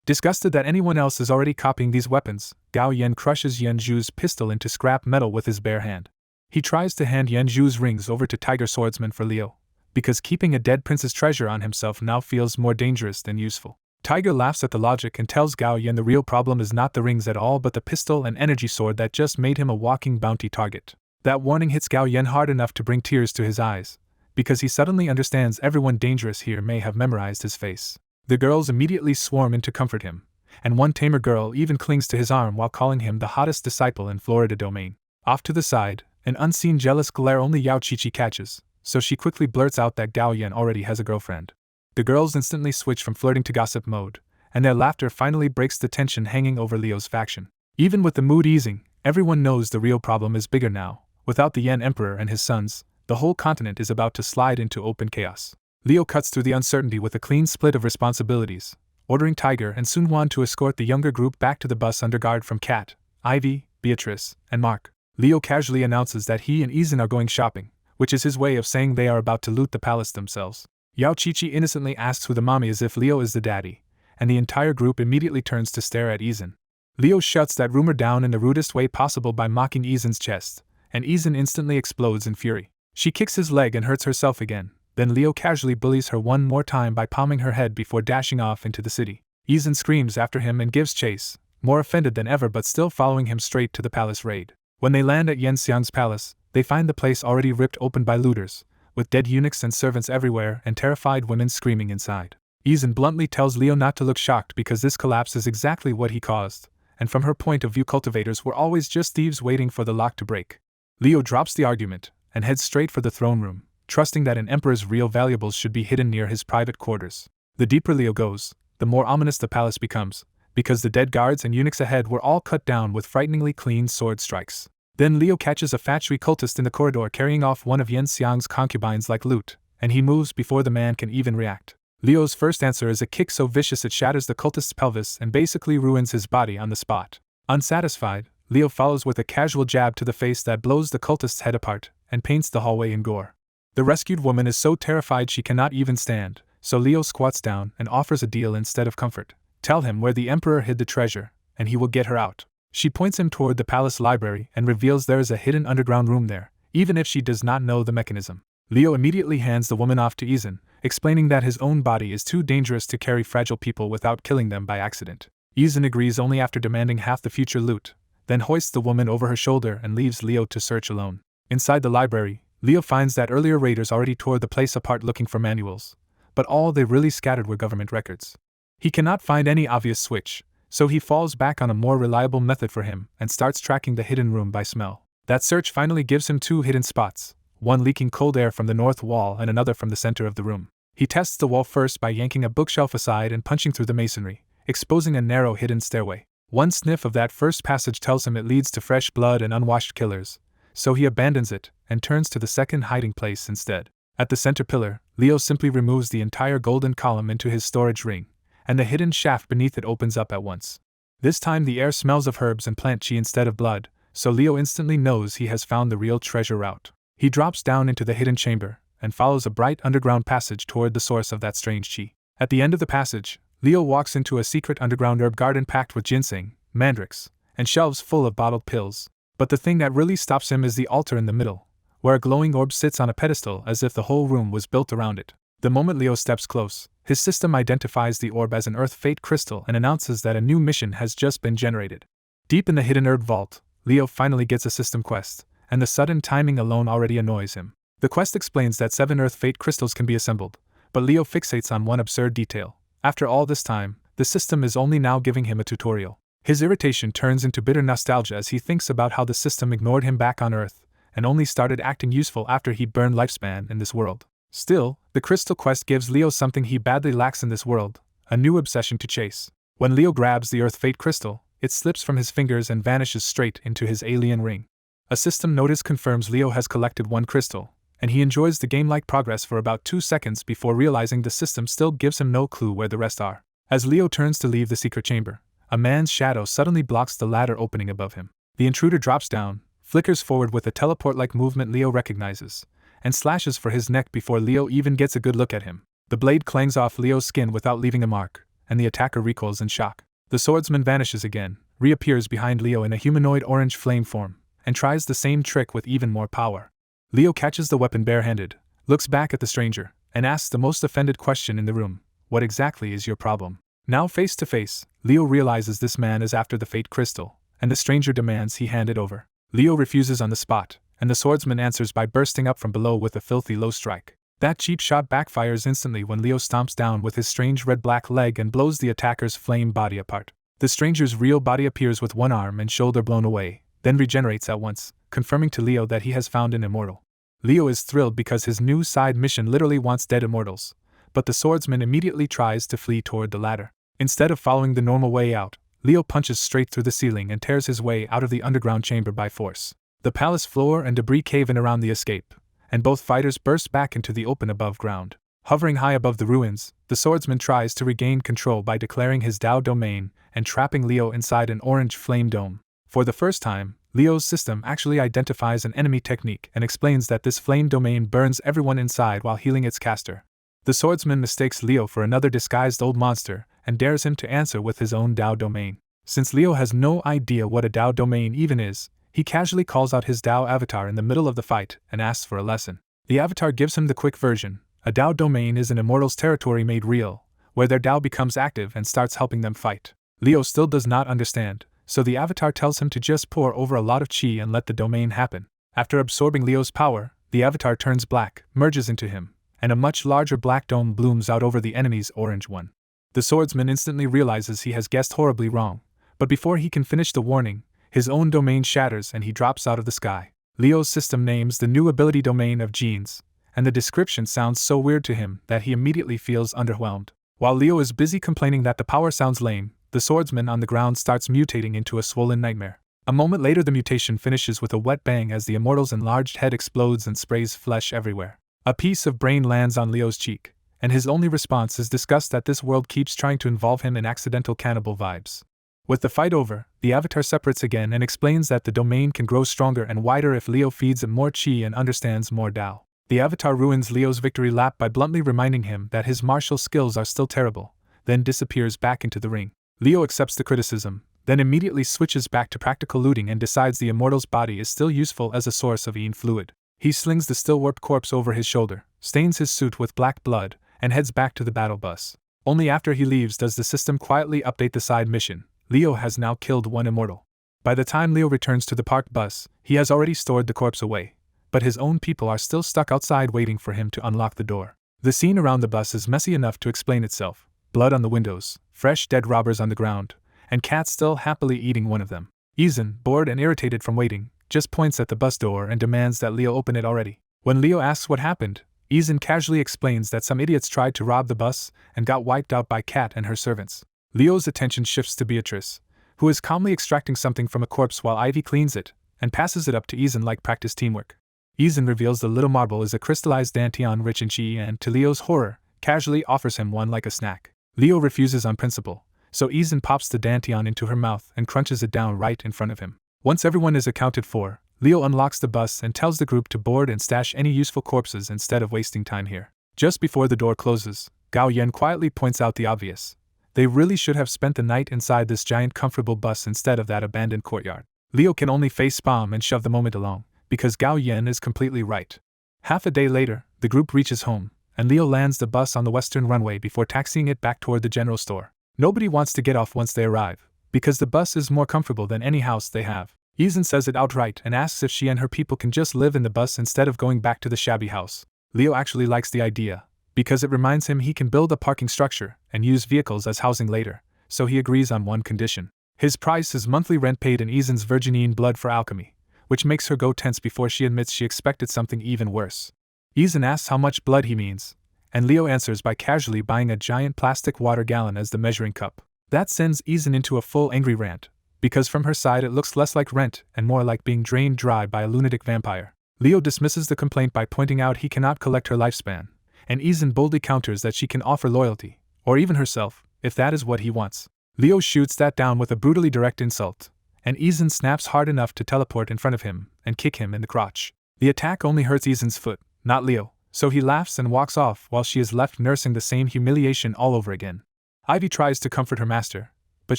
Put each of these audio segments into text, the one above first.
Disgusted that anyone else is already copying these weapons, Gao Yan crushes Yanzhu's pistol into scrap metal with his bare hand. He tries to hand Yanzhu's rings over to Tiger Swordsman for Liu, because keeping a dead prince's treasure on himself now feels more dangerous than useful. Tiger laughs at the logic and tells Gao Yan the real problem is not the rings at all but the pistol and energy sword that just made him a walking bounty target. That warning hits Gao Yan hard enough to bring tears to his eyes, because he suddenly understands everyone dangerous here may have memorized his face. The girls immediately swarm in to comfort him, and one tamer girl even clings to his arm while calling him the hottest disciple in Florida Domain. Off to the side, an unseen jealous glare only Yao Qiqi catches, so she quickly blurts out that Gao Yan already has a girlfriend. The girls instantly switch from flirting to gossip mode, and their laughter finally breaks the tension hanging over Leo's faction. Even with the mood easing, everyone knows the real problem is bigger now. Without the Yan Emperor and his sons, the whole continent is about to slide into open chaos. Liu cuts through the uncertainty with a clean split of responsibilities, ordering Tiger and Sunwan to escort the younger group back to the bus under guard from Kat, Ivy, Beatrice, and Mark. Liu casually announces that he and Izan are going shopping, which is his way of saying they are about to loot the palace themselves. Yao Qiqi innocently asks who the mommy is if Liu is the daddy, and the entire group immediately turns to stare at Izan. Liu shuts that rumor down in the rudest way possible by mocking Izan's chest, and Izan instantly explodes in fury. She kicks his leg and hurts herself again. Then Liu casually bullies her one more time by palming her head before dashing off into the city. Izan screams after him and gives chase, more offended than ever but still following him straight to the palace raid. When they land at Yanxiang's palace, they find the place already ripped open by looters, with dead eunuchs and servants everywhere and terrified women screaming inside. Izan bluntly tells Liu not to look shocked because this collapse is exactly what he caused, and from her point of view cultivators were always just thieves waiting for the lock to break. Liu drops the argument and heads straight for the throne room, trusting that an emperor's real valuables should be hidden near his private quarters. The deeper Liu goes, the more ominous the palace becomes, because the dead guards and eunuchs ahead were all cut down with frighteningly clean sword strikes. Then Liu catches a fat Shui cultist in the corridor carrying off one of Yanxiang's concubines like loot, and he moves before the man can even react. Liu's first answer is a kick so vicious it shatters the cultist's pelvis and basically ruins his body on the spot. Unsatisfied, Liu follows with a casual jab to the face that blows the cultist's head apart and paints the hallway in gore. The rescued woman is so terrified she cannot even stand, so Liu squats down and offers a deal instead of comfort. Tell him where the emperor hid the treasure, and he will get her out. She points him toward the palace library and reveals there is a hidden underground room there, even if she does not know the mechanism. Liu immediately hands the woman off to Izan, explaining that his own body is too dangerous to carry fragile people without killing them by accident. Izan agrees only after demanding half the future loot, then hoists the woman over her shoulder and leaves Liu to search alone. Inside the library, Liu finds that earlier raiders already tore the place apart looking for manuals, but all they really scattered were government records. He cannot find any obvious switch, so he falls back on a more reliable method for him and starts tracking the hidden room by smell. That search finally gives him two hidden spots, one leaking cold air from the north wall and another from the center of the room. He tests the wall first by yanking a bookshelf aside and punching through the masonry, exposing a narrow hidden stairway. One sniff of that first passage tells him it leads to fresh blood and unwashed killers, so he abandons it and turns to the second hiding place instead. At the center pillar, Liu simply removes the entire golden column into his storage ring, and the hidden shaft beneath it opens up at once. This time the air smells of herbs and plant chi instead of blood, so Liu instantly knows he has found the real treasure route. He drops down into the hidden chamber and follows a bright underground passage toward the source of that strange chi. At the end of the passage, Liu walks into a secret underground herb garden packed with ginseng, mandrakes, and shelves full of bottled pills. But the thing that really stops him is the altar in the middle, where a glowing orb sits on a pedestal as if the whole room was built around it. The moment Liu steps close, his system identifies the orb as an Earth Fate crystal and announces that a new mission has just been generated. Deep in the hidden herb vault, Liu finally gets a system quest, and the sudden timing alone already annoys him. The quest explains that 7 Earth Fate crystals can be assembled, but Liu fixates on one absurd detail. After all this time, the system is only now giving him a tutorial. His irritation turns into bitter nostalgia as he thinks about how the system ignored him back on Earth, and only started acting useful after he burned lifespan in this world. Still, the crystal quest gives Liu something he badly lacks in this world, a new obsession to chase. When Liu grabs the Earth Fate crystal, it slips from his fingers and vanishes straight into his alien ring. A system notice confirms Liu has collected one crystal, and he enjoys the game-like progress for about 2 seconds before realizing the system still gives him no clue where the rest are. As Liu turns to leave the secret chamber, a man's shadow suddenly blocks the ladder opening above him. The intruder drops down, flickers forward with a teleport-like movement Liu recognizes, and slashes for his neck before Liu even gets a good look at him. The blade clangs off Liu's skin without leaving a mark, and the attacker recoils in shock. The swordsman vanishes again, reappears behind Leo in a humanoid orange flame form, and tries the same trick with even more power. Leo catches the weapon barehanded, looks back at the stranger, and asks the most offended question in the room: what exactly is your problem? Now face to face, Leo realizes this man is after the Fate Crystal, and the stranger demands he hand it over. Leo refuses on the spot, and the swordsman answers by bursting up from below with a filthy low strike. That cheap shot backfires instantly when Leo stomps down with his strange red-black leg and blows the attacker's flame body apart. The stranger's real body appears with one arm and shoulder blown away, then regenerates at once, confirming to Leo that he has found an immortal. Leo is thrilled because his new side mission literally wants dead immortals, but the swordsman immediately tries to flee toward the ladder. Instead of following the normal way out, Leo punches straight through the ceiling and tears his way out of the underground chamber by force. The palace floor and debris cave in around the escape, and both fighters burst back into the open above ground. Hovering high above the ruins, the swordsman tries to regain control by declaring his Dao domain and trapping Leo inside an orange flame dome. For the first time, Leo's system actually identifies an enemy technique and explains that this flame domain burns everyone inside while healing its caster. The swordsman mistakes Leo for another disguised old monster and dares him to answer with his own Dao domain. Since Leo has no idea what a Dao domain even is, he casually calls out his Dao avatar in the middle of the fight and asks for a lesson. The avatar gives him the quick version. A Dao domain is an immortal's territory made real, where their Dao becomes active and starts helping them fight. Leo still does not understand, so the avatar tells him to just pour over a lot of chi and let the domain happen. After absorbing Leo's power, the avatar turns black, merges into him, and a much larger black dome blooms out over the enemy's orange one. The swordsman instantly realizes he has guessed horribly wrong, but before he can finish the warning, his own domain shatters and he drops out of the sky. Leo's system names the new ability domain of genes, and the description sounds so weird to him that he immediately feels underwhelmed. While Leo is busy complaining that the power sounds lame, the swordsman on the ground starts mutating into a swollen nightmare. A moment later the mutation finishes with a wet bang as the immortal's enlarged head explodes and sprays flesh everywhere. A piece of brain lands on Leo's cheek, and his only response is disgust that this world keeps trying to involve him in accidental cannibal vibes. With the fight over, the avatar separates again and explains that the domain can grow stronger and wider if Leo feeds it more chi and understands more Dao. The avatar ruins Leo's victory lap by bluntly reminding him that his martial skills are still terrible, then disappears back into the ring. Leo accepts the criticism, then immediately switches back to practical looting and decides the immortal's body is still useful as a source of Yin fluid. He slings the still-warped corpse over his shoulder, stains his suit with black blood, and heads back to the battle bus. Only after he leaves does the system quietly update the side mission. Leo has now killed one immortal. By the time Leo returns to the parked bus, he has already stored the corpse away, but his own people are still stuck outside waiting for him to unlock the door. The scene around the bus is messy enough to explain itself. Blood on the windows, fresh dead robbers on the ground, and cats still happily eating one of them. Izan, bored and irritated from waiting, just points at the bus door and demands that Leo open it already. When Leo asks what happened, Izan casually explains that some idiots tried to rob the bus and got wiped out by Kat and her servants. Leo's attention shifts to Beatrice, who is calmly extracting something from a corpse while Ivy cleans it, and passes it up to Izan like practice teamwork. Izan reveals the little marble is a crystallized dantian rich in chi and, to Leo's horror, casually offers him one like a snack. Leo refuses on principle, so Izan pops the dantian into her mouth and crunches it down right in front of him. Once everyone is accounted for, Leo unlocks the bus and tells the group to board and stash any useful corpses instead of wasting time here. Just before the door closes, Gao Yan quietly points out the obvious. They really should have spent the night inside this giant comfortable bus instead of that abandoned courtyard. Leo can only facepalm and shove the moment along, because Gao Yan is completely right. Half a day later, the group reaches home, and Leo lands the bus on the western runway before taxiing it back toward the general store. Nobody wants to get off once they arrive, because the bus is more comfortable than any house they have. Izan says it outright and asks if she and her people can just live in the bus instead of going back to the shabby house. Leo actually likes the idea, because it reminds him he can build a parking structure and use vehicles as housing later, so he agrees on one condition. His price is monthly rent paid in Izan's virginine blood for alchemy, which makes her go tense before she admits she expected something even worse. Izan asks how much blood he means, and Leo answers by casually buying a giant plastic water gallon as the measuring cup. That sends Izan into a full angry rant, because from her side it looks less like rent and more like being drained dry by a lunatic vampire. Leo dismisses the complaint by pointing out he cannot collect her lifespan, and Izan boldly counters that she can offer loyalty, or even herself, if that is what he wants. Leo shoots that down with a brutally direct insult, and Izan snaps hard enough to teleport in front of him and kick him in the crotch. The attack only hurts Izan's foot, not Leo, so he laughs and walks off while she is left nursing the same humiliation all over again. Ivy tries to comfort her master, but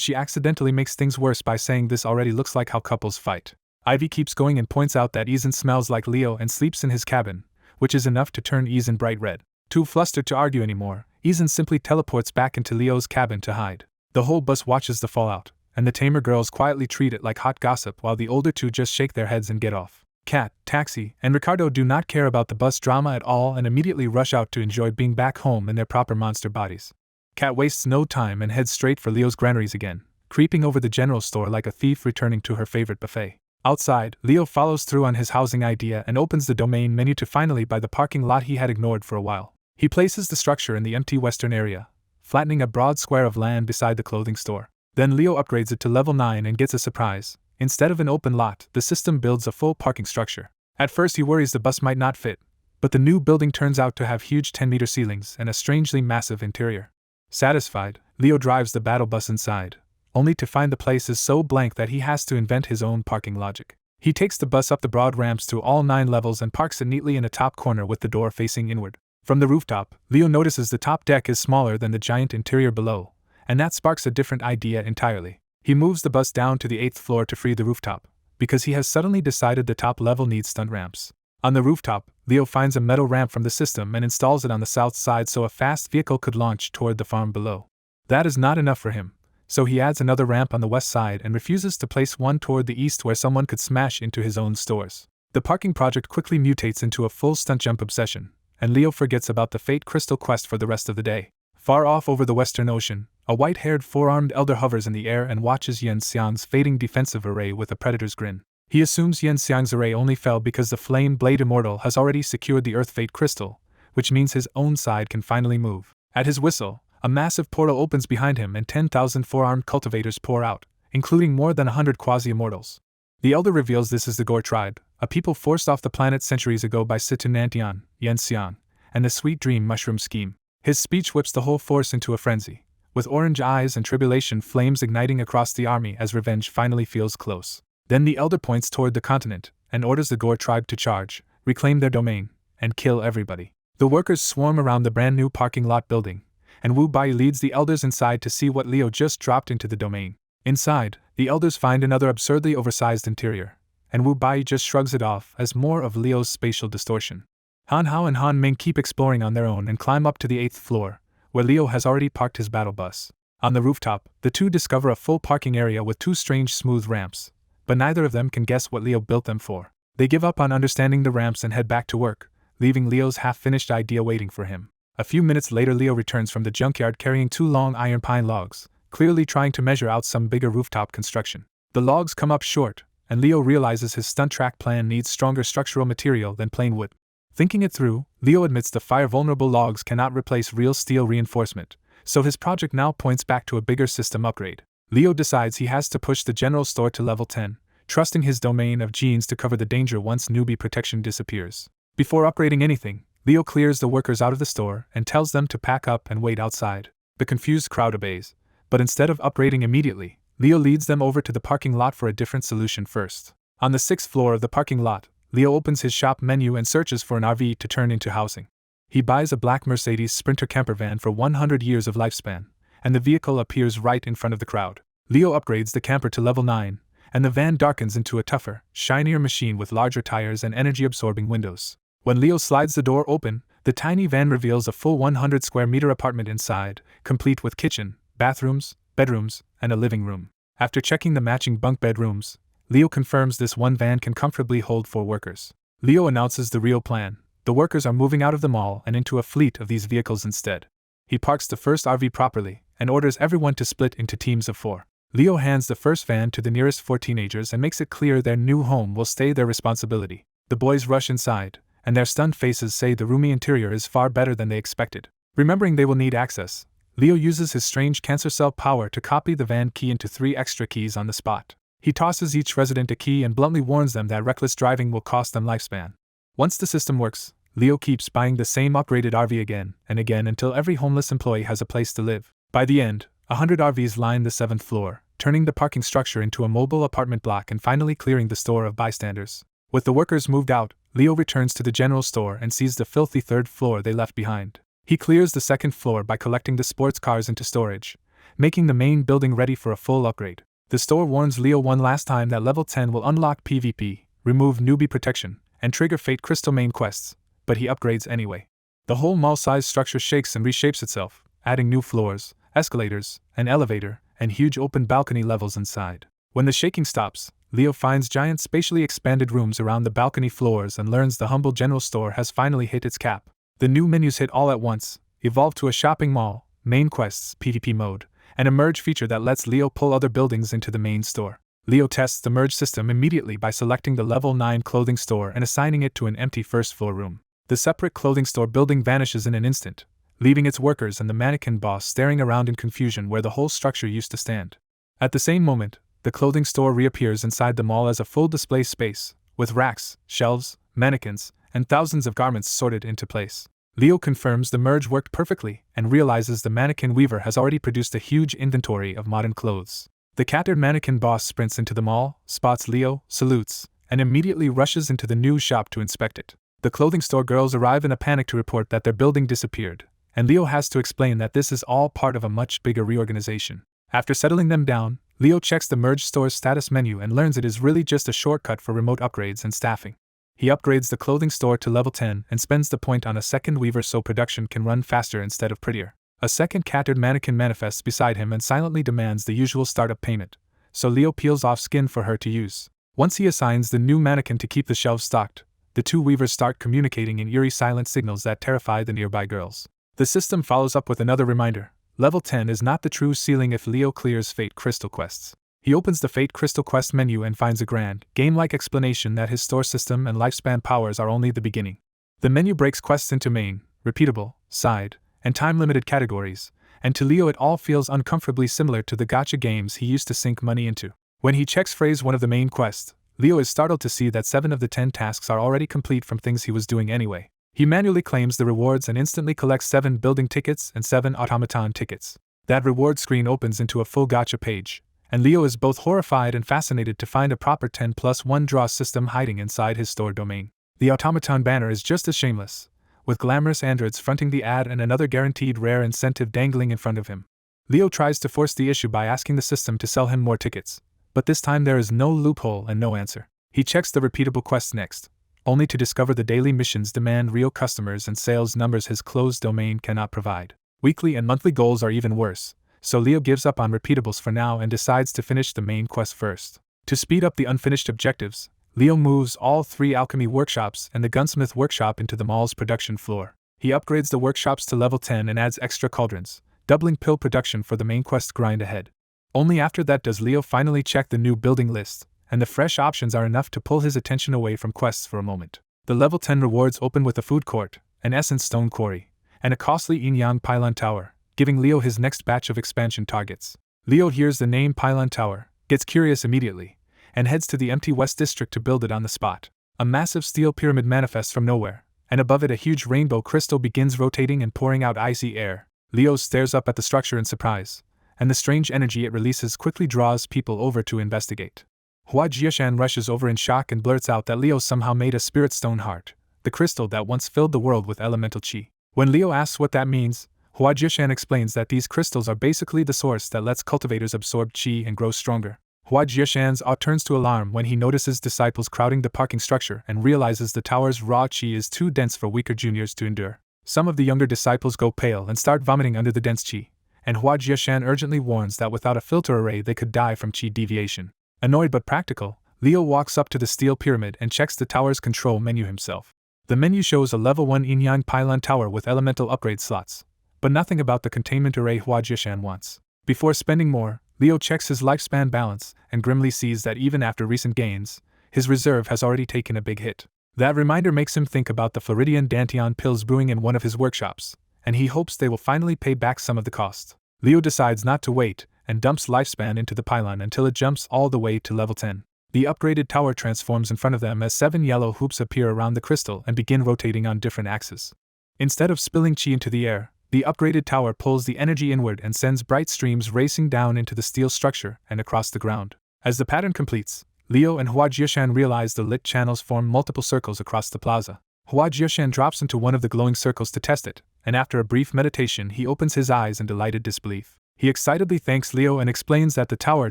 she accidentally makes things worse by saying this already looks like how couples fight. Ivy keeps going and points out that Eason smells like Leo and sleeps in his cabin, which is enough to turn Eason bright red. Too flustered to argue anymore, Eason simply teleports back into Leo's cabin to hide. The whole bus watches the fallout, and the tamer girls quietly treat it like hot gossip while the older two just shake their heads and get off. Kat, Taxi, and Ricardo do not care about the bus drama at all and immediately rush out to enjoy being back home in their proper monster bodies. Kat wastes no time and heads straight for Leo's granaries again, creeping over the general store like a thief returning to her favorite buffet. Outside, Leo follows through on his housing idea and opens the domain menu to finally buy the parking lot he had ignored for a while. He places the structure in the empty western area, flattening a broad square of land beside the clothing store. Then Leo upgrades it to level 9 and gets a surprise. Instead of an open lot, the system builds a full parking structure. At first he worries the bus might not fit, but the new building turns out to have huge 10-meter ceilings and a strangely massive interior. Satisfied, Leo drives the battle bus inside, only to find the place is so blank that he has to invent his own parking logic. He takes the bus up the broad ramps through all 9 levels and parks it neatly in a top corner with the door facing inward. From the rooftop, Leo notices the top deck is smaller than the giant interior below, and that sparks a different idea entirely. He moves the bus down to the 8th floor to free the rooftop, because he has suddenly decided the top level needs stunt ramps. On the rooftop, Leo finds a metal ramp from the system and installs it on the south side so a fast vehicle could launch toward the farm below. That is not enough for him, so he adds another ramp on the west side and refuses to place one toward the east where someone could smash into his own stores. The parking project quickly mutates into a full stunt jump obsession, and Leo forgets about the Fate Crystal quest for the rest of the day. Far off over the western ocean, a white-haired four-armed elder hovers in the air and watches Yen Xiang's fading defensive array with a predator's grin. He assumes Yen Xiang's array only fell because the Flame Blade Immortal has already secured the Earth Fate Crystal, which means his own side can finally move. At his whistle, a massive portal opens behind him and 10,000 four-armed cultivators pour out, including more than 100 quasi-immortals. The elder reveals this is the Gore tribe, a people forced off the planet centuries ago by Situ-Nantian, Yen Xiang, and the Sweet Dream Mushroom Scheme. His speech whips the whole force into a frenzy, with orange eyes and tribulation flames igniting across the army as revenge finally feels close. Then the elder points toward the continent and orders the Gore tribe to charge, reclaim their domain, and kill everybody. The workers swarm around the brand new parking lot building, and Wu Bai leads the elders inside to see what Leo just dropped into the domain. Inside, the elders find another absurdly oversized interior, and Wu Bai just shrugs it off as more of Leo's spatial distortion. Han Hao and Han Ming keep exploring on their own and climb up to the 8th floor, where Leo has already parked his battle bus. On the rooftop, the two discover a full parking area with 2 strange smooth ramps, but neither of them can guess what Leo built them for. They give up on understanding the ramps and head back to work, leaving Leo's half-finished idea waiting for him. A few minutes later Leo returns from the junkyard carrying 2 long iron pine logs, clearly trying to measure out some bigger rooftop construction. The logs come up short, and Leo realizes his stunt track plan needs stronger structural material than plain wood. Thinking it through, Leo admits the fire-vulnerable logs cannot replace real steel reinforcement, so his project now points back to a bigger system upgrade. Leo decides he has to push the general store to level 10, trusting his domain of genes to cover the danger once newbie protection disappears. Before upgrading anything, Leo clears the workers out of the store and tells them to pack up and wait outside. The confused crowd obeys, but instead of upgrading immediately, Leo leads them over to the parking lot for a different solution first. On the 6th floor of the parking lot, Leo opens his shop menu and searches for an RV to turn into housing. He buys a black Mercedes Sprinter camper van for 100 years of lifespan, and the vehicle appears right in front of the crowd. Leo upgrades the camper to level 9, and the van darkens into a tougher, shinier machine with larger tires and energy-absorbing windows. When Leo slides the door open, the tiny van reveals a full 100 square meter apartment inside, complete with kitchen, bathrooms, bedrooms, and a living room. After checking the matching bunk bedrooms, Leo confirms this one van can comfortably hold 4 workers. Leo announces the real plan. The workers are moving out of the mall and into a fleet of these vehicles instead. He parks the first RV properly and orders everyone to split into teams of 4. Leo hands the first van to the nearest 4 teenagers and makes it clear their new home will stay their responsibility. The boys rush inside, and their stunned faces say the roomy interior is far better than they expected. Remembering they will need access, Leo uses his strange cancer cell power to copy the van key into 3 extra keys on the spot. He tosses each resident a key and bluntly warns them that reckless driving will cost them lifespan. Once the system works, Leo keeps buying the same upgraded RV again and again until every homeless employee has a place to live. By the end, 100 RVs line the 7th floor, turning the parking structure into a mobile apartment block and finally clearing the store of bystanders. With the workers moved out, Leo returns to the general store and sees the filthy 3rd floor they left behind. He clears the 2nd floor by collecting the sports cars into storage, making the main building ready for a full upgrade. The store warns Leo one last time that level 10 will unlock PvP, remove newbie protection, and trigger Fate Crystal main quests, but he upgrades anyway. The whole mall-sized structure shakes and reshapes itself, adding new floors, escalators, an elevator, and huge open balcony levels inside. When the shaking stops, Leo finds giant spatially expanded rooms around the balcony floors and learns the humble general store has finally hit its cap. The new menus hit all at once, evolve to a shopping mall, main quests, PvP mode, and a merge feature that lets Leo pull other buildings into the main store. Leo tests the merge system immediately by selecting the level 9 clothing store and assigning it to an empty first floor room. The separate clothing store building vanishes in an instant, leaving its workers and the mannequin boss staring around in confusion where the whole structure used to stand. At the same moment, the clothing store reappears inside the mall as a full display space, with racks, shelves, mannequins, and thousands of garments sorted into place. Leo confirms the merge worked perfectly and realizes the mannequin weaver has already produced a huge inventory of modern clothes. The captured mannequin boss sprints into the mall, spots Leo, salutes, and immediately rushes into the new shop to inspect it. The clothing store girls arrive in a panic to report that their building disappeared, and Leo has to explain that this is all part of a much bigger reorganization. After settling them down, Leo checks the merged store's status menu and learns it is really just a shortcut for remote upgrades and staffing. He upgrades the clothing store to level 10 and spends the point on a second weaver so production can run faster instead of prettier. A second captured mannequin manifests beside him and silently demands the usual startup payment, so Leo peels off skin for her to use. Once he assigns the new mannequin to keep the shelves stocked, the two weavers start communicating in eerie silent signals that terrify the nearby girls. The system follows up with another reminder. Level 10 is not the true ceiling if Leo clears Fate Crystal quests. He opens the Fate Crystal quest menu and finds a grand, game-like explanation that his store system and lifespan powers are only the beginning. The menu breaks quests into main, repeatable, side, and time-limited categories, and to Leo it all feels uncomfortably similar to the gacha games he used to sink money into. When he checks phrase one of the main quests, Leo is startled to see that 7 of the 10 tasks are already complete from things he was doing anyway. He manually claims the rewards and instantly collects 7 building tickets and 7 automaton tickets. That reward screen opens into a full gacha page, and Leo is both horrified and fascinated to find a proper 10+1 draw system hiding inside his store domain. The automaton banner is just as shameless, with glamorous androids fronting the ad and another guaranteed rare incentive dangling in front of him. Leo tries to force the issue by asking the system to sell him more tickets, but this time there is no loophole and no answer. He checks the repeatable quests next, only to discover the daily missions demand real customers and sales numbers his closed domain cannot provide. Weekly and monthly goals are even worse, so Leo gives up on repeatables for now and decides to finish the main quest first. To speed up the unfinished objectives, Leo moves all 3 alchemy workshops and the gunsmith workshop into the mall's production floor. He upgrades the workshops to level 10 and adds extra cauldrons, doubling pill production for the main quest grind ahead. Only after that does Leo finally check the new building list, and the fresh options are enough to pull his attention away from quests for a moment. The level 10 rewards open with a food court, an essence stone quarry, and a costly yin-yang pylon tower, giving Leo his next batch of expansion targets. Leo hears the name Pylon Tower, gets curious immediately, and heads to the empty West District to build it on the spot. A massive steel pyramid manifests from nowhere, and above it a huge rainbow crystal begins rotating and pouring out icy air. Leo stares up at the structure in surprise, and the strange energy it releases quickly draws people over to investigate. Hua Jiashan rushes over in shock and blurts out that Leo somehow made a spirit stone heart, the crystal that once filled the world with elemental chi. When Leo asks what that means, Hua Jiashan explains that these crystals are basically the source that lets cultivators absorb chi and grow stronger. Hua Jiashan's awe turns to alarm when he notices disciples crowding the parking structure and realizes the tower's raw chi is too dense for weaker juniors to endure. Some of the younger disciples go pale and start vomiting under the dense chi, and Hua Jiashan urgently warns that without a filter array they could die from chi deviation. Annoyed but practical, Leo walks up to the steel pyramid and checks the tower's control menu himself. The menu shows a level 1 yin-yang pylon tower with elemental upgrade slots, but nothing about the containment array Hua Jiashan wants. Before spending more, Leo checks his lifespan balance and grimly sees that even after recent gains, his reserve has already taken a big hit. That reminder makes him think about the Floridian Dantian pills brewing in one of his workshops, and he hopes they will finally pay back some of the cost. Leo decides not to wait and dumps lifespan into the pylon until it jumps all the way to level 10. The upgraded tower transforms in front of them as 7 yellow hoops appear around the crystal and begin rotating on different axes. Instead of spilling chi into the air, the upgraded tower pulls the energy inward and sends bright streams racing down into the steel structure and across the ground. As the pattern completes, Leo and Hua Jiashan realize the lit channels form multiple circles across the plaza. Hua Jiashan drops into one of the glowing circles to test it, and after a brief meditation he opens his eyes in delighted disbelief. He excitedly thanks Leo and explains that the tower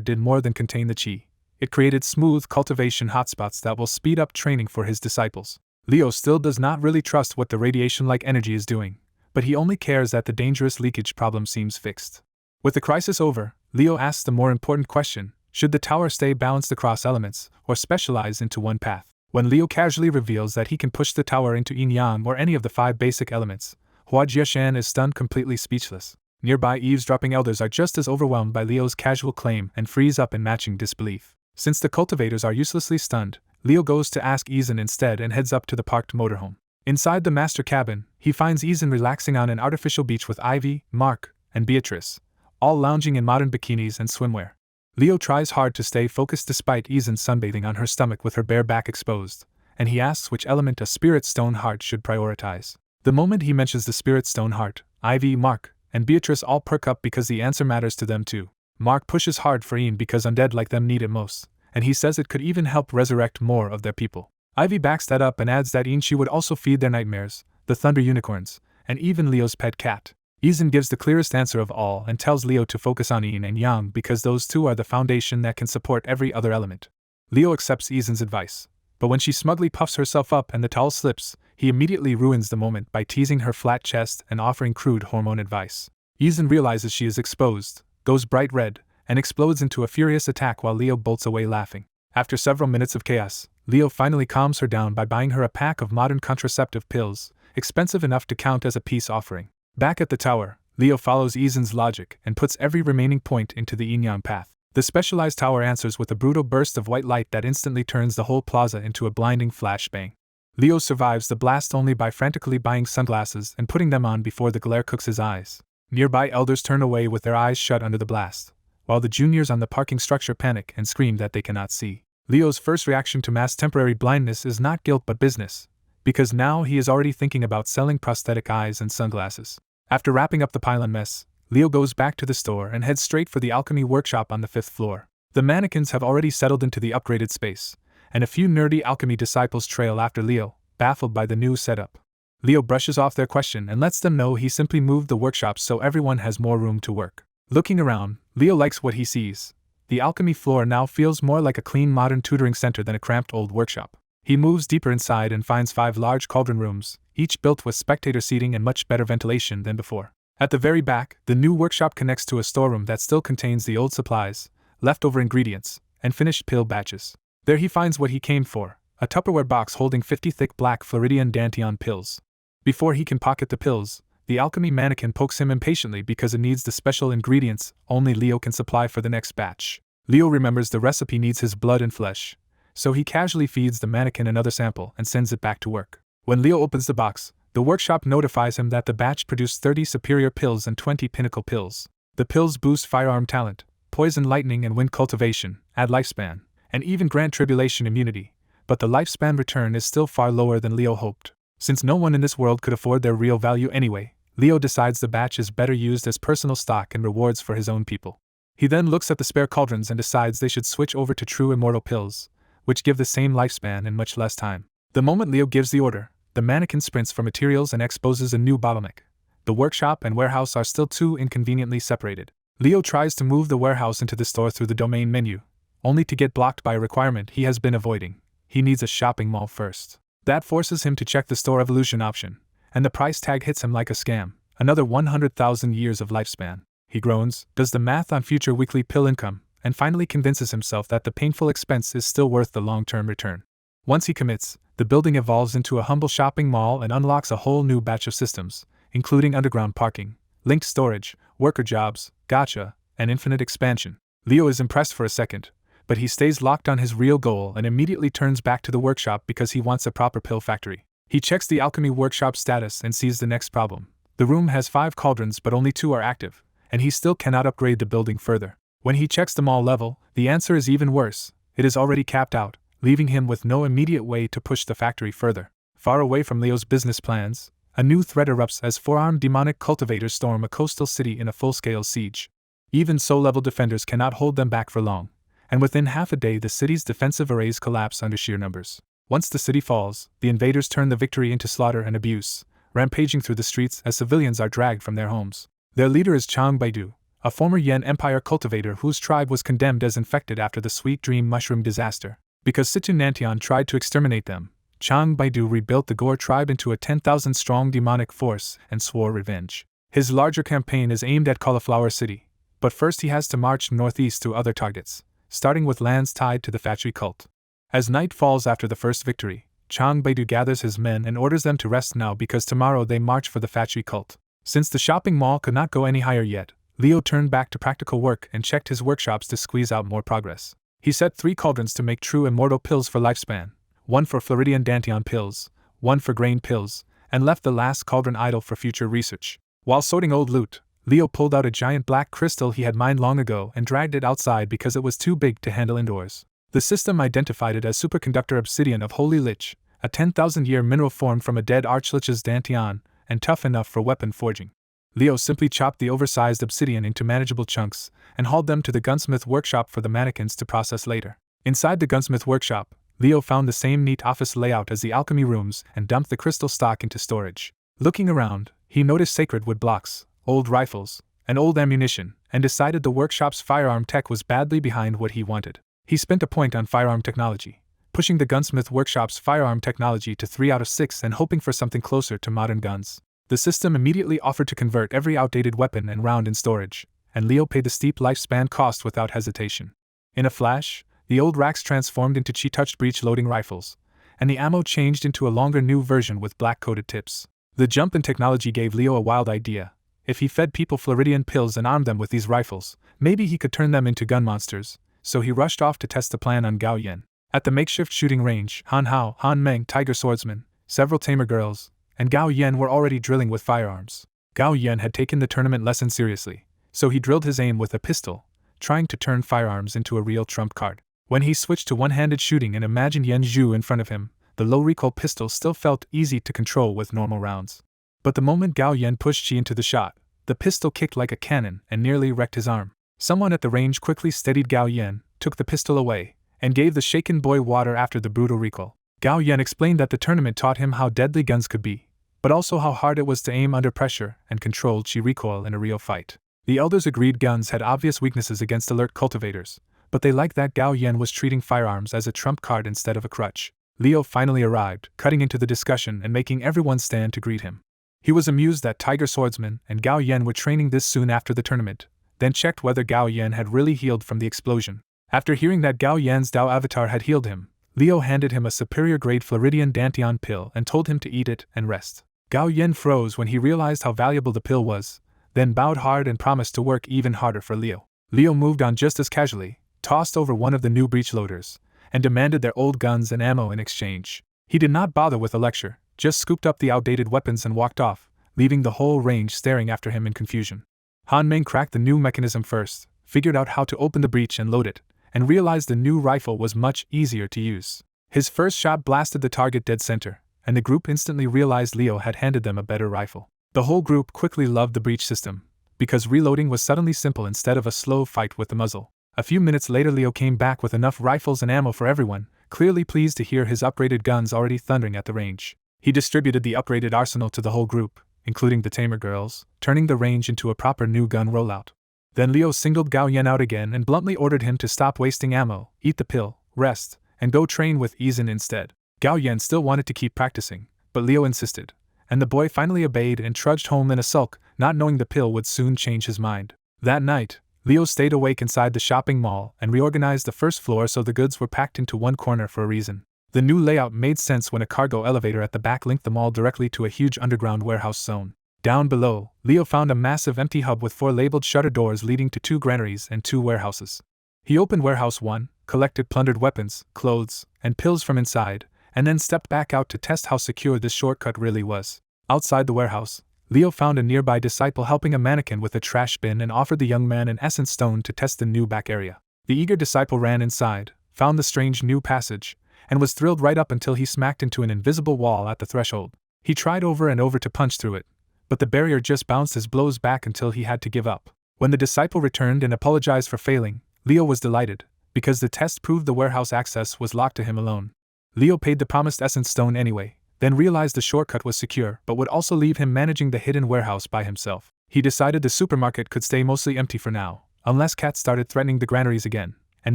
did more than contain the chi. It created smooth cultivation hotspots that will speed up training for his disciples. Leo still does not really trust what the radiation-like energy is doing, but he only cares that the dangerous leakage problem seems fixed. With the crisis over, Leo asks the more important question: should the tower stay balanced across elements, or specialize into one path? When Leo casually reveals that he can push the tower into yin-yang or any of the 5 basic elements, Hua Jiashan is stunned, completely speechless. Nearby eavesdropping elders are just as overwhelmed by Leo's casual claim and freeze up in matching disbelief. Since the cultivators are uselessly stunned, Leo goes to ask Izan instead and heads up to the parked motorhome. Inside the master cabin, he finds Izan relaxing on an artificial beach with Ivy, Mark, and Beatrice, all lounging in modern bikinis and swimwear. Leo tries hard to stay focused despite Izan sunbathing on her stomach with her bare back exposed, and he asks which element a spirit stone heart should prioritize. The moment he mentions the spirit stone heart, Ivy, Mark, and Beatrice all perk up because the answer matters to them too. Mark pushes hard for Ian because undead like them need it most, and he says it could even help resurrect more of their people. Ivy backs that up and adds that Ian she would also feed their nightmares, the thunder unicorns, and even Leo's pet cat. Izan gives the clearest answer of all and tells Leo to focus on Yin and Yang because those two are the foundation that can support every other element. Leo accepts Izan's advice, but when she smugly puffs herself up and the towel slips, he immediately ruins the moment by teasing her flat chest and offering crude hormone advice. Izan realizes she is exposed, goes bright red, and explodes into a furious attack while Leo bolts away laughing. After several minutes of chaos, Leo finally calms her down by buying her a pack of modern contraceptive pills, expensive enough to count as a peace offering. Back at the tower, Leo follows Izan's logic and puts every remaining point into the yin-yang path. The specialized tower answers with a brutal burst of white light that instantly turns the whole plaza into a blinding flashbang. Leo survives the blast only by frantically buying sunglasses and putting them on before the glare cooks his eyes. Nearby elders turn away with their eyes shut under the blast, while the juniors on the parking structure panic and scream that they cannot see. Leo's first reaction to mass temporary blindness is not guilt but business, because now he is already thinking about selling prosthetic eyes and sunglasses. After wrapping up the pylon mess, Leo goes back to the store and heads straight for the alchemy workshop on the 5th floor. The mannequins have already settled into the upgraded space, and a few nerdy alchemy disciples trail after Leo, baffled by the new setup. Leo brushes off their question and lets them know he simply moved the workshop so everyone has more room to work. Looking around, Leo likes what he sees. The alchemy floor now feels more like a clean modern tutoring center than a cramped old workshop. He moves deeper inside and finds 5 large cauldron rooms, each built with spectator seating and much better ventilation than before. At the very back, the new workshop connects to a storeroom that still contains the old supplies, leftover ingredients, and finished pill batches. There he finds what he came for, a Tupperware box holding 50 thick black Floridian Dantian pills. Before he can pocket the pills, the alchemy mannequin pokes him impatiently because it needs the special ingredients only Leo can supply for the next batch. Leo remembers the recipe needs his blood and flesh, so he casually feeds the mannequin another sample and sends it back to work. When Leo opens the box, the workshop notifies him that the batch produced 30 superior pills and 20 pinnacle pills. The pills boost firearm talent, poison lightning and wind cultivation, add lifespan, and even grant tribulation immunity, but the lifespan return is still far lower than Leo hoped. Since no one in this world could afford their real value anyway, Leo decides the batch is better used as personal stock and rewards for his own people. He then looks at the spare cauldrons and decides they should switch over to true immortal pills, which give the same lifespan in much less time. The moment Leo gives the order, the mannequin sprints for materials and exposes a new bottleneck. The workshop and warehouse are still too inconveniently separated. Leo tries to move the warehouse into the store through the domain menu, only to get blocked by a requirement he has been avoiding. He needs a shopping mall first. That forces him to check the store evolution option, and the price tag hits him like a scam. Another 100,000 years of lifespan. He groans, does the math on future weekly pill income, and finally convinces himself that the painful expense is still worth the long-term return. Once he commits, the building evolves into a humble shopping mall and unlocks a whole new batch of systems, including underground parking, linked storage, worker jobs, gacha, and infinite expansion. Leo is impressed for a second, but he stays locked on his real goal and immediately turns back to the workshop because he wants a proper pill factory. He checks the alchemy workshop status and sees the next problem. The room has 5 cauldrons but only 2 are active, and he still cannot upgrade the building further. When he checks the mall level, the answer is even worse. It is already capped out, leaving him with no immediate way to push the factory further. Far away from Leo's business plans, a new threat erupts as 4-armed demonic cultivators storm a coastal city in a full-scale siege. Even SO-level defenders cannot hold them back for long, and within half a day the city's defensive arrays collapse under sheer numbers. Once the city falls, the invaders turn the victory into slaughter and abuse, rampaging through the streets as civilians are dragged from their homes. Their leader is Chang Baidu, a former Yen Empire cultivator whose tribe was condemned as infected after the Sweet Dream mushroom disaster. Because Situ Nantian tried to exterminate them, Chang Baidu rebuilt the Gore tribe into a 10,000-strong demonic force and swore revenge. His larger campaign is aimed at Cauliflower City, but first he has to march northeast to other targets, starting with lands tied to the Factory cult. As night falls after the first victory, Chang Baidu gathers his men and orders them to rest now because tomorrow they march for the Factory cult. Since the shopping mall could not go any higher yet, Leo turned back to practical work and checked his workshops to squeeze out more progress. He set 3 cauldrons to make true immortal pills for lifespan, 1 for Floridian Dantian pills, 1 for grain pills, and left the last cauldron idle for future research. While sorting old loot, Leo pulled out a giant black crystal he had mined long ago and dragged it outside because it was too big to handle indoors. The system identified it as superconductor obsidian of Holy Lich, a 10,000-year mineral formed from a dead archlich's Dantian, and tough enough for weapon forging. Leo simply chopped the oversized obsidian into manageable chunks and hauled them to the gunsmith workshop for the mannequins to process later. Inside the gunsmith workshop, Leo found the same neat office layout as the alchemy rooms and dumped the crystal stock into storage. Looking around, he noticed sacred wood blocks, old rifles, and old ammunition, and decided the workshop's firearm tech was badly behind what he wanted. He spent a point on firearm technology, pushing the gunsmith workshop's firearm technology to 3 out of 6 and hoping for something closer to modern guns. The system immediately offered to convert every outdated weapon and round in storage, and Leo paid the steep lifespan cost without hesitation. In a flash, the old racks transformed into chi-touched breech-loading rifles, and the ammo changed into a longer new version with black-coated tips. The jump in technology gave Leo a wild idea. If he fed people Floridian pills and armed them with these rifles, maybe he could turn them into gun monsters, so he rushed off to test the plan on Gao Yan. At the makeshift shooting range, Han Hao, Han Meng, Tiger Swordsman, several tamer girls, and Gao Yan were already drilling with firearms. Gao Yan had taken the tournament lesson seriously, so he drilled his aim with a pistol, trying to turn firearms into a real trump card. When he switched to one-handed shooting and imagined Yan Zhu in front of him, the low-recoil pistol still felt easy to control with normal rounds. But the moment Gao Yan pushed Qi into the shot, the pistol kicked like a cannon and nearly wrecked his arm. Someone at the range quickly steadied Gao Yan, took the pistol away, and gave the shaken boy water after the brutal recoil. Gao Yan explained that the tournament taught him how deadly guns could be, but also how hard it was to aim under pressure and control Qi recoil in a real fight. The elders agreed guns had obvious weaknesses against alert cultivators, but they liked that Gao Yan was treating firearms as a trump card instead of a crutch. Leo finally arrived, cutting into the discussion and making everyone stand to greet him. He was amused that Tiger Swordsman and Gao Yan were training this soon after the tournament, then checked whether Gao Yan had really healed from the explosion. After hearing that Gao Yan's Dao avatar had healed him, Leo handed him a superior-grade Floridian Dantian pill and told him to eat it and rest. Gao Yan froze when he realized how valuable the pill was, then bowed hard and promised to work even harder for Leo. Leo moved on just as casually, tossed over one of the new breech loaders, and demanded their old guns and ammo in exchange. He did not bother with a lecture, just scooped up the outdated weapons and walked off, leaving the whole range staring after him in confusion. Han Meng cracked the new mechanism first, figured out how to open the breech and load it, and realized the new rifle was much easier to use. His first shot blasted the target dead center, and the group instantly realized Leo had handed them a better rifle. The whole group quickly loved the breech system, because reloading was suddenly simple instead of a slow fight with the muzzle. A few minutes later Leo came back with enough rifles and ammo for everyone, clearly pleased to hear his upgraded guns already thundering at the range. He distributed the upgraded arsenal to the whole group, including the tamer girls, turning the range into a proper new gun rollout. Then Leo singled Gao Yan out again and bluntly ordered him to stop wasting ammo, eat the pill, rest, and go train with Izan instead. Gao Yan still wanted to keep practicing, but Leo insisted, and the boy finally obeyed and trudged home in a sulk, not knowing the pill would soon change his mind. That night, Leo stayed awake inside the shopping mall and reorganized the first floor so the goods were packed into one corner for a reason. The new layout made sense when a cargo elevator at the back linked the mall directly to a huge underground warehouse zone. Down below, Leo found a massive empty hub with 4 labeled shutter doors leading to 2 granaries and 2 warehouses. He opened warehouse 1, collected plundered weapons, clothes, and pills from inside, and then stepped back out to test how secure this shortcut really was. Outside the warehouse, Leo found a nearby disciple helping a mannequin with a trash bin and offered the young man an essence stone to test the new back area. The eager disciple ran inside, found the strange new passage, and was thrilled right up until he smacked into an invisible wall at the threshold. He tried over and over to punch through it, but the barrier just bounced his blows back until he had to give up. When the disciple returned and apologized for failing, Leo was delighted, because the test proved the warehouse access was locked to him alone. Leo paid the promised essence stone anyway, then realized the shortcut was secure but would also leave him managing the hidden warehouse by himself. He decided the supermarket could stay mostly empty for now, unless cats started threatening the granaries again, and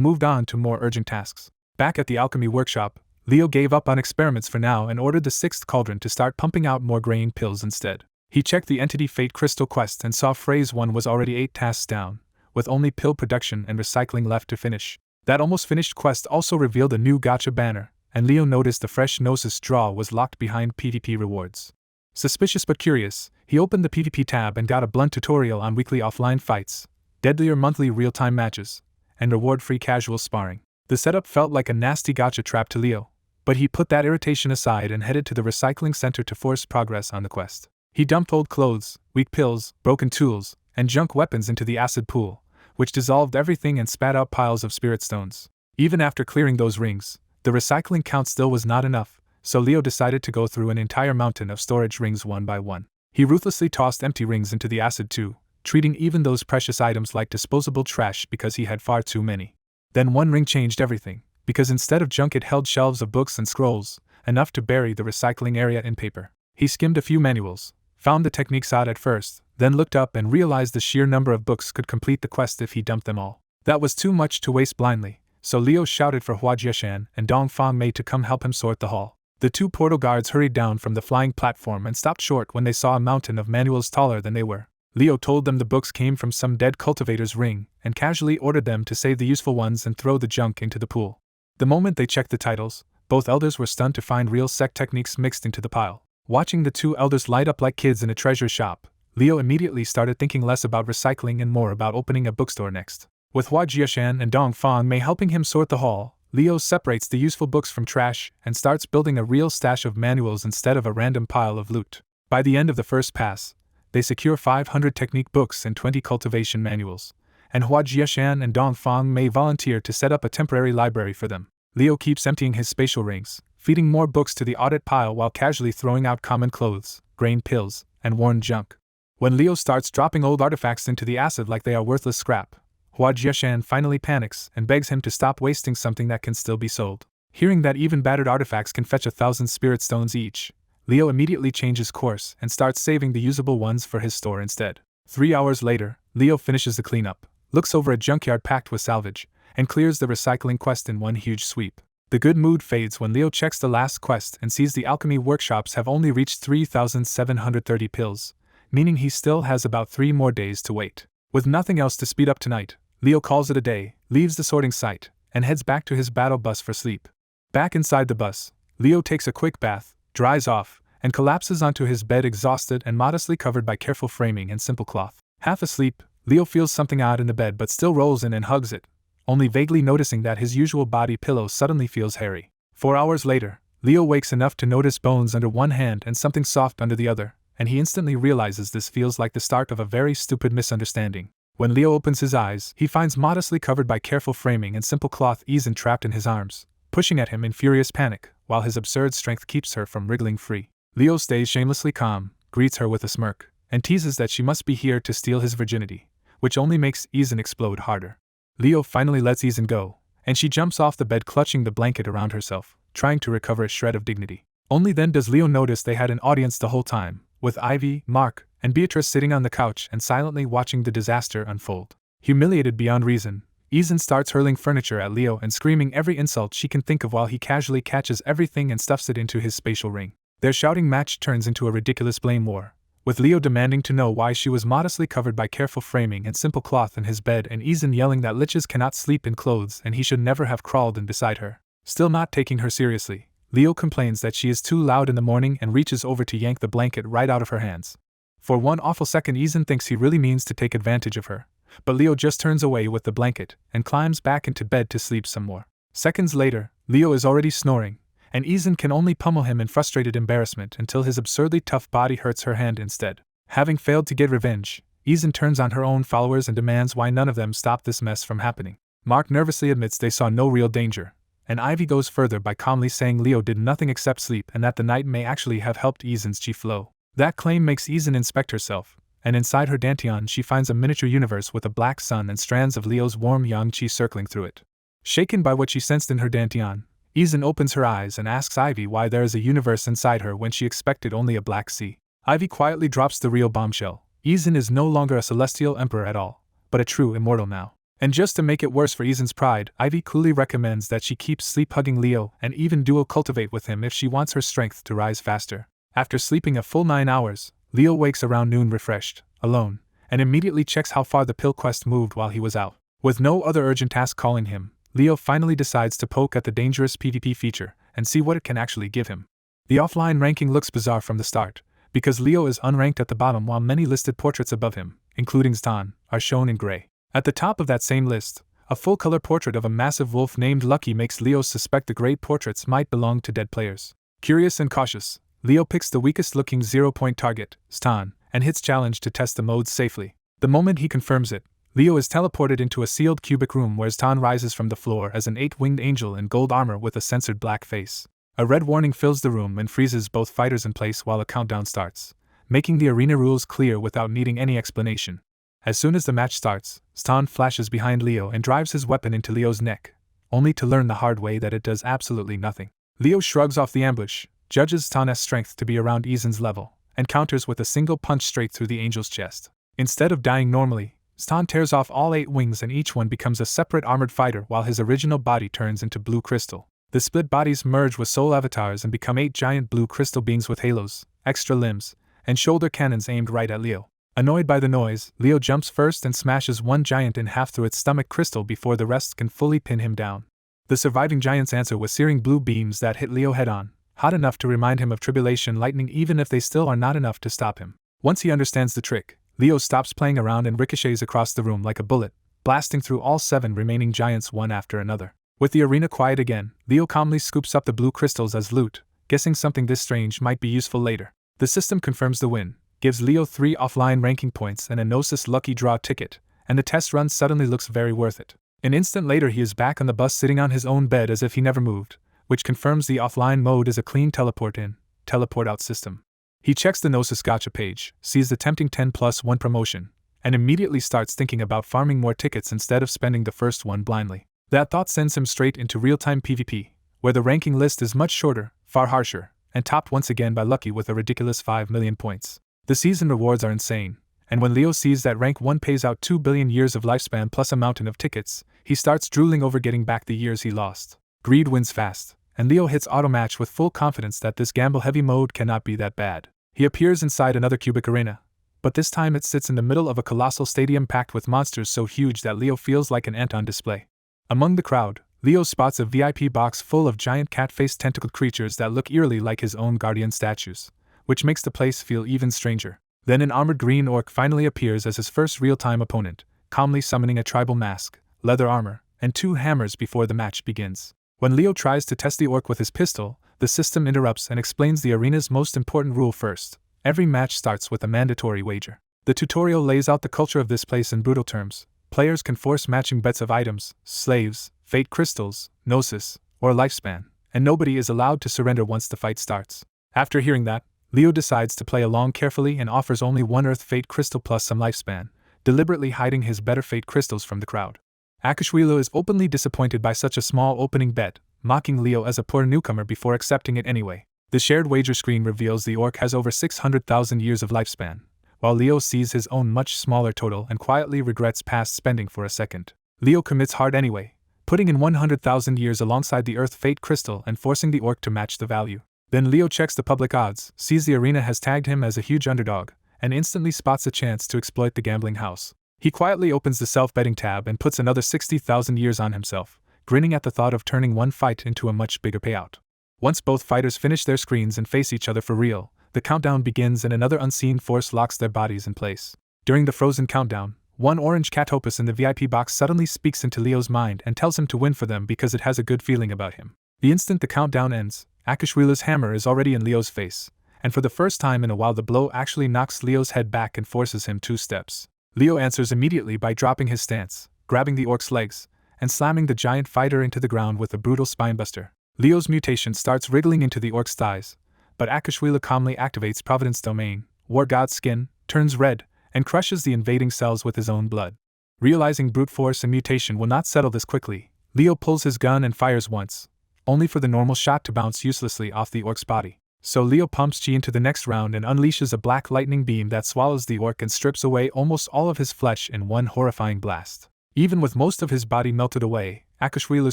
moved on to more urgent tasks. Back at the alchemy workshop, Leo gave up on experiments for now and ordered the 6th cauldron to start pumping out more grain pills instead. He checked the Entity Fate Crystal quest and saw Phrase 1 was already 8 tasks down, with only pill production and recycling left to finish. That almost finished quest also revealed a new gacha banner, and Leo noticed the fresh Gnosis draw was locked behind PvP rewards. Suspicious but curious, he opened the PvP tab and got a blunt tutorial on weekly offline fights, deadlier monthly real-time matches, and reward-free casual sparring. The setup felt like a nasty gacha trap to Leo, but he put that irritation aside and headed to the recycling center to force progress on the quest. He dumped old clothes, weak pills, broken tools, and junk weapons into the acid pool, which dissolved everything and spat out piles of spirit stones. Even after clearing those rings, the recycling count still was not enough, so Leo decided to go through an entire mountain of storage rings one by one. He ruthlessly tossed empty rings into the acid too, treating even those precious items like disposable trash because he had far too many. Then one ring changed everything, because instead of junk it held shelves of books and scrolls, enough to bury the recycling area in paper. He skimmed a few manuals, found the techniques odd at first, then looked up and realized the sheer number of books could complete the quest if he dumped them all. That was too much to waste blindly, so Leo shouted for Hua Jiashan and Dong Fang Mei to come help him sort the haul. The 2 portal guards hurried down from the flying platform and stopped short when they saw a mountain of manuals taller than they were. Leo told them the books came from some dead cultivator's ring and casually ordered them to save the useful ones and throw the junk into the pool. The moment they checked the titles, both elders were stunned to find real sect techniques mixed into the pile. Watching the 2 elders light up like kids in a treasure shop, Leo immediately started thinking less about recycling and more about opening a bookstore next. With Hua Jiashan and Dong Fang Mei helping him sort the haul, Leo separates the useful books from trash and starts building a real stash of manuals instead of a random pile of loot. By the end of the first pass, they secure 500 technique books and 20 cultivation manuals, and Hua Jiashan and Dong Fang Mei volunteer to set up a temporary library for them. Leo keeps emptying his spatial rings, feeding more books to the audit pile while casually throwing out common clothes, grain pills, and worn junk. When Leo starts dropping old artifacts into the acid like they are worthless scrap, Hua Jiashan finally panics and begs him to stop wasting something that can still be sold. Hearing that even battered artifacts can fetch 1,000 spirit stones each, Leo immediately changes course and starts saving the usable ones for his store instead. 3 hours later, Leo finishes the cleanup, looks over a junkyard packed with salvage, and clears the recycling quest in one huge sweep. The good mood fades when Leo checks the last quest and sees the alchemy workshops have only reached 3,730 pills, meaning he still has about 3 more days to wait. With nothing else to speed up tonight, Leo calls it a day, leaves the sorting site, and heads back to his battle bus for sleep. Back inside the bus, Leo takes a quick bath, dries off, and collapses onto his bed exhausted and modestly covered by careful framing and simple cloth. Half asleep, Leo feels something odd in the bed but still rolls in and hugs it, only vaguely noticing that his usual body pillow suddenly feels hairy. 4 hours later, Leo wakes enough to notice bones under one hand and something soft under the other, and he instantly realizes this feels like the start of a very stupid misunderstanding. When Leo opens his eyes, he finds modestly covered by careful framing and simple cloth Izan trapped in his arms, pushing at him in furious panic, while his absurd strength keeps her from wriggling free. Leo stays shamelessly calm, greets her with a smirk, and teases that she must be here to steal his virginity, which only makes Izan explode harder. Leo finally lets Izan go, and she jumps off the bed clutching the blanket around herself, trying to recover a shred of dignity. Only then does Leo notice they had an audience the whole time, with Ivy, Mark, and Beatrice sitting on the couch and silently watching the disaster unfold. Humiliated beyond reason, Izan starts hurling furniture at Leo and screaming every insult she can think of while he casually catches everything and stuffs it into his spatial ring. Their shouting match turns into a ridiculous blame war, with Leo demanding to know why she was modestly covered by careful framing and simple cloth in his bed and Izan yelling that liches cannot sleep in clothes and he should never have crawled in beside her. Still not taking her seriously, Leo complains that she is too loud in the morning and reaches over to yank the blanket right out of her hands. For one awful second Izan thinks he really means to take advantage of her, but Leo just turns away with the blanket and climbs back into bed to sleep some more. Seconds later, Leo is already snoring, and Izan can only pummel him in frustrated embarrassment until his absurdly tough body hurts her hand instead. Having failed to get revenge, Izan turns on her own followers and demands why none of them stop this mess from happening. Mark nervously admits they saw no real danger, and Ivy goes further by calmly saying Leo did nothing except sleep and that the night may actually have helped Izan's chi flow. That claim makes Izan inspect herself, and inside her dantian she finds a miniature universe with a black sun and strands of Leo's warm yang chi circling through it. Shaken by what she sensed in her dantian, Izan opens her eyes and asks Ivy why there is a universe inside her when she expected only a black sea. Ivy quietly drops the real bombshell. Izan is no longer a celestial emperor at all, but a true immortal now. And just to make it worse for Izan's pride, Ivy coolly recommends that she keep sleep-hugging Leo and even dual cultivate with him if she wants her strength to rise faster. After sleeping a full 9 hours, Leo wakes around noon refreshed, alone, and immediately checks how far the pill quest moved while he was out. With no other urgent task calling him, Leo finally decides to poke at the dangerous PvP feature and see what it can actually give him. The offline ranking looks bizarre from the start, because Leo is unranked at the bottom while many listed portraits above him, including Stan, are shown in gray. At the top of that same list, a full-color portrait of a massive wolf named Lucky makes Leo suspect the gray portraits might belong to dead players. Curious and cautious, Leo picks the weakest-looking 0-point target, Stan, and hits challenge to test the modes safely. The moment he confirms it, Leo is teleported into a sealed cubic room where Stan rises from the floor as an 8-winged angel in gold armor with a censored black face. A red warning fills the room and freezes both fighters in place while a countdown starts, making the arena rules clear without needing any explanation. As soon as the match starts, Stan flashes behind Leo and drives his weapon into Leo's neck, only to learn the hard way that it does absolutely nothing. Leo shrugs off the ambush, judges Stan's strength to be around Izan's level, and counters with a single punch straight through the angel's chest. Instead of dying normally, Stan tears off all 8 wings and each one becomes a separate armored fighter while his original body turns into blue crystal. The split bodies merge with soul avatars and become 8 giant blue crystal beings with halos, extra limbs, and shoulder cannons aimed right at Leo. Annoyed by the noise, Leo jumps first and smashes one giant in half through its stomach crystal before the rest can fully pin him down. The surviving giants answer with searing blue beams that hit Leo head-on, hot enough to remind him of tribulation lightning even if they still are not enough to stop him. Once he understands the trick, Leo stops playing around and ricochets across the room like a bullet, blasting through all 7 remaining giants one after another. With the arena quiet again, Leo calmly scoops up the blue crystals as loot, guessing something this strange might be useful later. The system confirms the win, gives Leo 3 offline ranking points and a Gnosis lucky draw ticket, and the test run suddenly looks very worth it. An instant later he is back on the bus sitting on his own bed as if he never moved, which confirms the offline mode is a clean teleport in, teleport out system. He checks the Gnosis gacha page, sees the tempting 10+1 promotion, and immediately starts thinking about farming more tickets instead of spending the first one blindly. That thought sends him straight into real-time PvP, where the ranking list is much shorter, far harsher, and topped once again by Lucky with a ridiculous 5 million points. The season rewards are insane, and when Leo sees that rank 1 pays out 2 billion years of lifespan plus a mountain of tickets, he starts drooling over getting back the years he lost. Greed wins fast, and Leo hits auto-match with full confidence that this gamble-heavy mode cannot be that bad. He appears inside another cubic arena, but this time it sits in the middle of a colossal stadium packed with monsters so huge that Leo feels like an ant on display. Among the crowd, Leo spots a VIP box full of giant cat-faced tentacled creatures that look eerily like his own guardian statues, which makes the place feel even stranger. Then an armored green orc finally appears as his first real-time opponent, calmly summoning a tribal mask, leather armor, and 2 hammers before the match begins. When Leo tries to test the orc with his pistol, the system interrupts and explains the arena's most important rule first. Every match starts with a mandatory wager. The tutorial lays out the culture of this place in brutal terms. Players can force matching bets of items, slaves, fate crystals, gnosis, or lifespan, and nobody is allowed to surrender once the fight starts. After hearing that, Leo decides to play along carefully and offers only 1 earth fate crystal plus some lifespan, deliberately hiding his better fate crystals from the crowd. Akashwilo is openly disappointed by such a small opening bet, mocking Leo as a poor newcomer before accepting it anyway. The shared wager screen reveals the orc has over 600,000 years of lifespan, while Leo sees his own much smaller total and quietly regrets past spending for a second. Leo commits hard anyway, putting in 100,000 years alongside the Earth Fate Crystal and forcing the orc to match the value. Then Leo checks the public odds, sees the arena has tagged him as a huge underdog, and instantly spots a chance to exploit the gambling house. He quietly opens the self-betting tab and puts another 60,000 years on himself, grinning at the thought of turning one fight into a much bigger payout. Once both fighters finish their screens and face each other for real, the countdown begins and another unseen force locks their bodies in place. During the frozen countdown, one orange catopus in the VIP box suddenly speaks into Leo's mind and tells him to win for them because it has a good feeling about him. The instant the countdown ends, Akashwila's hammer is already in Leo's face, and for the first time in a while the blow actually knocks Leo's head back and forces him 2 steps. Leo answers immediately by dropping his stance, grabbing the orc's legs, and slamming the giant fighter into the ground with a brutal spinebuster. Leo's mutation starts wriggling into the orc's thighs, but Akashwila calmly activates Providence Domain, War God's skin, turns red, and crushes the invading cells with his own blood. Realizing brute force and mutation will not settle this quickly, Leo pulls his gun and fires once, only for the normal shot to bounce uselessly off the orc's body. So Leo pumps G into the next round and unleashes a black lightning beam that swallows the orc and strips away almost all of his flesh in one horrifying blast. Even with most of his body melted away, Akashwilu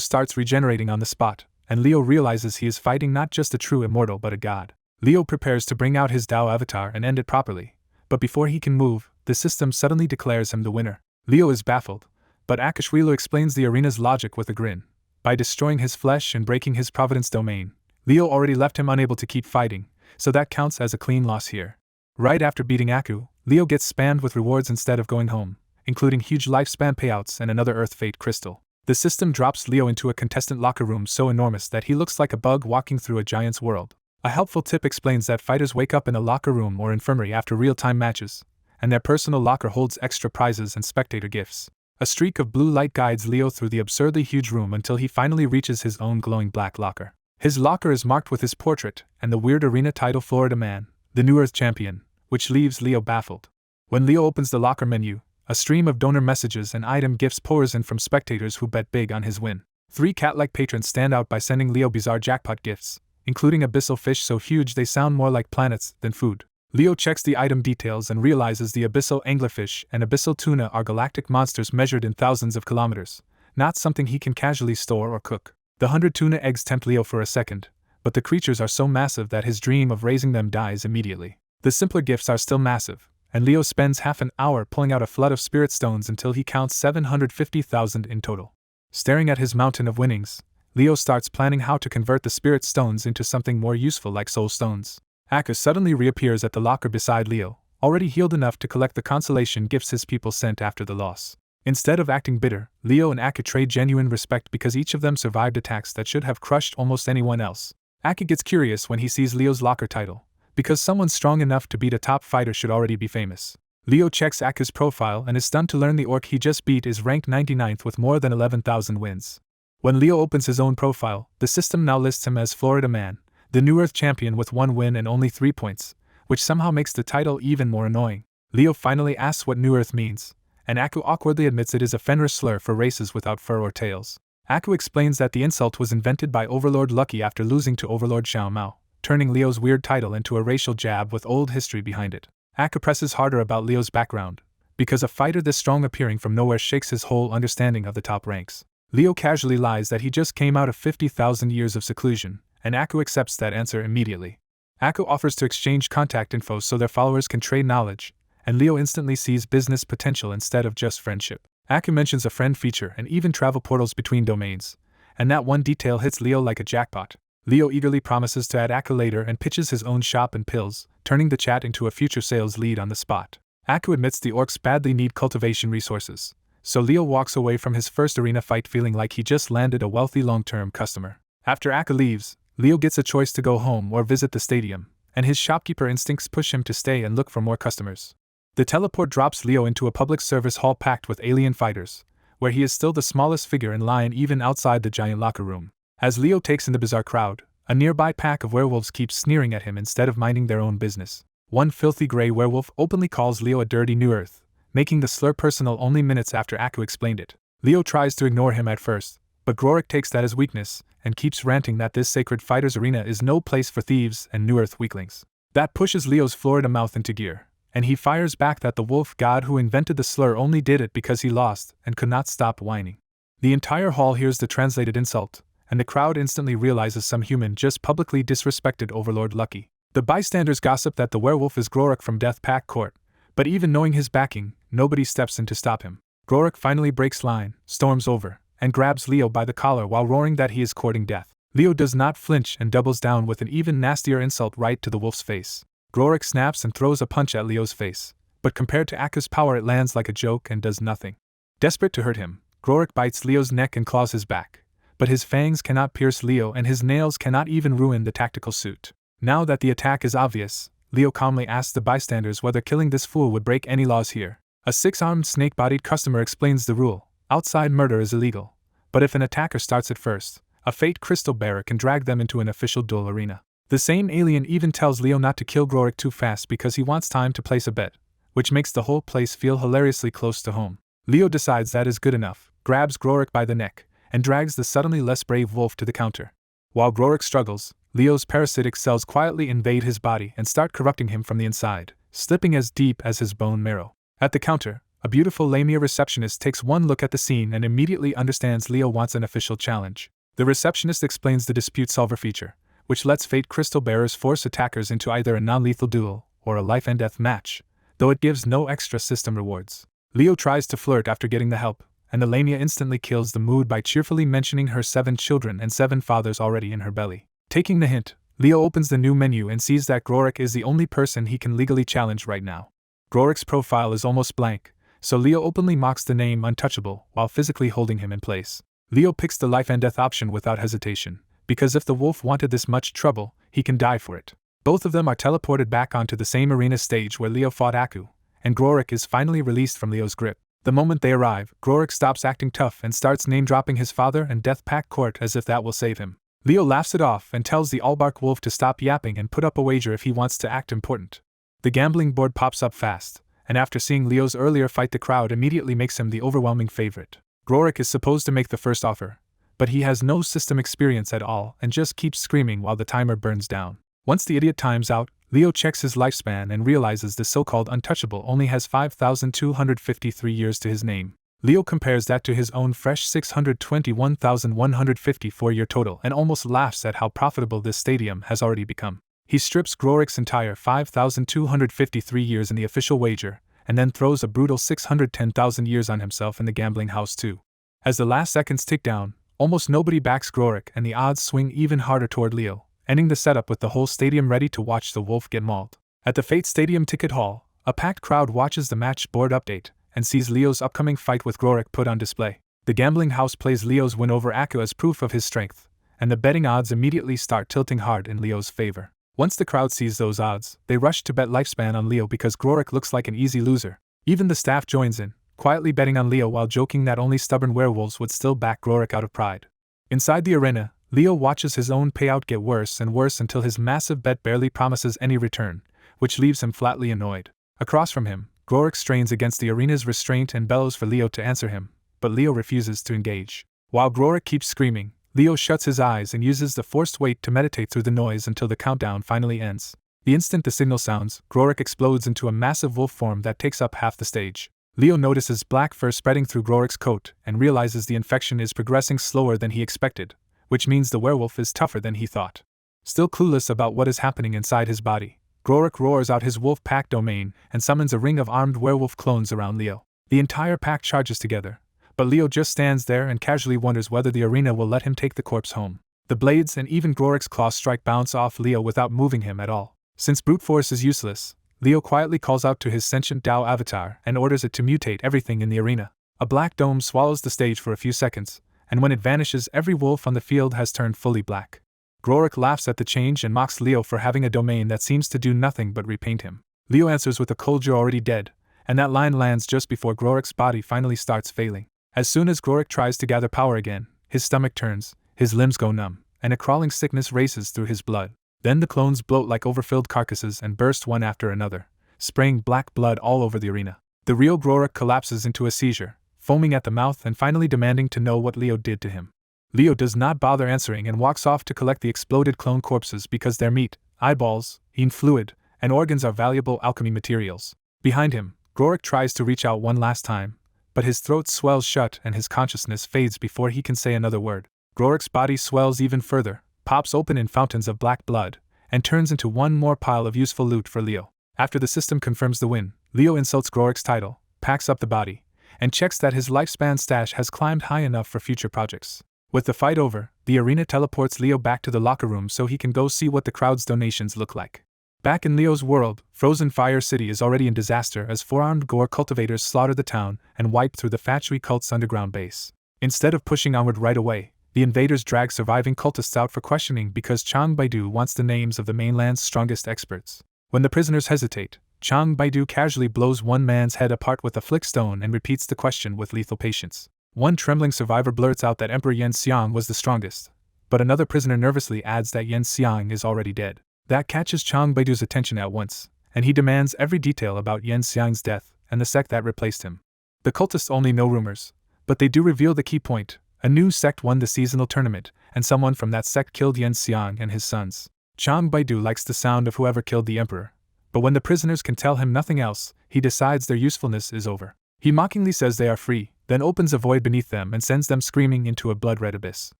starts regenerating on the spot, and Leo realizes he is fighting not just a true immortal but a god. Leo prepares to bring out his Dao avatar and end it properly, but before he can move, the system suddenly declares him the winner. Leo is baffled, but Akashwilu explains the arena's logic with a grin. By destroying his flesh and breaking his providence domain, Leo already left him unable to keep fighting, so that counts as a clean loss here. Right after beating Aku, Leo gets spammed with rewards instead of going home, including huge lifespan payouts and another Earth Fate crystal. The system drops Leo into a contestant locker room so enormous that he looks like a bug walking through a giant's world. A helpful tip explains that fighters wake up in a locker room or infirmary after real-time matches, and their personal locker holds extra prizes and spectator gifts. A streak of blue light guides Leo through the absurdly huge room until he finally reaches his own glowing black locker. His locker is marked with his portrait and the weird arena title Florida Man, the New Earth Champion, which leaves Leo baffled. When Leo opens the locker menu, a stream of donor messages and item gifts pours in from spectators who bet big on his win. 3 cat-like patrons stand out by sending Leo bizarre jackpot gifts, including abyssal fish so huge they sound more like planets than food. Leo checks the item details and realizes the abyssal anglerfish and abyssal tuna are galactic monsters measured in thousands of kilometers, not something he can casually store or cook. The 100 tuna eggs tempt Leo for a second, but the creatures are so massive that his dream of raising them dies immediately. The simpler gifts are still massive, and Leo spends half an hour pulling out a flood of spirit stones until he counts 750,000 in total. Staring at his mountain of winnings, Leo starts planning how to convert the spirit stones into something more useful like soul stones. Akka suddenly reappears at the locker beside Leo, already healed enough to collect the consolation gifts his people sent after the loss. Instead of acting bitter, Leo and Akka trade genuine respect because each of them survived attacks that should have crushed almost anyone else. Akka gets curious when he sees Leo's locker title, because someone strong enough to beat a top fighter should already be famous. Leo checks Akka's profile and is stunned to learn the orc he just beat is ranked 99th with more than 11,000 wins. When Leo opens his own profile, the system now lists him as Florida Man, the New Earth Champion with 1 win and only 3 points, which somehow makes the title even more annoying. Leo finally asks what New Earth means, and Aku awkwardly admits it is a Fenris slur for races without fur or tails. Aku explains that the insult was invented by Overlord Lucky after losing to Overlord Xiao Mao, turning Leo's weird title into a racial jab with old history behind it. Aku presses harder about Leo's background, because a fighter this strong appearing from nowhere shakes his whole understanding of the top ranks. Leo casually lies that he just came out of 50,000 years of seclusion, and Aku accepts that answer immediately. Aku offers to exchange contact info so their followers can trade knowledge, and Leo instantly sees business potential instead of just friendship. Aku mentions a friend feature and even travel portals between domains, and that one detail hits Leo like a jackpot. Leo eagerly promises to add Aku later and pitches his own shop and pills, turning the chat into a future sales lead on the spot. Aku admits the orcs badly need cultivation resources, so Leo walks away from his first arena fight feeling like he just landed a wealthy long-term customer. After Aku leaves, Leo gets a choice to go home or visit the stadium, and his shopkeeper instincts push him to stay and look for more customers. The teleport drops Leo into a public service hall packed with alien fighters, where he is still the smallest figure in line even outside the giant locker room. As Leo takes in the bizarre crowd, a nearby pack of werewolves keeps sneering at him instead of minding their own business. One filthy gray werewolf openly calls Leo a dirty New Earth, making the slur personal only minutes after Aku explained it. Leo tries to ignore him at first, but Grorik takes that as weakness and keeps ranting that this sacred fighters arena is no place for thieves and New Earth weaklings. That pushes Leo's Florida mouth into gear, and he fires back that the wolf god who invented the slur only did it because he lost and could not stop whining. The entire hall hears the translated insult, and the crowd instantly realizes some human just publicly disrespected Overlord Lucky. The bystanders gossip that the werewolf is Grorik from Death Pack Court, but even knowing his backing, nobody steps in to stop him. Grorik finally breaks line, storms over, and grabs Leo by the collar while roaring that he is courting death. Leo does not flinch and doubles down with an even nastier insult right to the wolf's face. Grorik snaps and throws a punch at Leo's face, but compared to Aku's power it lands like a joke and does nothing. Desperate to hurt him, Grorik bites Leo's neck and claws his back, but his fangs cannot pierce Leo and his nails cannot even ruin the tactical suit. Now that the attack is obvious, Leo calmly asks the bystanders whether killing this fool would break any laws here. A 6-armed snake-bodied customer explains the rule: outside murder is illegal, but if an attacker starts it first, a fate crystal bearer can drag them into an official duel arena. The same alien even tells Leo not to kill Grorik too fast because he wants time to place a bet, which makes the whole place feel hilariously close to home. Leo decides that is good enough, grabs Grorik by the neck, and drags the suddenly less brave wolf to the counter. While Grorik struggles, Leo's parasitic cells quietly invade his body and start corrupting him from the inside, slipping as deep as his bone marrow. At the counter, a beautiful Lamia receptionist takes one look at the scene and immediately understands Leo wants an official challenge. The receptionist explains the dispute solver feature, which lets Fate Crystal Bearers force attackers into either a non-lethal duel or a life and death match, though it gives no extra system rewards. Leo tries to flirt after getting the help, and the Lamia instantly kills the mood by cheerfully mentioning her 7 children and 7 fathers already in her belly. Taking the hint, Leo opens the new menu and sees that Grorik is the only person he can legally challenge right now. Grorik's profile is almost blank, so Leo openly mocks the name Untouchable while physically holding him in place. Leo picks the life and death option without hesitation, because if the wolf wanted this much trouble, he can die for it. Both of them are teleported back onto the same arena stage where Leo fought Aku, and Grorik is finally released from Leo's grip. The moment they arrive, Grorik stops acting tough and starts name-dropping his father and Death Pact Court as if that will save him. Leo laughs it off and tells the Allbark Wolf to stop yapping and put up a wager if he wants to act important. The gambling board pops up fast, and after seeing Leo's earlier fight, the crowd immediately makes him the overwhelming favorite. Grorik is supposed to make the first offer, but he has no system experience at all and just keeps screaming while the timer burns down. Once the idiot times out, Leo checks his lifespan and realizes the so-called Untouchable only has 5,253 years to his name. Leo compares that to his own fresh 621,154-year total and almost laughs at how profitable this stadium has already become. He strips Grorik's entire 5,253 years in the official wager, and then throws a brutal 610,000 years on himself in the gambling house too. As the last seconds tick down, almost nobody backs Grorik and the odds swing even harder toward Leo, ending the setup with the whole stadium ready to watch the wolf get mauled. At the Fate Stadium ticket hall, a packed crowd watches the match board update and sees Leo's upcoming fight with Grorik put on display. The gambling house plays Leo's win over Aku as proof of his strength, and the betting odds immediately start tilting hard in Leo's favor. Once the crowd sees those odds, they rush to bet lifespan on Leo because Grorik looks like an easy loser. Even the staff joins in, quietly betting on Leo while joking that only stubborn werewolves would still back Grorik out of pride. Inside the arena, Leo watches his own payout get worse and worse until his massive bet barely promises any return, which leaves him flatly annoyed. Across from him, Grorik strains against the arena's restraint and bellows for Leo to answer him, but Leo refuses to engage. While Grorik keeps screaming, Leo shuts his eyes and uses the forced wait to meditate through the noise until the countdown finally ends. The instant the signal sounds, Grorik explodes into a massive wolf form that takes up half the stage. Leo notices black fur spreading through Grorik's coat and realizes the infection is progressing slower than he expected, which means the werewolf is tougher than he thought. Still clueless about what is happening inside his body, Grorik roars out his wolf pack domain and summons a ring of armed werewolf clones around Leo. The entire pack charges together, but Leo just stands there and casually wonders whether the arena will let him take the corpse home. The blades and even Grorik's claw strike bounce off Leo without moving him at all. Since brute force is useless, Leo quietly calls out to his sentient Dao avatar and orders it to mutate everything in the arena. A black dome swallows the stage for a few seconds, and when it vanishes, every wolf on the field has turned fully black. Grorik laughs at the change and mocks Leo for having a domain that seems to do nothing but repaint him. Leo answers with a cold "you're already dead," and that line lands just before Grorik's body finally starts failing. As soon as Grorik tries to gather power again, his stomach turns, his limbs go numb, and a crawling sickness races through his blood. Then the clones bloat like overfilled carcasses and burst one after another, spraying black blood all over the arena. The real Grorik collapses into a seizure, foaming at the mouth and finally demanding to know what Leo did to him. Leo does not bother answering and walks off to collect the exploded clone corpses because their meat, eyeballs, heme fluid, and organs are valuable alchemy materials. Behind him, Grorik tries to reach out one last time, but his throat swells shut and his consciousness fades before he can say another word. Grorik's body swells even further, pops open in fountains of black blood, and turns into one more pile of useful loot for Leo. After the system confirms the win, Leo insults Grorik's title, packs up the body, and checks that his lifespan stash has climbed high enough for future projects. With the fight over, the arena teleports Leo back to the locker room so he can go see what the crowd's donations look like. Back in Leo's world, Frozen Fire City is already in disaster as four-armed gore cultivators slaughter the town and wipe through the Fatui cult's underground base. Instead of pushing onward right away, the invaders drag surviving cultists out for questioning because Chang Baidu wants the names of the mainland's strongest experts. When the prisoners hesitate, Chang Baidu casually blows one man's head apart with a flick stone and repeats the question with lethal patience. One trembling survivor blurts out that Emperor Yen Xiang was the strongest, but another prisoner nervously adds that Yen Xiang is already dead. That catches Chang Baidu's attention at once, and he demands every detail about Yen Xiang's death and the sect that replaced him. The cultists only know rumors, but they do reveal the key point: A new sect won the seasonal tournament, and someone from that sect killed Yen Xiang and his sons. Chang Baidu likes the sound of whoever killed the emperor, but when the prisoners can tell him nothing else, he decides their usefulness is over. He mockingly says they are free, then opens a void beneath them and sends them screaming into a blood-red abyss.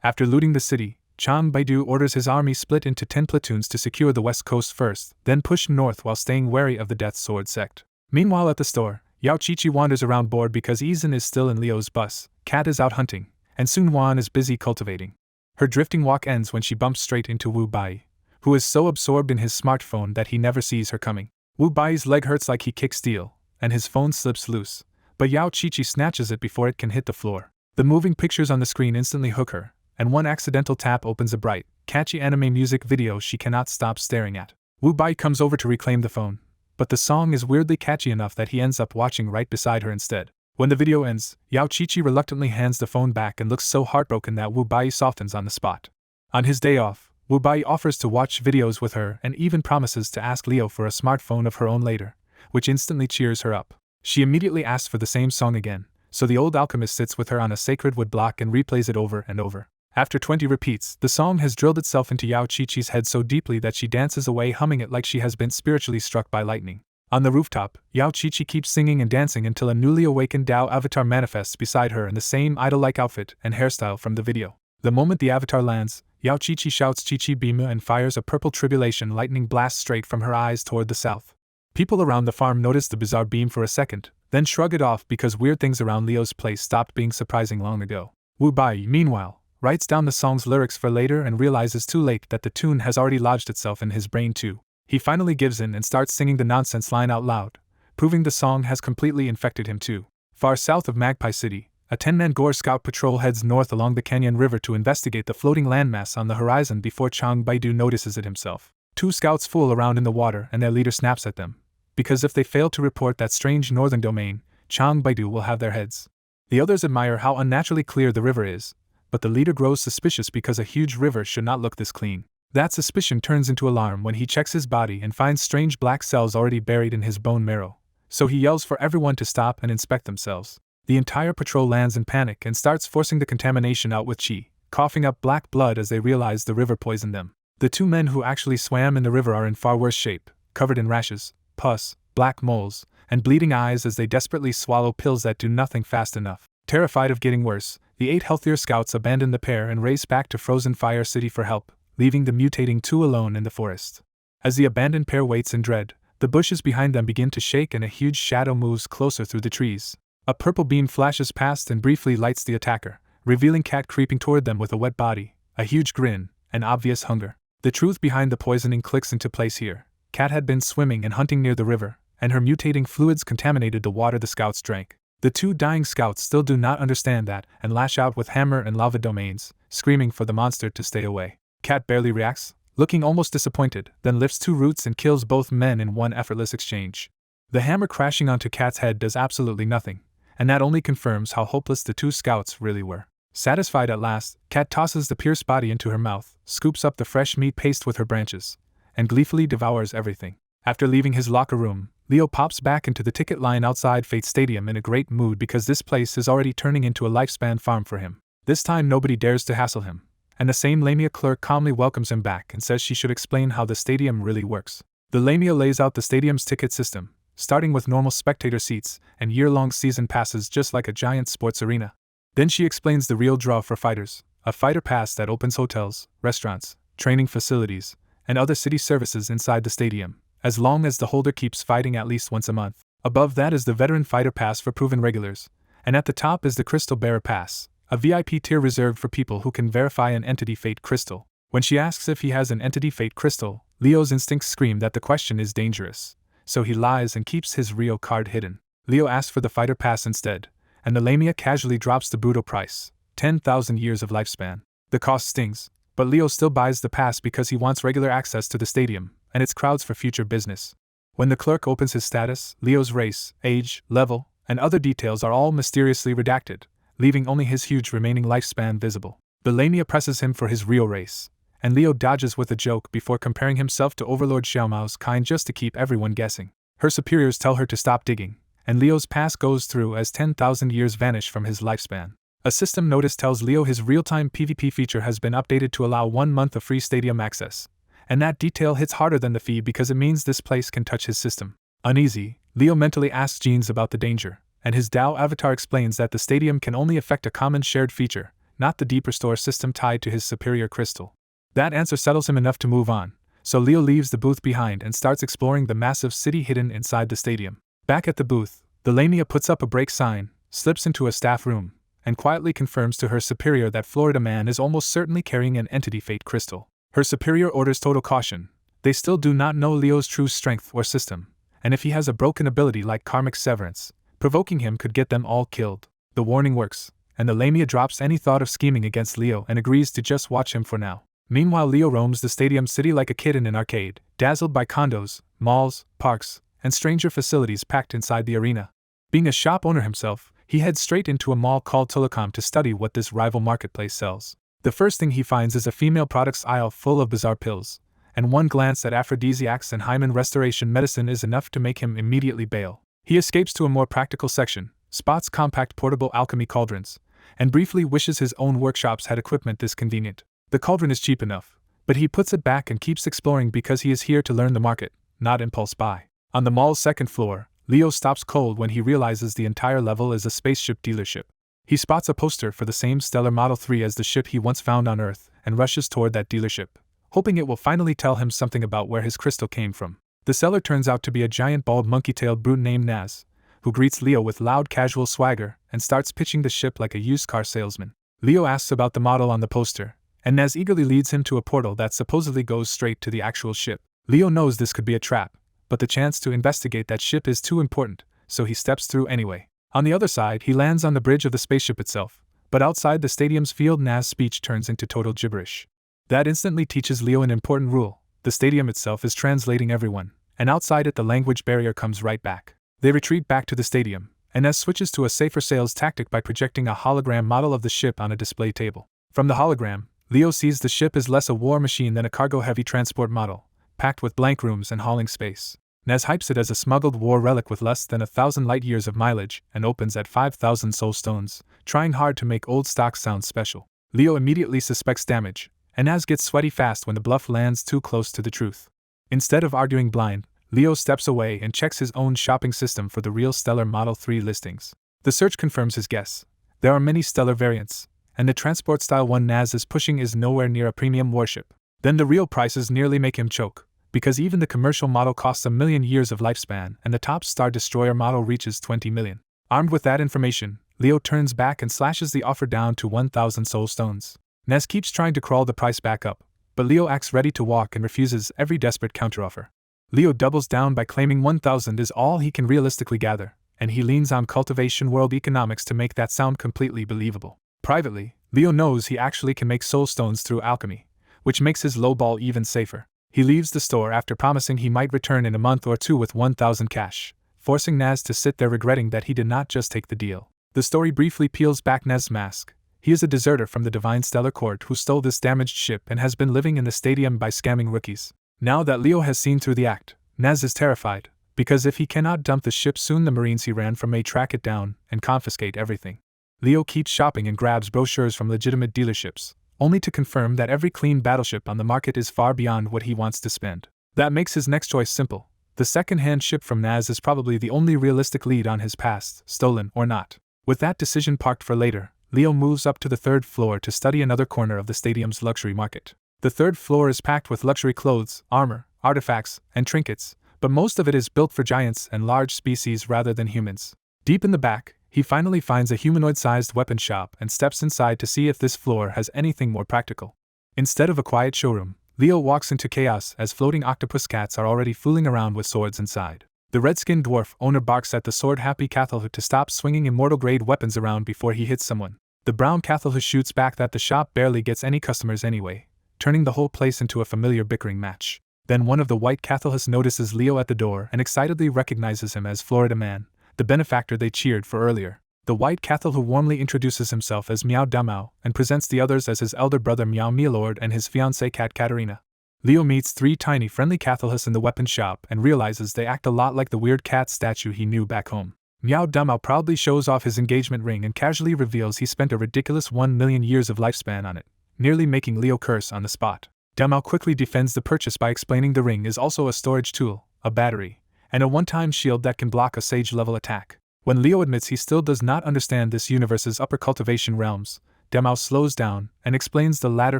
After looting the city, Chang Baidu orders his army split into 10 platoons to secure the west coast first, then push north while staying wary of the Death Sword sect. Meanwhile at the store, Yao Qiqi wanders around bored because Izan is still in Liu's bus, Kat is out hunting, and Sun Wan is busy cultivating. Her drifting walk ends when she bumps straight into Wu Bai, who is so absorbed in his smartphone that he never sees her coming. Wu Bai's leg hurts like he kicked steel, and his phone slips loose, but Yao Qiqi snatches it before it can hit the floor. The moving pictures on the screen instantly hook her, and one accidental tap opens a bright, catchy anime music video she cannot stop staring at. Wu Bai comes over to reclaim the phone, but the song is weirdly catchy enough that he ends up watching right beside her instead. When the video ends, Yao Qiqi reluctantly hands the phone back and looks so heartbroken that Wu Bai softens on the spot. On his day off, Wu Bai offers to watch videos with her and even promises to ask Leo for a smartphone of her own later, which instantly cheers her up. She immediately asks for the same song again, so the old alchemist sits with her on a sacred wood block and replays it over and over. After 20 repeats, the song has drilled itself into Yao Qiqi's head so deeply that she dances away humming it like she has been spiritually struck by lightning. On the rooftop, Yao Qiqi keeps singing and dancing until a newly awakened Dao avatar manifests beside her in the same idol-like outfit and hairstyle from the video. The moment the avatar lands, Yao Qiqi shouts Qiqi Bima and fires a purple tribulation lightning blast straight from her eyes toward the south. People around the farm notice the bizarre beam for a second, then shrug it off because weird things around Leo's place stopped being surprising long ago. Wu Bai, meanwhile, writes down the song's lyrics for later and realizes too late that the tune has already lodged itself in his brain too. He finally gives in and starts singing the nonsense line out loud, proving the song has completely infected him too. Far south of Magpie City, a 10-man Gore Scout patrol heads north along the Canyon River to investigate the floating landmass on the horizon before Chang Baidu notices it himself. 2 scouts fool around in the water and their leader snaps at them, because if they fail to report that strange northern domain, Chang Baidu will have their heads. The others admire how unnaturally clear the river is, but the leader grows suspicious because a huge river should not look this clean. That suspicion turns into alarm when he checks his body and finds strange black cells already buried in his bone marrow, so he yells for everyone to stop and inspect themselves. The entire patrol lands in panic and starts forcing the contamination out with chi, coughing up black blood as they realize the river poisoned them. The 2 men who actually swam in the river are in far worse shape, covered in rashes, pus, black moles, and bleeding eyes as they desperately swallow pills that do nothing fast enough. Terrified of getting worse, the 8 healthier scouts abandon the pair and race back to Frozen Fire City for help, leaving the mutating 2 alone in the forest. As the abandoned pair waits in dread, the bushes behind them begin to shake and a huge shadow moves closer through the trees. A purple beam flashes past and briefly lights the attacker, revealing Cat creeping toward them with a wet body, a huge grin, and obvious hunger. The truth behind the poisoning clicks into place here. Cat had been swimming and hunting near the river, and her mutating fluids contaminated the water the scouts drank. The 2 dying scouts still do not understand that and lash out with hammer and lava domains, screaming for the monster to stay away. Cat barely reacts, looking almost disappointed, then lifts 2 roots and kills both men in one effortless exchange. The hammer crashing onto Cat's head does absolutely nothing, and that only confirms how hopeless the 2 scouts really were. Satisfied at last, Cat tosses the pierced body into her mouth, scoops up the fresh meat paste with her branches, and gleefully devours everything. After leaving his locker room, Leo pops back into the ticket line outside Fate Stadium in a great mood because this place is already turning into a lifespan farm for him. This time nobody dares to hassle him, and the same Lamia clerk calmly welcomes him back and says she should explain how the stadium really works. The Lamia lays out the stadium's ticket system, starting with normal spectator seats and year-long season passes just like a giant sports arena. Then she explains the real draw for fighters, a fighter pass that opens hotels, restaurants, training facilities, and other city services inside the stadium, as long as the holder keeps fighting at least once a month. Above that is the veteran fighter pass for proven regulars, and at the top is the Crystal Bearer Pass, a VIP tier reserved for people who can verify an Entity Fate Crystal. When she asks if he has an Entity Fate Crystal, Leo's instincts scream that the question is dangerous, so he lies and keeps his Rio card hidden. Leo asks for the fighter pass instead, and the Lamia casually drops the brutal price, 10,000 years of lifespan. The cost stings, but Leo still buys the pass because he wants regular access to the stadium and its crowds for future business. When the clerk opens his status, Leo's race, age, level, and other details are all mysteriously redacted, leaving only his huge remaining lifespan visible. The Lamia presses him for his Rio race, and Leo dodges with a joke before comparing himself to Overlord Xiaomao's kind just to keep everyone guessing. Her superiors tell her to stop digging, and Leo's pass goes through as 10,000 years vanish from his lifespan. A system notice tells Leo his real-time PvP feature has been updated to allow 1 month of free stadium access. And that detail hits harder than the fee because it means this place can touch his system. Uneasy, Leo mentally asks Jeans about the danger, and his Dao avatar explains that the stadium can only affect a common shared feature, not the deeper store system tied to his superior crystal. That answer settles him enough to move on, so Leo leaves the booth behind and starts exploring the massive city hidden inside the stadium. Back at the booth, the Lamia puts up a break sign, slips into a staff room, and quietly confirms to her superior that Florida Man is almost certainly carrying an entity fate crystal. Her superior orders total caution. They still do not know Leo's true strength or system, and if he has a broken ability like Karmic Severance, provoking him could get them all killed. The warning works, and the Lamia drops any thought of scheming against Leo and agrees to just watch him for now. Meanwhile, Leo roams the stadium city like a kid in an arcade, dazzled by condos, malls, parks, and stranger facilities packed inside the arena. Being a shop owner himself, he heads straight into a mall called Telecom to study what this rival marketplace sells. The first thing he finds is a female products aisle full of bizarre pills, and one glance at aphrodisiacs and hymen restoration medicine is enough to make him immediately bail. He escapes to a more practical section, spots compact portable alchemy cauldrons, and briefly wishes his own workshops had equipment this convenient. The cauldron is cheap enough, but he puts it back and keeps exploring because he is here to learn the market, not impulse buy. On the mall's second floor, Leo stops cold when he realizes the entire level is a spaceship dealership. He spots a poster for the same stellar Model 3 as the ship he once found on Earth and rushes toward that dealership, hoping it will finally tell him something about where his crystal came from. The seller turns out to be a giant bald monkey-tailed brute named Naz, who greets Leo with loud casual swagger and starts pitching the ship like a used car salesman. Leo asks about the model on the poster, and Naz eagerly leads him to a portal that supposedly goes straight to the actual ship. Leo knows this could be a trap, but the chance to investigate that ship is too important, so he steps through anyway. On the other side, he lands on the bridge of the spaceship itself, but outside the stadium's field, Naz's speech turns into total gibberish. That instantly teaches Leo an important rule: the stadium itself is translating everyone, and outside it the language barrier comes right back. They retreat back to the stadium, and Naz switches to a safer sales tactic by projecting a hologram model of the ship on a display table. From the hologram, Leo sees the ship is less a war machine than a cargo-heavy transport model, packed with blank rooms and hauling space. Naz hypes it as a smuggled war relic with less than 1,000 light-years of mileage and opens at 5,000 soul stones, trying hard to make old stock sound special. Leo immediately suspects damage, and Naz gets sweaty fast when the bluff lands too close to the truth. Instead of arguing blind, Leo steps away and checks his own shopping system for the real Stellar Model 3 listings. The search confirms his guess. There are many Stellar variants, and the transport-style one Naz is pushing is nowhere near a premium warship. Then the real prices nearly make him choke, because even the commercial model costs 1 million years of lifespan and the top Star Destroyer model reaches 20 million. Armed with that information, Leo turns back and slashes the offer down to 1,000 soul stones. Naz keeps trying to crawl the price back up, but Leo acts ready to walk and refuses every desperate counteroffer. Leo doubles down by claiming 1,000 is all he can realistically gather, and he leans on cultivation world economics to make that sound completely believable. Privately, Leo knows he actually can make soul stones through alchemy, which makes his lowball even safer. He leaves the store after promising he might return in a month or two with 1,000 cash, forcing Naz to sit there regretting that he did not just take the deal. The story briefly peels back Naz's mask. He is a deserter from the Divine Stellar Court who stole this damaged ship and has been living in the stadium by scamming rookies. Now that Leo has seen through the act, Naz is terrified, because if he cannot dump the ship soon the Marines he ran from may track it down and confiscate everything. Leo keeps shopping and grabs brochures from legitimate dealerships, only to confirm that every clean battleship on the market is far beyond what he wants to spend. That makes his next choice simple. The second-hand ship from Naz is probably the only realistic lead on his past, stolen or not. With that decision parked for later, Leo moves up to the third floor to study another corner of the stadium's luxury market. The third floor is packed with luxury clothes, armor, artifacts, and trinkets, but most of it is built for giants and large species rather than humans. Deep in the back, he finally finds a humanoid-sized weapon shop and steps inside to see if this floor has anything more practical. Instead of a quiet showroom, Leo walks into chaos as floating octopus cats are already fooling around with swords inside. The red-skinned dwarf owner barks at the sword-happy Cathelhood to stop swinging immortal-grade weapons around before he hits someone. The brown Cathelhood shoots back that the shop barely gets any customers anyway, turning the whole place into a familiar bickering match. Then one of the white Cathelhus notices Leo at the door and excitedly recognizes him as Florida Man, the benefactor they cheered for earlier. The white Cathelhu warmly introduces himself as Meow Damao and presents the others as his elder brother Meow Mealord and his fiancée Cat Katarina. Leo meets 3 tiny friendly Cathelhus in the weapon shop and realizes they act a lot like the weird cat statue he knew back home. Meow Dumao proudly shows off his engagement ring and casually reveals he spent a ridiculous 1 million years of lifespan on it, nearly making Leo curse on the spot. Dumao quickly defends the purchase by explaining the ring is also a storage tool, a battery, and a one-time shield that can block a sage-level attack. When Leo admits he still does not understand this universe's upper cultivation realms, Dumao slows down and explains the ladder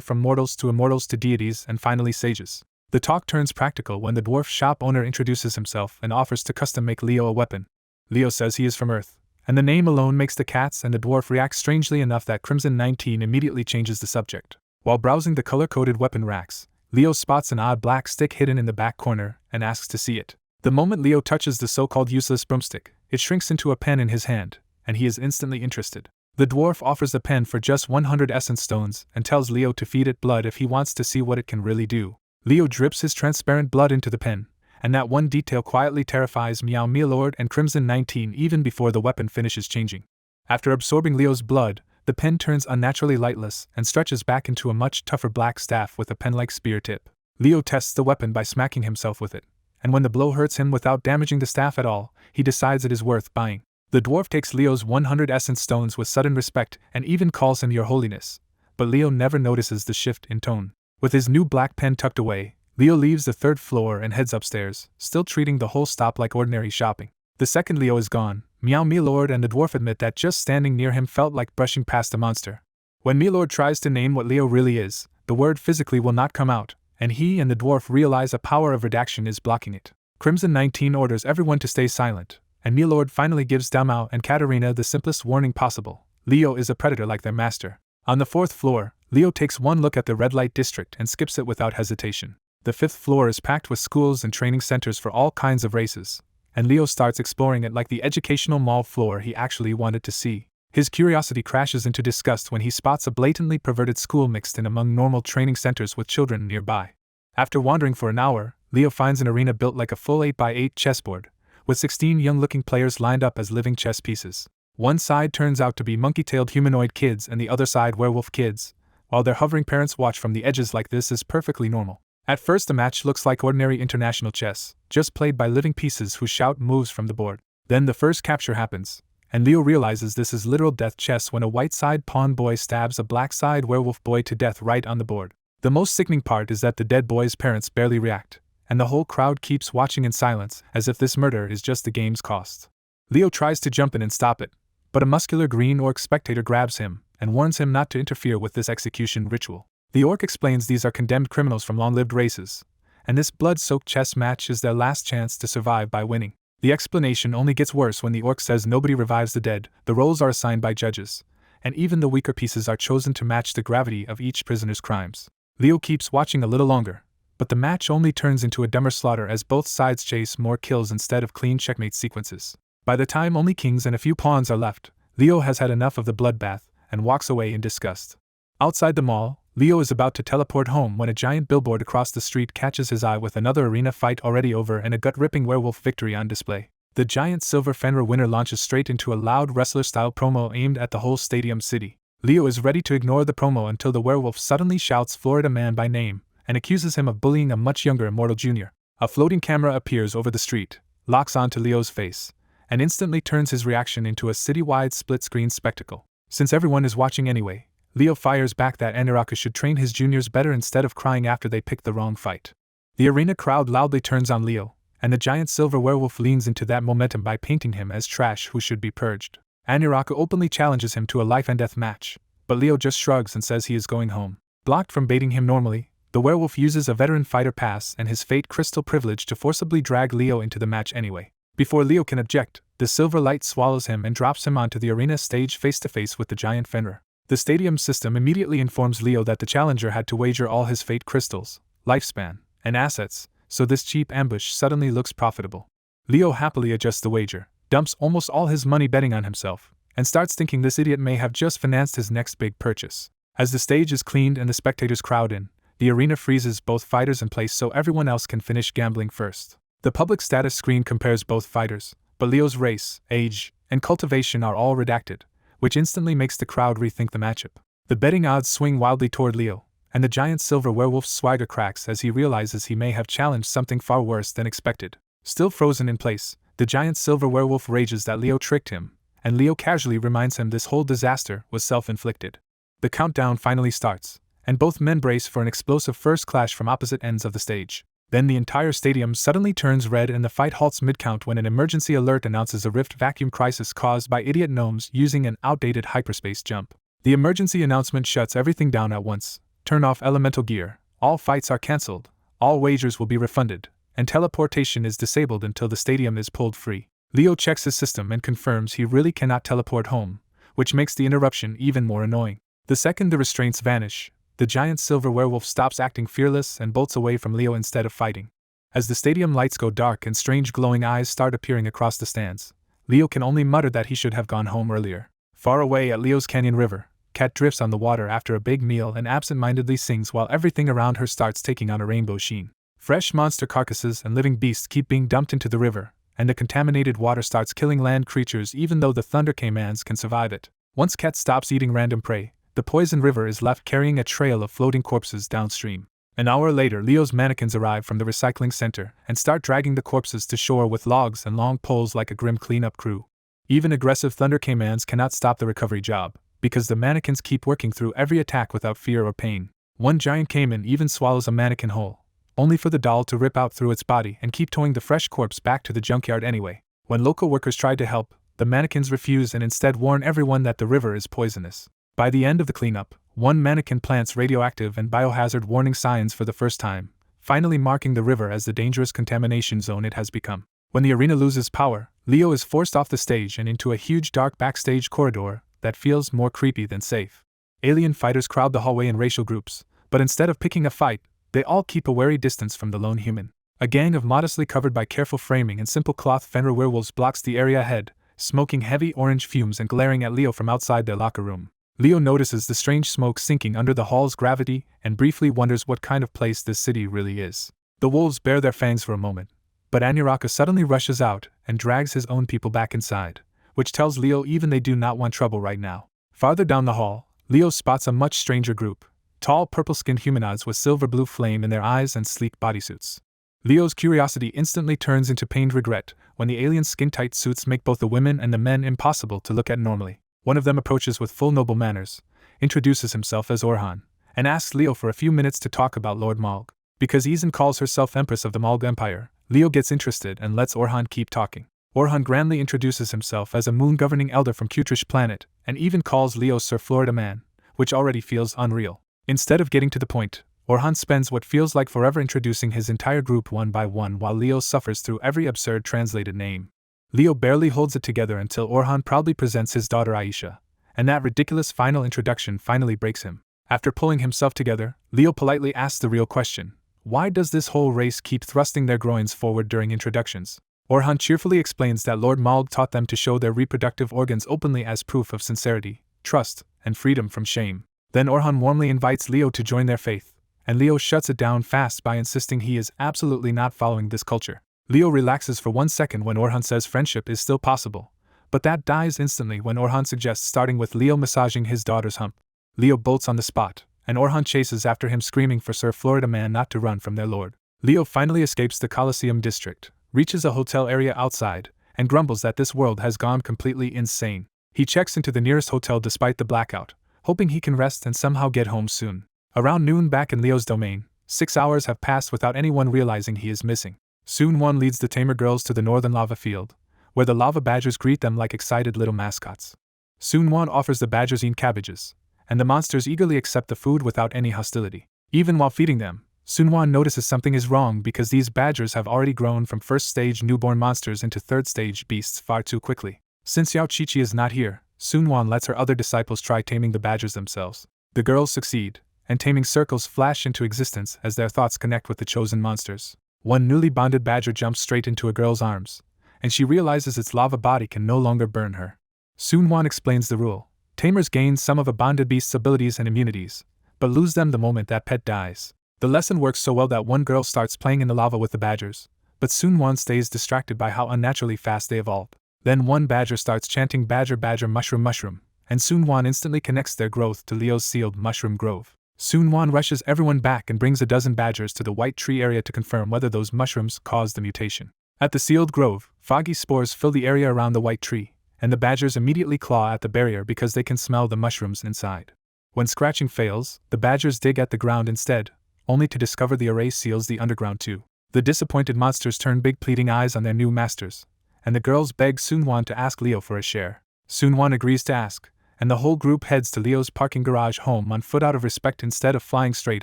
from mortals to immortals to deities and finally sages. The talk turns practical when the dwarf shop owner introduces himself and offers to custom-make Leo a weapon. Leo says he is from Earth, and the name alone makes the cats and the dwarf react strangely enough that Crimson 19 immediately changes the subject. While browsing the color-coded weapon racks, Leo spots an odd black stick hidden in the back corner and asks to see it. The moment Leo touches the so-called useless broomstick, it shrinks into a pen in his hand, and he is instantly interested. The dwarf offers the pen for just 100 essence stones and tells Leo to feed it blood if he wants to see what it can really do. Leo drips his transparent blood into the pen, and that one detail quietly terrifies Meow Mealord and Crimson 19 even before the weapon finishes changing. After absorbing Leo's blood, the pen turns unnaturally lightless and stretches back into a much tougher black staff with a pen-like spear tip. Leo tests the weapon by smacking himself with it, and when the blow hurts him without damaging the staff at all, he decides it is worth buying. The dwarf takes Leo's 100 essence stones with sudden respect and even calls him Your Holiness, but Leo never notices the shift in tone. With his new black pen tucked away, Leo leaves the 3rd floor and heads upstairs, still treating the whole stop like ordinary shopping. The second Leo is gone, Meow Mealord and the dwarf admit that just standing near him felt like brushing past a monster. When Mealord tries to name what Leo really is, the word physically will not come out, and he and the dwarf realize a power of redaction is blocking it. Crimson 19 orders everyone to stay silent, and Mealord finally gives Dumao and Katarina the simplest warning possible: Leo is a predator like their master. On the 4th floor, Leo takes one look at the red light district and skips it without hesitation. The 5th floor is packed with schools and training centers for all kinds of races, and Leo starts exploring it like the educational mall floor he actually wanted to see. His curiosity crashes into disgust when he spots a blatantly perverted school mixed in among normal training centers with children nearby. After wandering for an hour, Leo finds an arena built like a full 8x8 chessboard, with 16 young-looking players lined up as living chess pieces. One side turns out to be monkey-tailed humanoid kids and the other side werewolf kids, while their hovering parents watch from the edges like this is perfectly normal. At first the match looks like ordinary international chess, just played by living pieces who shout moves from the board. Then the first capture happens, and Leo realizes this is literal death chess when a white side pawn boy stabs a black side werewolf boy to death right on the board. The most sickening part is that the dead boy's parents barely react, and the whole crowd keeps watching in silence as if this murder is just the game's cost. Leo tries to jump in and stop it, but a muscular green orc spectator grabs him and warns him not to interfere with this execution ritual. The orc explains these are condemned criminals from long-lived races, and this blood-soaked chess match is their last chance to survive by winning. The explanation only gets worse when the orc says nobody revives the dead, the roles are assigned by judges, and even the weaker pieces are chosen to match the gravity of each prisoner's crimes. Leo keeps watching a little longer, but the match only turns into a dumber slaughter as both sides chase more kills instead of clean checkmate sequences. By the time only kings and a few pawns are left, Leo has had enough of the bloodbath and walks away in disgust. Outside the mall, Leo is about to teleport home when a giant billboard across the street catches his eye with another arena fight already over and a gut-ripping werewolf victory on display. The giant silver Fenrir winner launches straight into a loud wrestler-style promo aimed at the whole stadium city. Leo is ready to ignore the promo until the werewolf suddenly shouts Florida Man by name and accuses him of bullying a much younger Immortal Jr. A floating camera appears over the street, locks onto Leo's face, and instantly turns his reaction into a citywide split-screen spectacle. Since everyone is watching anyway, Leo fires back that Aniraka should train his juniors better instead of crying after they picked the wrong fight. The arena crowd loudly turns on Leo, and the giant silver werewolf leans into that momentum by painting him as trash who should be purged. Aniraka openly challenges him to a life-and-death match, but Leo just shrugs and says he is going home. Blocked from baiting him normally, the werewolf uses a veteran fighter pass and his fate crystal privilege to forcibly drag Leo into the match anyway. Before Leo can object, the silver light swallows him and drops him onto the arena stage face-to-face with the giant Fenrir. The stadium system immediately informs Leo that the challenger had to wager all his fate crystals, lifespan, and assets, so this cheap ambush suddenly looks profitable. Leo happily adjusts the wager, dumps almost all his money betting on himself, and starts thinking this idiot may have just financed his next big purchase. As the stage is cleaned and the spectators crowd in, the arena freezes both fighters in place so everyone else can finish gambling first. The public status screen compares both fighters, but Leo's race, age, and cultivation are all redacted, which instantly makes the crowd rethink the matchup. The betting odds swing wildly toward Leo, and the giant silver werewolf's swagger cracks as he realizes he may have challenged something far worse than expected. Still frozen in place, The giant silver werewolf rages that Leo tricked him, and Leo casually reminds him this whole disaster was self-inflicted. The countdown finally starts, and both men brace for an explosive first clash from opposite ends of the stage. Then the entire stadium suddenly turns red and the fight halts mid-count when an emergency alert announces a rift vacuum crisis caused by idiot gnomes using an outdated hyperspace jump. The emergency announcement shuts everything down at once. Turn off elemental gear, all fights are cancelled, all wagers will be refunded, and teleportation is disabled until the stadium is pulled free. Leo checks his system and confirms he really cannot teleport home, which makes the interruption even more annoying. The second the restraints vanish, the giant silver werewolf stops acting fearless and bolts away from Leo instead of fighting. As the stadium lights go dark and strange glowing eyes start appearing across the stands, Leo can only mutter that he should have gone home earlier. Far away at Leo's Canyon River, Cat drifts on the water after a big meal and absent-mindedly sings while everything around her starts taking on a rainbow sheen. Fresh monster carcasses and living beasts keep being dumped into the river, and the contaminated water starts killing land creatures even though the Thunder Caimans can survive it. Once Cat stops eating random prey, the poisoned river is left carrying a trail of floating corpses downstream. An hour later, Leo's mannequins arrive from the recycling center and start dragging the corpses to shore with logs and long poles like a grim cleanup crew. Even aggressive Thunder Caimans cannot stop the recovery job, because the mannequins keep working through every attack without fear or pain. One giant caiman even swallows a mannequin whole, only for the doll to rip out through its body and keep towing the fresh corpse back to the junkyard anyway. When local workers try to help, the mannequins refuse and instead warn everyone that the river is poisonous. By the end of the cleanup, one mannequin plants radioactive and biohazard warning signs for the first time, finally marking the river as the dangerous contamination zone it has become. When the arena loses power, Leo is forced off the stage and into a huge dark backstage corridor that feels more creepy than safe. Alien fighters crowd the hallway in racial groups, but instead of picking a fight, they all keep a wary distance from the lone human. A gang of modestly covered by careful framing and simple cloth Fenrir werewolves blocks the area ahead, smoking heavy orange fumes and glaring at Leo from outside their locker room. Leo notices the strange smoke sinking under the hall's gravity and briefly wonders what kind of place this city really is. The wolves bare their fangs for a moment, but Anirecap suddenly rushes out and drags his own people back inside, which tells Leo even they do not want trouble right now. Farther down the hall, Leo spots a much stranger group, tall purple-skinned humanoids with silver-blue flame in their eyes and sleek bodysuits. Leo's curiosity instantly turns into pained regret when the alien skin-tight suits make both the women and the men impossible to look at normally. One of them approaches with full noble manners, introduces himself as Orhan, and asks Leo for a few minutes to talk about Lord Malg. Because Izan calls herself Empress of the Malg Empire, Leo gets interested and lets Orhan keep talking. Orhan grandly introduces himself as a moon-governing elder from Kutrish planet, and even calls Leo Sir Florida Man, which already feels unreal. Instead of getting to the point, Orhan spends what feels like forever introducing his entire group one by one while Leo suffers through every absurd translated name. Leo barely holds it together until Orhan proudly presents his daughter Aisha, and that ridiculous final introduction finally breaks him. After pulling himself together, Leo politely asks the real question: why does this whole race keep thrusting their groins forward during introductions? Orhan cheerfully explains that Lord Malg taught them to show their reproductive organs openly as proof of sincerity, trust, and freedom from shame. Then Orhan warmly invites Leo to join their faith, and Leo shuts it down fast by insisting he is absolutely not following this culture. Leo relaxes for 1 second when Orhan says friendship is still possible, but that dies instantly when Orhan suggests starting with Leo massaging his daughter's hump. Leo bolts on the spot, and Orhan chases after him screaming for Sir Florida Man not to run from their lord. Leo finally escapes the Colosseum district, reaches a hotel area outside, and grumbles that this world has gone completely insane. He checks into the nearest hotel despite the blackout, hoping he can rest and somehow get home soon. Around noon back in Leo's domain, 6 hours have passed without anyone realizing he is missing. Soon one leads the tamer girls to the northern lava field, where the lava badgers greet them like excited little mascots. Soon one offers the badgers cabbages, and the monsters eagerly accept the food without any hostility. Even while feeding them, Sunwon notices something is wrong because these badgers have already grown from first-stage newborn monsters into third-stage beasts far too quickly. Since Yao Chichi is not here, Sunwon lets her other disciples try taming the badgers themselves. The girls succeed, and taming circles flash into existence as their thoughts connect with the chosen monsters. One newly bonded badger jumps straight into a girl's arms, and she realizes its lava body can no longer burn her. Sunwon explains the rule. Tamers gain some of a bonded beast's abilities and immunities, but lose them the moment that pet dies. The lesson works so well that one girl starts playing in the lava with the badgers, but Sunwon stays distracted by how unnaturally fast they evolved. Then one badger starts chanting badger badger mushroom mushroom, and Sunwon instantly connects their growth to Leo's sealed mushroom grove. Sunwon rushes everyone back and brings a dozen badgers to the white tree area to confirm whether those mushrooms caused the mutation. At the sealed grove, foggy spores fill the area around the white tree, and the badgers immediately claw at the barrier because they can smell the mushrooms inside. When scratching fails, the badgers dig at the ground instead, only to discover the array seals the underground too. The disappointed monsters turn big pleading eyes on their new masters, and the girls beg Sunwon to ask Leo for a share. Sunwon agrees to ask, and the whole group heads to Leo's parking garage home on foot out of respect instead of flying straight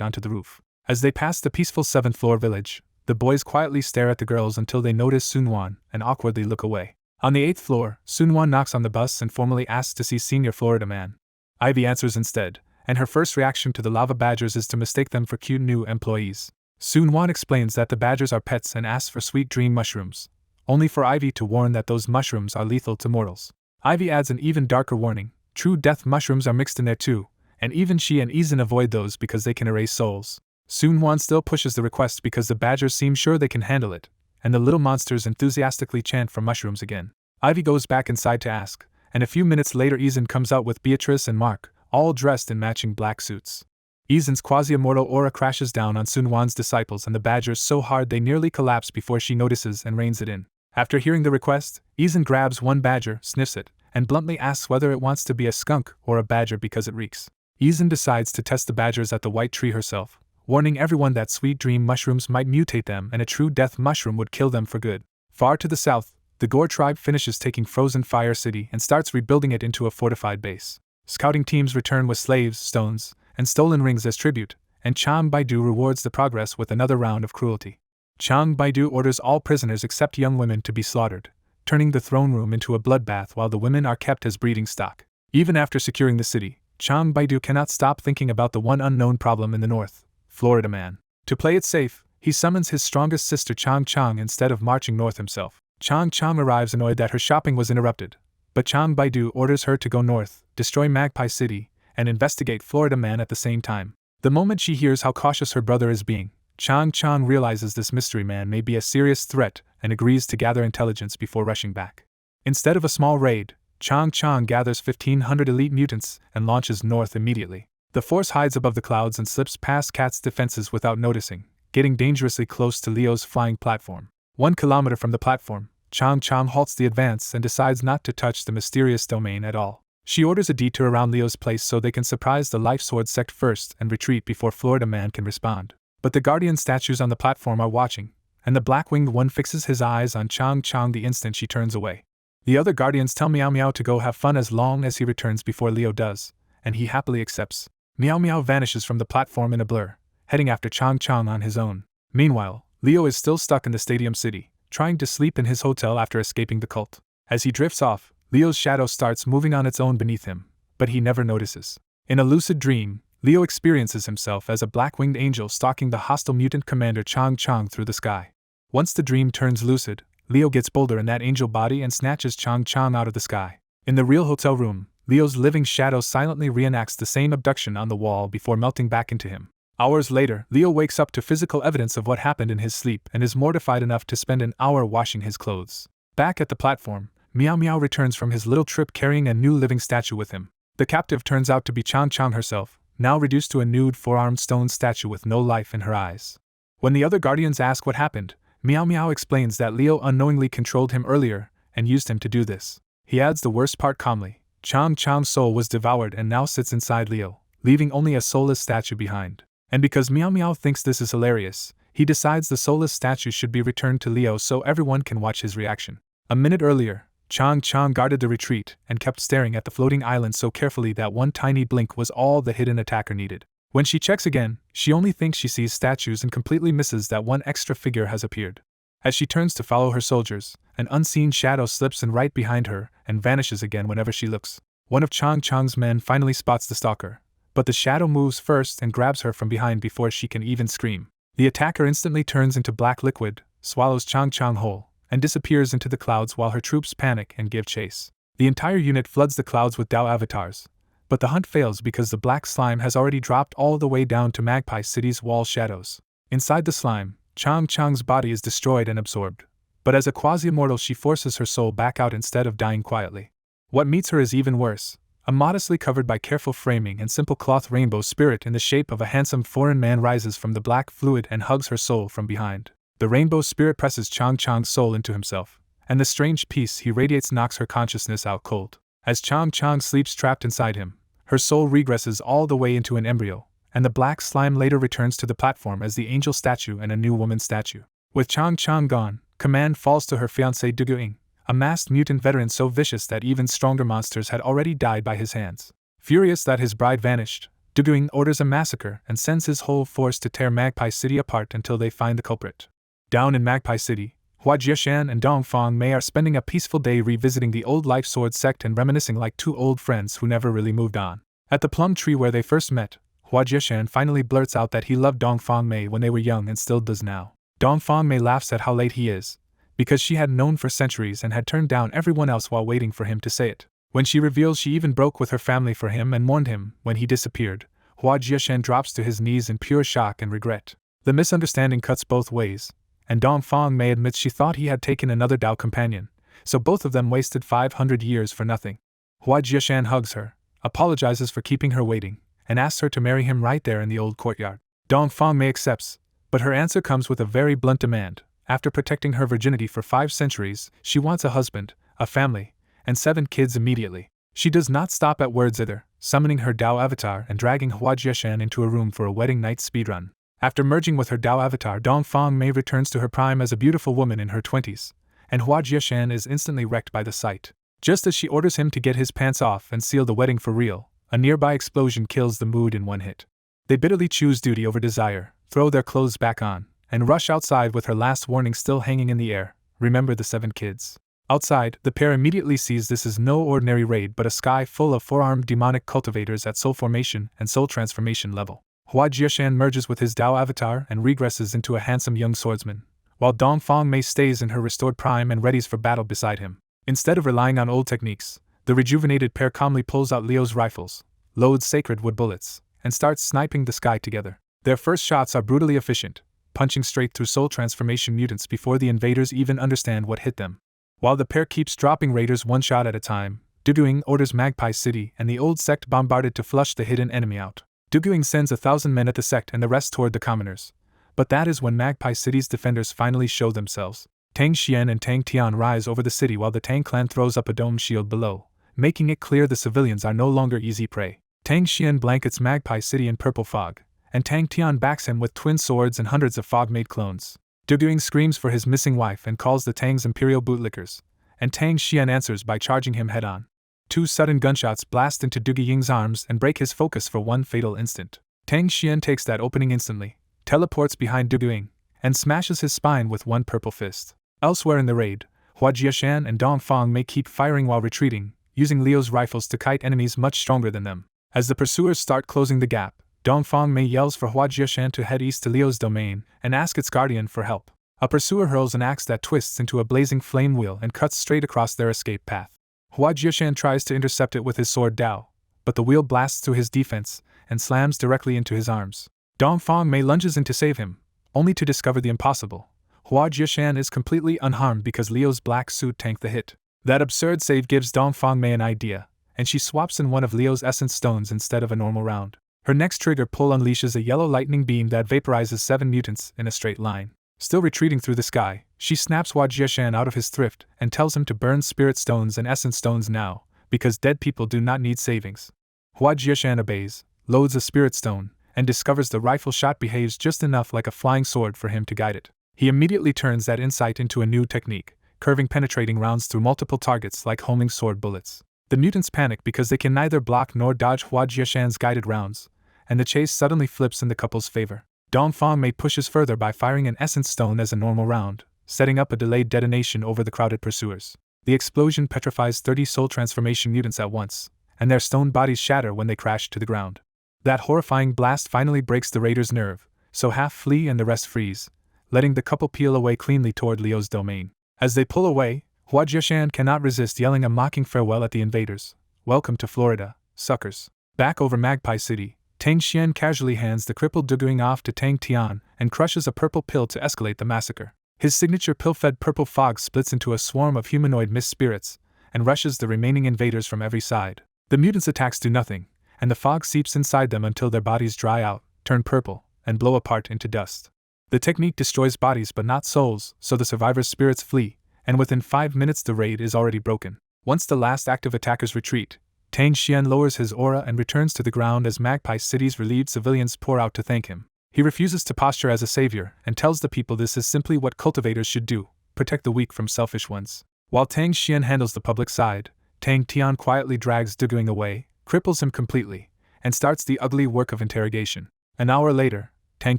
onto the roof. As they pass the peaceful 7th floor village, the boys quietly stare at the girls until they notice Sunwon and awkwardly look away. On the 8th floor, Sunwon knocks on the bus and formally asks to see Senior Florida Man. Ivy answers instead, and her first reaction to the lava badgers is to mistake them for cute new employees. Sunwon explains that the badgers are pets and asks for sweet dream mushrooms, only for Ivy to warn that those mushrooms are lethal to mortals. Ivy adds an even darker warning: true death mushrooms are mixed in there too, and even she and Izan avoid those because they can erase souls. Sunwon still pushes the request because the badgers seem sure they can handle it, and the little monsters enthusiastically chant for mushrooms again. Ivy goes back inside to ask, and a few minutes later Izan comes out with Beatrice and Mark, all dressed in matching black suits. Izan's quasi-immortal aura crashes down on Sunwon's disciples and the badgers so hard they nearly collapse before she notices and reins it in. After hearing the request, Izan grabs one badger, sniffs it, and bluntly asks whether it wants to be a skunk or a badger because it reeks. Izan decides to test the badgers at the white tree herself, warning everyone that sweet dream mushrooms might mutate them and a true death mushroom would kill them for good. Far to the south, the Gore tribe finishes taking Frozen Fire City and starts rebuilding it into a fortified base. Scouting teams return with slaves, stones, and stolen rings as tribute, and Chang Baidu rewards the progress with another round of cruelty. Chang Baidu orders all prisoners except young women to be slaughtered, turning the throne room into a bloodbath while the women are kept as breeding stock. Even after securing the city, Chang Baidu cannot stop thinking about the one unknown problem in the north: Florida Man. To play it safe, he summons his strongest sister Chang Chang instead of marching north himself. Chang Chang arrives annoyed that her shopping was interrupted, but Chang Baidu orders her to go north, destroy Magpie City, and investigate Florida Man at the same time. The moment she hears how cautious her brother is being, Chang Chang realizes this mystery man may be a serious threat and agrees to gather intelligence before rushing back. Instead of a small raid, Chang Chang gathers 1,500 elite mutants and launches north immediately. The force hides above the clouds and slips past Cat's defenses without noticing, getting dangerously close to Leo's flying platform. 1 kilometer from the platform, Chang Chang halts the advance and decides not to touch the mysterious domain at all. She orders a detour around Leo's place so they can surprise the Life Sword sect first and retreat before Florida Man can respond. But the Guardian statues on the platform are watching, and the black-winged one fixes his eyes on Chang Chang the instant she turns away. The other Guardians tell Meow Meow to go have fun as long as he returns before Leo does, and he happily accepts. Meow Meow vanishes from the platform in a blur, heading after Chang Chang on his own. Meanwhile, Leo is still stuck in the Stadium City, trying to sleep in his hotel after escaping the cult. As he drifts off, Leo's shadow starts moving on its own beneath him, but he never notices. In a lucid dream, Leo experiences himself as a black-winged angel stalking the hostile mutant commander Chang Chang through the sky. Once the dream turns lucid, Leo gets bolder in that angel body and snatches Chang Chang out of the sky. In the real hotel room, Leo's living shadow silently reenacts the same abduction on the wall before melting back into him. Hours later, Leo wakes up to physical evidence of what happened in his sleep and is mortified enough to spend an hour washing his clothes. Back at the platform, Meow Meow returns from his little trip carrying a new living statue with him. The captive turns out to be Chang Chang herself, now reduced to a nude four-armed stone statue with no life in her eyes. When the other Guardians ask what happened, Meow Meow explains that Leo unknowingly controlled him earlier and used him to do this. He adds the worst part calmly: Chang Chang's soul was devoured and now sits inside Leo, leaving only a soulless statue behind. And because Meow Meow thinks this is hilarious, he decides the soulless statue should be returned to Leo so everyone can watch his reaction. A minute earlier, Chang Chang guarded the retreat and kept staring at the floating island so carefully that one tiny blink was all the hidden attacker needed. When she checks again, she only thinks she sees statues and completely misses that one extra figure has appeared. As she turns to follow her soldiers, an unseen shadow slips in right behind her and vanishes again whenever she looks. One of Chang Chang's men finally spots the stalker, but the shadow moves first and grabs her from behind before she can even scream. The attacker instantly turns into black liquid, swallows Chang Chang whole, and disappears into the clouds while her troops panic and give chase. The entire unit floods the clouds with Dao avatars, but the hunt fails because the black slime has already dropped all the way down to Magpie City's wall shadows. Inside the slime, Chang Chang's body is destroyed and absorbed, but as a quasi-immortal she forces her soul back out instead of dying quietly. What meets her is even worse: a modestly covered by careful framing and simple cloth rainbow spirit in the shape of a handsome foreign man rises from the black fluid and hugs her soul from behind. The rainbow spirit presses Chang Chang's soul into himself, and the strange peace he radiates knocks her consciousness out cold. As Chang Chang sleeps trapped inside him, her soul regresses all the way into an embryo, and the black slime later returns to the platform as the angel statue and a new woman statue. With Chang Chang gone, command falls to her fiancé Duguing, a masked mutant veteran so vicious that even stronger monsters had already died by his hands. Furious that his bride vanished, Duguing orders a massacre and sends his whole force to tear Magpie City apart until they find the culprit. Down in Magpie City, Hua Jiashan and Dong Fang Mei are spending a peaceful day revisiting the old Life Sword sect and reminiscing like two old friends who never really moved on. At the plum tree where they first met, Hua Jiashan finally blurts out that he loved Dong Fang Mei when they were young and still does now. Dong Fang Mei laughs at how late he is, because she had known for centuries and had turned down everyone else while waiting for him to say it. When she reveals she even broke with her family for him and mourned him when he disappeared, Hua Jiashan drops to his knees in pure shock and regret. The misunderstanding cuts both ways, and Dong Fang Mei admits she thought he had taken another Dao companion, so both of them wasted 500 years for nothing. Hua Jiashan hugs her, apologizes for keeping her waiting, and asks her to marry him right there in the old courtyard. Dong Fang Mei accepts, but her answer comes with a very blunt demand. After protecting her virginity for 5 centuries, she wants a husband, a family, and 7 kids immediately. She does not stop at words either, summoning her Dao avatar and dragging Hua Jiashan into a room for a wedding night speedrun. After merging with her Dao avatar, Dong Fang Mei returns to her prime as a beautiful woman in her 20s, and Hua Jiashan is instantly wrecked by the sight. Just as she orders him to get his pants off and seal the wedding for real, a nearby explosion kills the mood in one hit. They bitterly choose duty over desire, throw their clothes back on, and rush outside with her last warning still hanging in the air: remember the 7 kids. Outside, the pair immediately sees this is no ordinary raid but a sky full of 4-armed demonic cultivators at soul formation and soul transformation level. Hua Jiashan merges with his Dao avatar and regresses into a handsome young swordsman, while Dong Fang Mei stays in her restored prime and readies for battle beside him. Instead of relying on old techniques, the rejuvenated pair calmly pulls out Leo's rifles, loads sacred wood bullets, and starts sniping the sky together. Their first shots are brutally efficient, punching straight through soul transformation mutants before the invaders even understand what hit them. While the pair keeps dropping raiders one shot at a time, Duguing orders Magpie City and the old sect bombarded to flush the hidden enemy out. Duguing sends 1,000 men at the sect and the rest toward the commoners. But that is when Magpie City's defenders finally show themselves. Tang Xian and Tang Tian rise over the city while the Tang clan throws up a dome shield below, making it clear the civilians are no longer easy prey. Tang Xian blankets Magpie City in purple fog, and Tang Tian backs him with twin swords and hundreds of fog-made clones. Duguing screams for his missing wife and calls the Tang's imperial bootlickers, and Tang Xian answers by charging him head-on. 2 sudden gunshots blast into Duguing's arms and break his focus for one fatal instant. Tang Xian takes that opening instantly, teleports behind Duguing, and smashes his spine with one purple fist. Elsewhere in the raid, Hua Jiashan and Dong Fang Mei keep firing while retreating, using Leo's rifles to kite enemies much stronger than them. As the pursuers start closing the gap, Dong Fang Mei yells for Hua Jiashan to head east to Leo's domain and ask its guardian for help. A pursuer hurls an axe that twists into a blazing flame wheel and cuts straight across their escape path. Hua Jiashan tries to intercept it with his sword Dao, but the wheel blasts through his defense and slams directly into his arms. Dong Fang Mei lunges in to save him, only to discover the impossible. Hua Jiashan is completely unharmed because Leo's black suit tanked the hit. That absurd save gives Dong Fang Mei an idea, and she swaps in one of Leo's essence stones instead of a normal round. Her next trigger pull unleashes a yellow lightning beam that vaporizes 7 mutants in a straight line. Still retreating through the sky, she snaps Hua Jiashan out of his thrift and tells him to burn spirit stones and essence stones now, because dead people do not need savings. Hua Jiashan obeys, loads a spirit stone, and discovers the rifle shot behaves just enough like a flying sword for him to guide it. He immediately turns that insight into a new technique, curving penetrating rounds through multiple targets like homing sword bullets. The mutants panic because they can neither block nor dodge Hua Jiashan's guided rounds, and the chase suddenly flips in the couple's favor. Dong Fang Mei pushes further by firing an essence stone as a normal round, setting up a delayed detonation over the crowded pursuers. The explosion petrifies 30 soul transformation mutants at once, and their stone bodies shatter when they crash to the ground. That horrifying blast finally breaks the raiders' nerve, so half flee and the rest freeze, letting the couple peel away cleanly toward Leo's domain. As they pull away, Hua Jiashan cannot resist yelling a mocking farewell at the invaders. Welcome to Florida, suckers. Back over Magpie City, Tang Xian casually hands the crippled Duguing off to Tang Tian and crushes a purple pill to escalate the massacre. His signature pill-fed purple fog splits into a swarm of humanoid mist spirits and rushes the remaining invaders from every side. The mutants' attacks do nothing, and the fog seeps inside them until their bodies dry out, turn purple, and blow apart into dust. The technique destroys bodies but not souls, so the survivors' spirits flee, and within 5 minutes the raid is already broken. Once the last active attackers retreat, Tang Xian lowers his aura and returns to the ground as Magpie City's relieved civilians pour out to thank him. He refuses to posture as a savior and tells the people this is simply what cultivators should do, protect the weak from selfish ones. While Tang Xian handles the public side, Tang Tian quietly drags Duguing away, cripples him completely, and starts the ugly work of interrogation. An hour later, Tang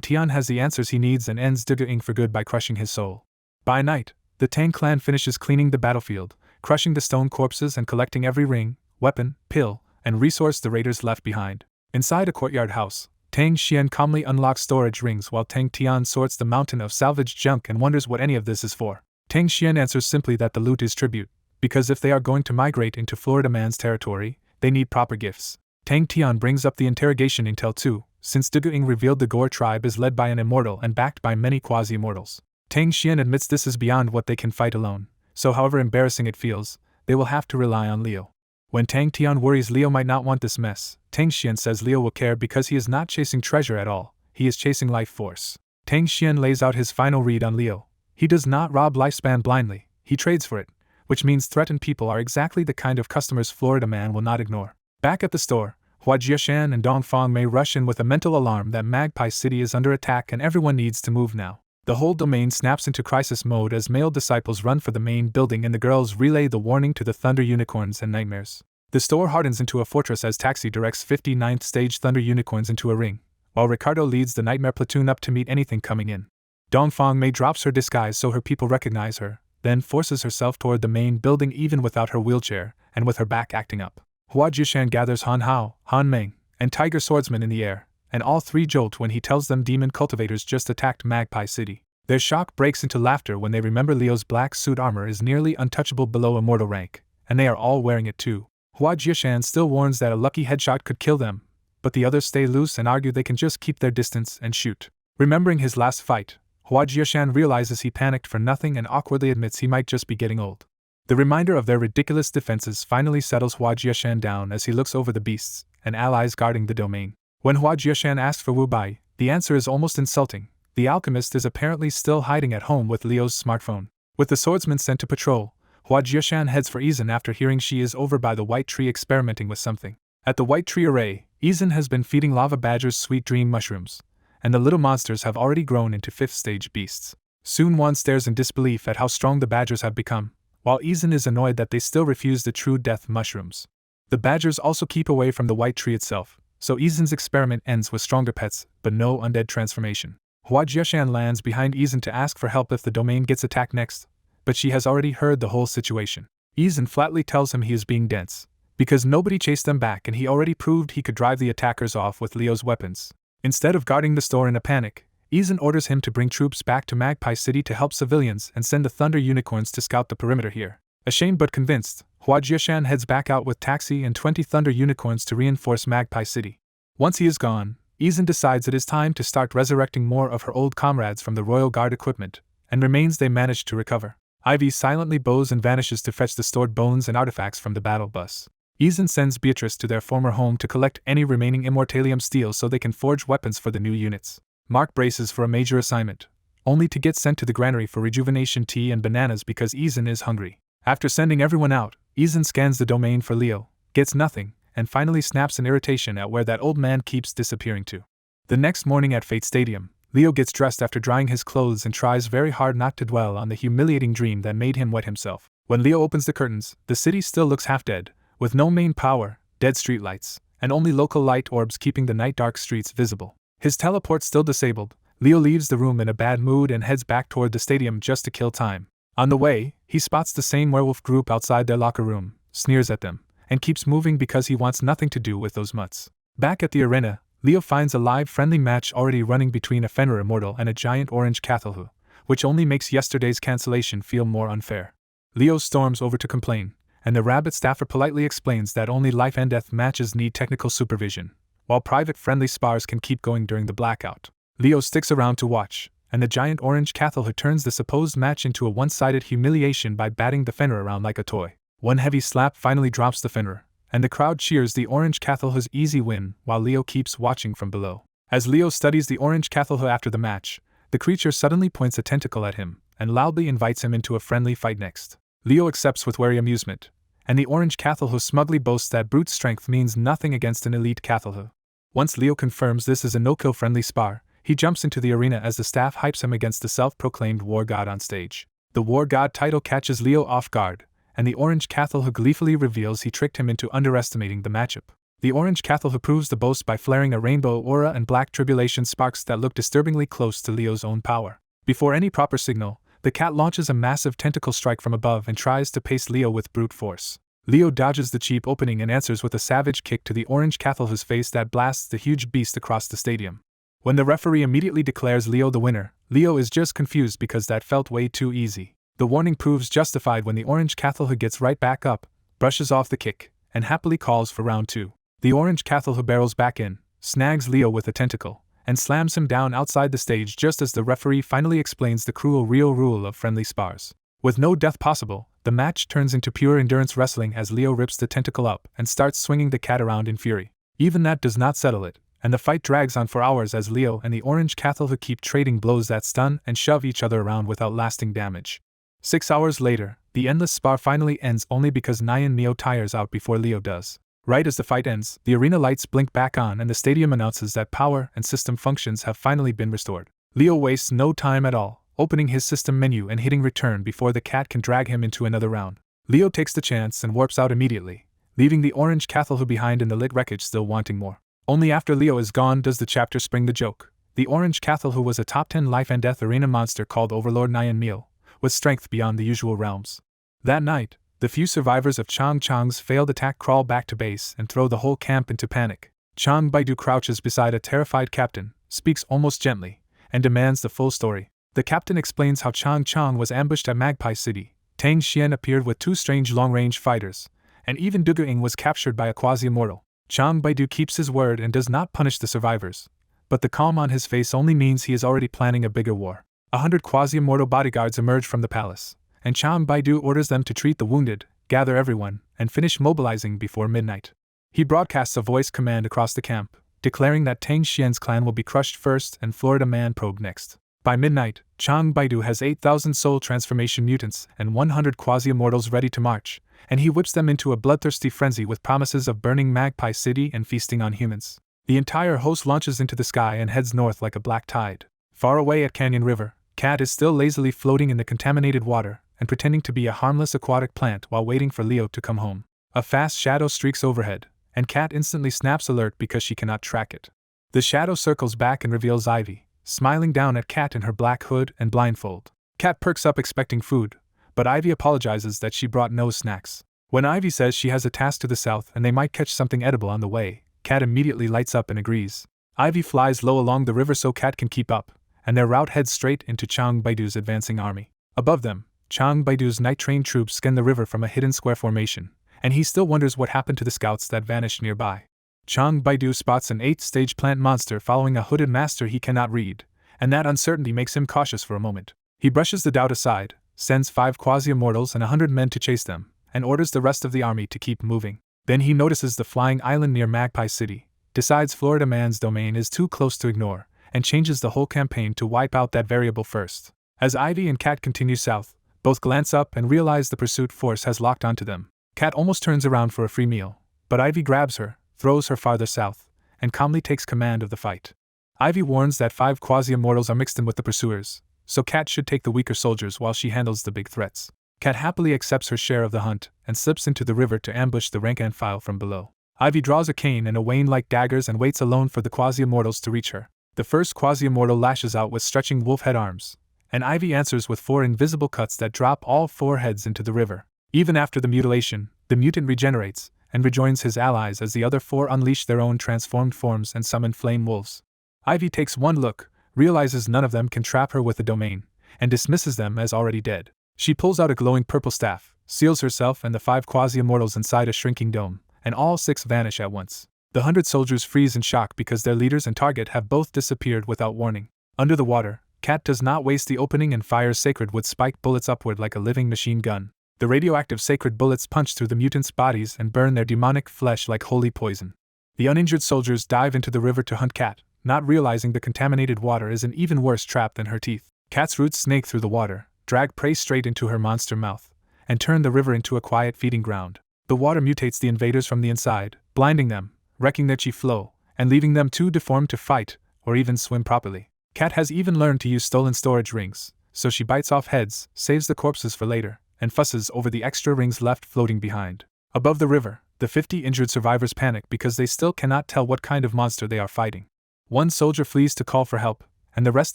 Tian has the answers he needs and ends Duguing for good by crushing his soul. By night, the Tang clan finishes cleaning the battlefield, crushing the stone corpses and collecting every ring, weapon, pill, and resource the raiders left behind. Inside a courtyard house, Tang Xian calmly unlocks storage rings while Tang Tian sorts the mountain of salvaged junk and wonders what any of this is for. Tang Xian answers simply that the loot is tribute, because if they are going to migrate into Florida Man's territory, they need proper gifts. Tang Tian brings up the interrogation intel too, since Duguing revealed the Gore tribe is led by an immortal and backed by many quasi-immortals. Tang Xian admits this is beyond what they can fight alone, so however embarrassing it feels, they will have to rely on Leo. When Tang Tian worries Leo might not want this mess, Tang Xian says Leo will care because he is not chasing treasure at all, he is chasing life force. Tang Xian lays out his final read on Leo. He does not rob lifespan blindly, he trades for it, which means threatened people are exactly the kind of customers Florida Man will not ignore. Back at the store, Hua Jiashan and Dongfang may rush in with a mental alarm that Magpie City is under attack and everyone needs to move now. The whole domain snaps into crisis mode as male disciples run for the main building and the girls relay the warning to the Thunder Unicorns and Nightmares. The store hardens into a fortress as Taxi directs 59th stage Thunder Unicorns into a ring, while Ricardo leads the Nightmare platoon up to meet anything coming in. Dongfang Mei drops her disguise so her people recognize her, then forces herself toward the main building even without her wheelchair, and with her back acting up. Hua Jishan gathers Han Hao, Han Meng, and Tiger Swordsman in the air, and all three jolt when he tells them demon cultivators just attacked Magpie City. Their shock breaks into laughter when they remember Leo's black suit armor is nearly untouchable below immortal rank, and they are all wearing it too. Hua Jiashan still warns that a lucky headshot could kill them, but the others stay loose and argue they can just keep their distance and shoot. Remembering his last fight, Hua Jiashan realizes he panicked for nothing and awkwardly admits he might just be getting old. The reminder of their ridiculous defenses finally settles Hua Jiashan down as he looks over the beasts and allies guarding the domain. When Hua Jiashan asks for Wu Bai, the answer is almost insulting. The alchemist is apparently still hiding at home with Leo's smartphone. With the swordsman sent to patrol, Hua Jiashan heads for Izan after hearing she is over by the white tree experimenting with something. At the white tree array, Izan has been feeding lava badgers sweet dream mushrooms, and the little monsters have already grown into 5th stage beasts. Soon Wan stares in disbelief at how strong the badgers have become, while Izan is annoyed that they still refuse the true death mushrooms. The badgers also keep away from the white tree itself, so Izan's experiment ends with stronger pets, but no undead transformation. Hua Jiashan lands behind Izan to ask for help if the domain gets attacked next, but she has already heard the whole situation. Izan flatly tells him he is being dense, because nobody chased them back and he already proved he could drive the attackers off with Leo's weapons. Instead of guarding the store in a panic, Izan orders him to bring troops back to Magpie City to help civilians and send the Thunder Unicorns to scout the perimeter here. Ashamed but convinced, Hua Jiashan heads back out with Taxi and 20 Thunder Unicorns to reinforce Magpie City. Once he is gone, Izan decides it is time to start resurrecting more of her old comrades from the Royal Guard equipment, and remains they managed to recover. Ivy silently bows and vanishes to fetch the stored bones and artifacts from the battle bus. Izan sends Beatrice to their former home to collect any remaining immortalium steel so they can forge weapons for the new units. Mark braces for a major assignment, only to get sent to the granary for rejuvenation tea and bananas because Izan is hungry. After sending everyone out, Izan scans the domain for Leo, gets nothing, and finally snaps in irritation at where that old man keeps disappearing to. The next morning at Fate Stadium, Leo gets dressed after drying his clothes and tries very hard not to dwell on the humiliating dream that made him wet himself. When Leo opens the curtains, the city still looks half dead, with no main power, dead streetlights, and only local light orbs keeping the night dark streets visible. His teleport still disabled, Leo leaves the room in a bad mood and heads back toward the stadium just to kill time. On the way, he spots the same werewolf group outside their locker room, sneers at them, and keeps moving because he wants nothing to do with those mutts. Back at the arena, Leo finds a live friendly match already running between a Fenrir Immortal and a giant orange Cathalhu, which only makes yesterday's cancellation feel more unfair. Leo storms over to complain, and the rabbit staffer politely explains that only life and death matches need technical supervision, while private friendly spars can keep going during the blackout. Leo sticks around to watch, and the giant orange Cathalhu turns the supposed match into a one-sided humiliation by batting the Fenrir around like a toy. One heavy slap finally drops the Fenrir, and the crowd cheers the orange Cathalhu's easy win while Leo keeps watching from below. As Leo studies the orange Cathalhu after the match, The creature suddenly points a tentacle at him, and loudly invites him into a friendly fight next. Leo accepts with wary amusement, and the orange Cathelhu smugly boasts that brute strength means nothing against an elite Cathelhu. Once Leo confirms this is a no-kill friendly spar, he jumps into the arena as the staff hypes him against the self-proclaimed war god on stage. The war god title catches Leo off guard, and the orange Cathelhu gleefully reveals he tricked him into underestimating the matchup. The orange Cathelhu proves the boast by flaring a rainbow aura and black tribulation sparks that look disturbingly close to Leo's own power. Before any proper signal, the cat launches a massive tentacle strike from above and tries to pace Leo with brute force. Leo dodges the cheap opening and answers with a savage kick to the orange Cathelhu's face that blasts the huge beast across the stadium. When the referee immediately declares Leo the winner, Leo is just confused because that felt way too easy. The warning proves justified when the orange Cathelhu gets right back up, brushes off the kick, and happily calls for round 2. The orange Cathelhu barrels back in, snags Leo with a tentacle, and slams him down outside the stage just as the referee finally explains the cruel real rule of friendly spars. With no death possible, the match turns into pure endurance wrestling as Leo rips the tentacle up and starts swinging the cat around in fury. Even that does not settle it, and the fight drags on for hours as Leo and the orange Cathelhu keep trading blows that stun and shove each other around without lasting damage. 6 hours later, the endless spar finally ends only because Nyan Neo tires out before Leo does. Right as the fight ends, the arena lights blink back on and the stadium announces that power and system functions have finally been restored. Leo wastes no time at all, opening his system menu and hitting return before the cat can drag him into another round. Leo takes the chance and warps out immediately, leaving the orange Cathelhu behind in the lit wreckage still wanting more. Only after Leo is gone does the chapter spring the joke. The orange Cathelhu was a top 10 life and death arena monster called Overlord Nyan Neo, with strength beyond the usual realms. That night, the few survivors of Chang Chang's failed attack crawl back to base and throw the whole camp into panic. Chang Baidu crouches beside a terrified captain, speaks almost gently, and demands the full story. The captain explains how Chang Chang was ambushed at Magpie City, Tang Xian appeared with 2 strange long-range fighters, and even Dugu Ying was captured by a quasi-immortal. Chang Baidu keeps his word and does not punish the survivors, but the calm on his face only means he is already planning a bigger war. 100 quasi-immortal bodyguards emerge from the palace, and Chang Baidu orders them to treat the wounded, gather everyone, and finish mobilizing before midnight. He broadcasts a voice command across the camp, declaring that Tang Xian's clan will be crushed first and Florida Man probed next. By midnight, Chang Baidu has 8,000 soul transformation mutants and 100 quasi-immortals ready to march, and he whips them into a bloodthirsty frenzy with promises of burning Magpie City and feasting on humans. The entire host launches into the sky and heads north like a black tide. Far away at Canyon River, Cat is still lazily floating in the contaminated water and pretending to be a harmless aquatic plant while waiting for Leo to come home. A fast shadow streaks overhead, and Cat instantly snaps alert because she cannot track it. The shadow circles back and reveals Ivy, smiling down at Cat in her black hood and blindfold. Cat perks up expecting food, but Ivy apologizes that she brought no snacks. When Ivy says she has a task to the south and they might catch something edible on the way, Cat immediately lights up and agrees. Ivy flies low along the river so Cat can keep up, and their route heads straight into Chang Baidu's advancing army. Above them, Chang Baidu's night-trained troops scan the river from a hidden square formation, and he still wonders what happened to the scouts that vanished nearby. Chang Baidu spots an 8th-stage plant monster following a hooded master he cannot read, and that uncertainty makes him cautious for a moment. He brushes the doubt aside, sends 5 quasi-immortals and 100 men to chase them, and orders the rest of the army to keep moving. Then he notices the flying island near Magpie City, decides Florida Man's domain is too close to ignore, and changes the whole campaign to wipe out that variable first. As Ivy and Cat continue south, both glance up and realize the pursuit force has locked onto them. Cat almost turns around for a free meal, but Ivy grabs her, throws her farther south, and calmly takes command of the fight. Ivy warns that 5 quasi-immortals are mixed in with the pursuers, so Cat should take the weaker soldiers while she handles the big threats. Cat happily accepts her share of the hunt and slips into the river to ambush the rank and file from below. Ivy draws a cane and a wain like daggers and waits alone for the quasi-immortals to reach her. The first quasi-immortal lashes out with stretching wolf head arms, and Ivy answers with 4 invisible cuts that drop all 4 heads into the river. Even after the mutilation, the mutant regenerates and rejoins his allies as the other 4 unleash their own transformed forms and summon flame wolves. Ivy takes one look, realizes none of them can trap her with the domain, and dismisses them as already dead. She pulls out a glowing purple staff, seals herself and the 5 quasi-immortals inside a shrinking dome, and all 6 vanish at once. The 100 soldiers freeze in shock because their leaders and target have both disappeared without warning. Under the water, Cat does not waste the opening and fires sacred wood spike bullets upward like a living machine gun. The radioactive sacred bullets punch through the mutants' bodies and burn their demonic flesh like holy poison. The uninjured soldiers dive into the river to hunt Cat, not realizing the contaminated water is an even worse trap than her teeth. Cat's roots snake through the water, drag prey straight into her monster mouth, and turn the river into a quiet feeding ground. The water mutates the invaders from the inside, blinding them, wrecking their chi flow, and leaving them too deformed to fight or even swim properly. Cat has even learned to use stolen storage rings, so she bites off heads, saves the corpses for later, and fusses over the extra rings left floating behind. Above the river, the 50 injured survivors panic because they still cannot tell what kind of monster they are fighting. One soldier flees to call for help, and the rest